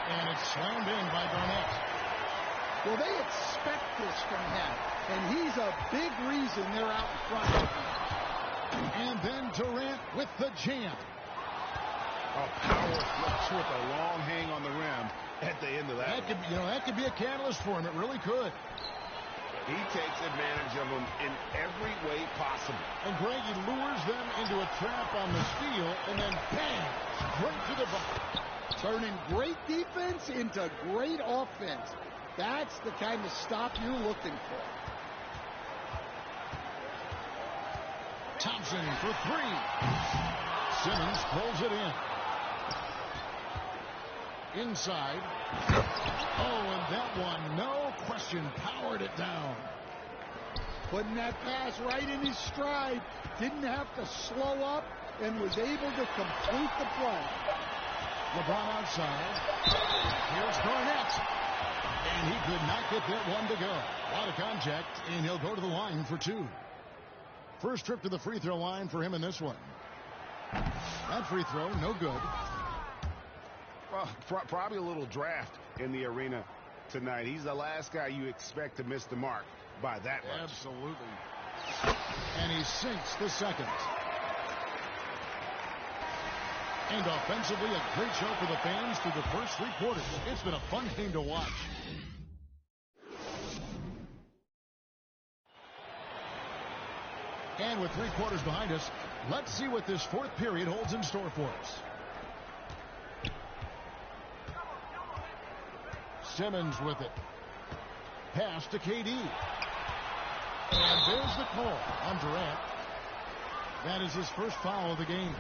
[SPEAKER 1] And it's slammed in by Garnett.
[SPEAKER 8] Well, they expect this from him. And he's a big reason they're out in front.
[SPEAKER 1] And then Durant with the jam.
[SPEAKER 5] A power flush with a long hang on the rim at the end of that.
[SPEAKER 1] That could be a catalyst for him. It really could.
[SPEAKER 5] He takes advantage of them in every way possible.
[SPEAKER 1] And Greg, he lures them into a trap on the steal, and then bang, straight to the bucket.
[SPEAKER 8] Turning great defense into great offense. That's the kind of stop you're looking for.
[SPEAKER 1] Thompson for 3. Simmons pulls it in. Inside. Oh, and that one, no question, powered it down.
[SPEAKER 8] Putting that pass right in his stride. Didn't have to slow up and was able to complete the play.
[SPEAKER 1] LeBron outside. Here's Garnett. And he could not get that one to go. A lot of contact, and he'll go to the line for 2. First trip to the free throw line for him in this one. That free throw, no good.
[SPEAKER 5] Well, probably a little draft in the arena tonight. He's the last guy you expect to miss the mark by that much.
[SPEAKER 1] Absolutely. And he sinks the second. And offensively, a great show for the fans through the first 3 quarters. It's been a fun game to watch. And with 3 quarters behind us, let's see what this 4th period holds in store for us. Simmons with it. Pass to KD. And there's the call on Durant. That is his first foul of the game.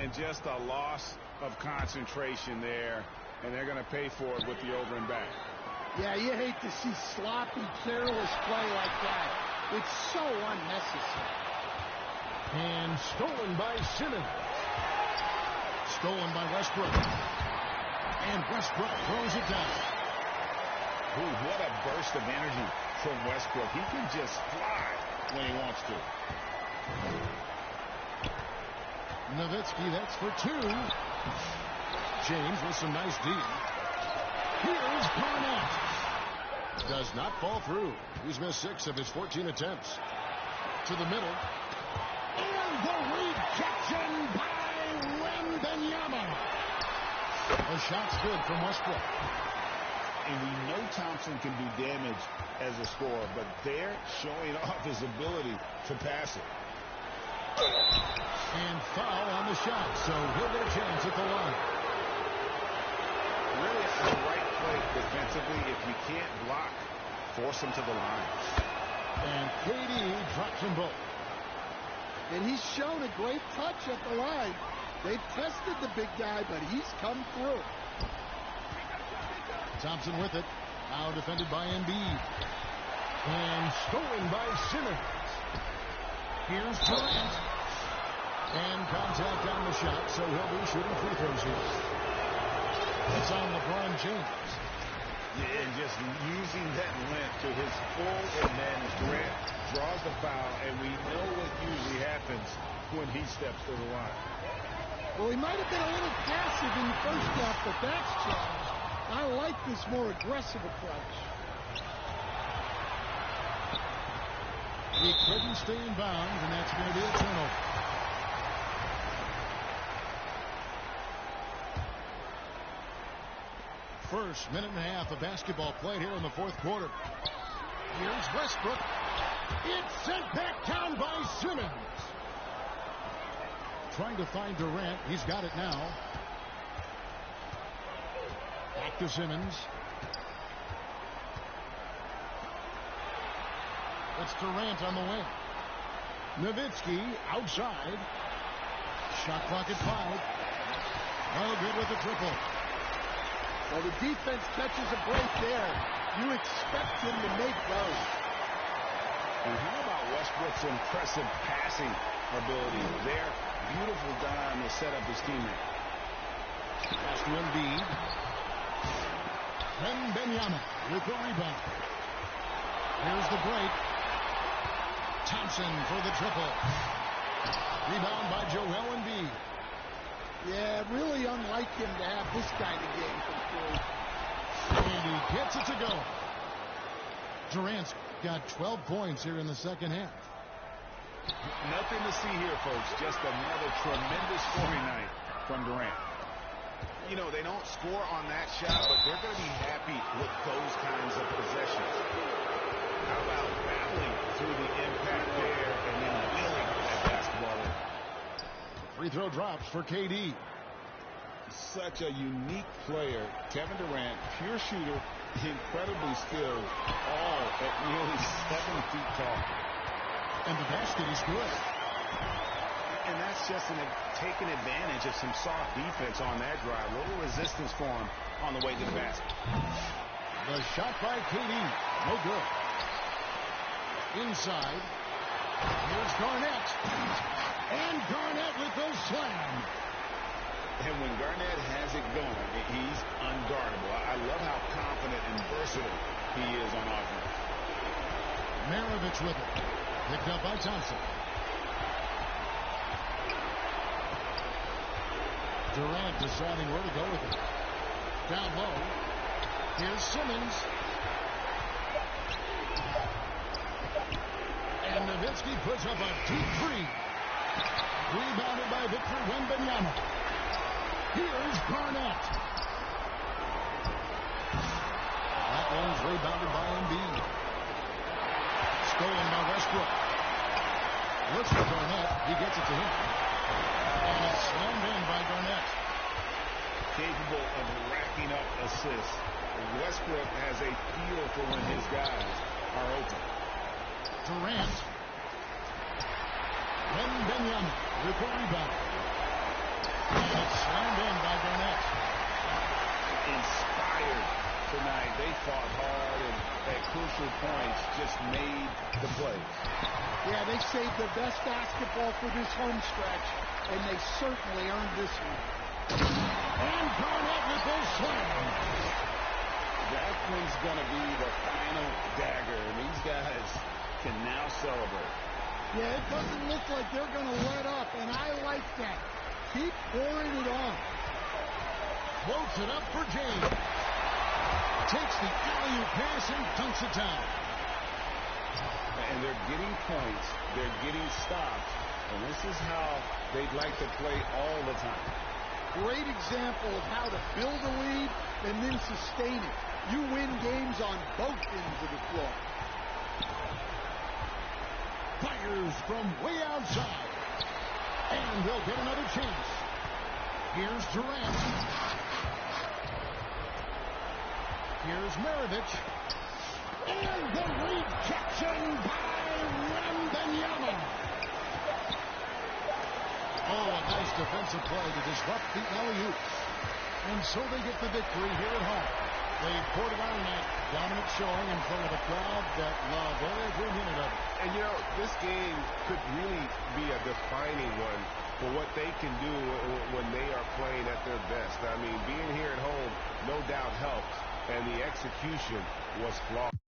[SPEAKER 5] And just a loss of concentration there, and they're going to pay for it with the over and back.
[SPEAKER 8] Yeah, you hate to see sloppy, careless play like that. It's so unnecessary.
[SPEAKER 1] And stolen by Simmons. Stolen by Westbrook. And Westbrook throws it down.
[SPEAKER 2] Ooh, what a burst of energy from Westbrook. He can just fly when he wants to.
[SPEAKER 1] Nowitzki, that's for two. James with some nice D. Here's Garnett. Does not fall through. He's missed 6 of his 14 attempts. To the middle. And the rejection by Wembanyama. The shot's good from Westbrook.
[SPEAKER 2] And we know Thompson can do damage as a scorer, but they're showing off his ability to pass it.
[SPEAKER 1] And foul on the shot, so he'll get a chance at the line.
[SPEAKER 2] Really the right play defensively. If you can't block, force him to the line.
[SPEAKER 1] And KD drops them both.
[SPEAKER 8] And he's shown a great touch at the line. They've tested the big guy, but he's come through.
[SPEAKER 1] Thompson with it. Now defended by Embiid. And stolen by Simmons. Here's Durant. And contact on the shot, so he'll be shooting free throws here. It's on LeBron James.
[SPEAKER 2] Yeah, and just using that length to his full advantage. Durant draws the foul, and we know what usually happens when he steps to the line.
[SPEAKER 8] Well, he might have been a little passive in the first half, but that's changed. I like this more aggressive approach.
[SPEAKER 1] He couldn't stay in bounds, and that's going to be a turnover. First minute and a half of basketball played here in the fourth quarter. Here's Westbrook. It's sent back down by Simmons. Trying to find Durant. He's got it now. Back to Simmons. It's Durant on the wing. Nowitzki outside. Shot clock at 5. No good with the triple.
[SPEAKER 8] Well, the defense catches a break there. You expect him to make those.
[SPEAKER 2] And how about Westbrook's impressive passing ability there? Beautiful dime to set up his teammate.
[SPEAKER 1] Pass to Embiid. Wembanyama with the rebound. Here's the break. Thompson for the triple. Rebound by Joel Embiid.
[SPEAKER 8] Yeah, really unlike him to have this kind of game from three.
[SPEAKER 1] And he gets it to go. Durant's got 12 points here in the second half.
[SPEAKER 2] Nothing to see here, folks. Just another tremendous scoring night from Durant. You know, they don't score on that shot, but they're going to be happy with those kinds of possessions. How about battling through the impact there and then wheeling that basketball in?
[SPEAKER 1] Free throw drops for KD.
[SPEAKER 2] Such a unique player. Kevin Durant, pure shooter, incredibly skilled, all at nearly 7 feet tall.
[SPEAKER 1] And the basket is good.
[SPEAKER 5] And that's just taking advantage of some soft defense on that drive. Little resistance for him on the way to the basket.
[SPEAKER 1] The shot by KD. No good. Inside. Here's Garnett. And Garnett with the slam.
[SPEAKER 2] And when Garnett has it going, he's unguardable. I love how confident and versatile he is on offense.
[SPEAKER 1] Maravich with it. Picked up by Thompson. Durant deciding where to go with it. Down low. Here's Simmons. And Nowitzki puts up a deep three. Rebounded by Victor Wembanyama. Here's Garnett. That one's rebounded by Embiid. Stolen by Westbrook. Looks for Garnett. He gets it to him. And it's slammed in by Garnett.
[SPEAKER 2] Capable of racking up assists. Westbrook has a feel for when his guys are open.
[SPEAKER 1] Durant. Wembanyama with the rebound. It's slammed in by Garnett.
[SPEAKER 2] Inspired tonight. They fought hard and at crucial points just made the plays.
[SPEAKER 8] Yeah, they saved their best basketball for this home stretch, and they certainly earned this one.
[SPEAKER 1] And Garnett with the slam.
[SPEAKER 2] That one's going to be the final dagger, and these guys can now celebrate.
[SPEAKER 8] Yeah, it doesn't look like they're going to let up, and I like that. Keep pouring it on.
[SPEAKER 1] Floats it up for James. Takes the alley-oop pass and dunks it down.
[SPEAKER 2] And they're getting points. They're getting stops. And this is how they'd like to play all the time.
[SPEAKER 8] Great example of how to build a lead and then sustain it. You win games on both ends of the floor.
[SPEAKER 1] Fires from way outside. And they'll get another chance. Here's Durant. Here's Maravich. And the rejection by Wembanyama. Oh, a nice defensive play to disrupt the alley-oops. And so they get the victory here at home. They poured it on tonight. Dominant showing in front of a crowd that loved every minute of it.
[SPEAKER 6] And, you know, this game could really be a defining one for what they can do when they are playing at their best. I mean, being here at home no doubt helps, and the execution was flawless.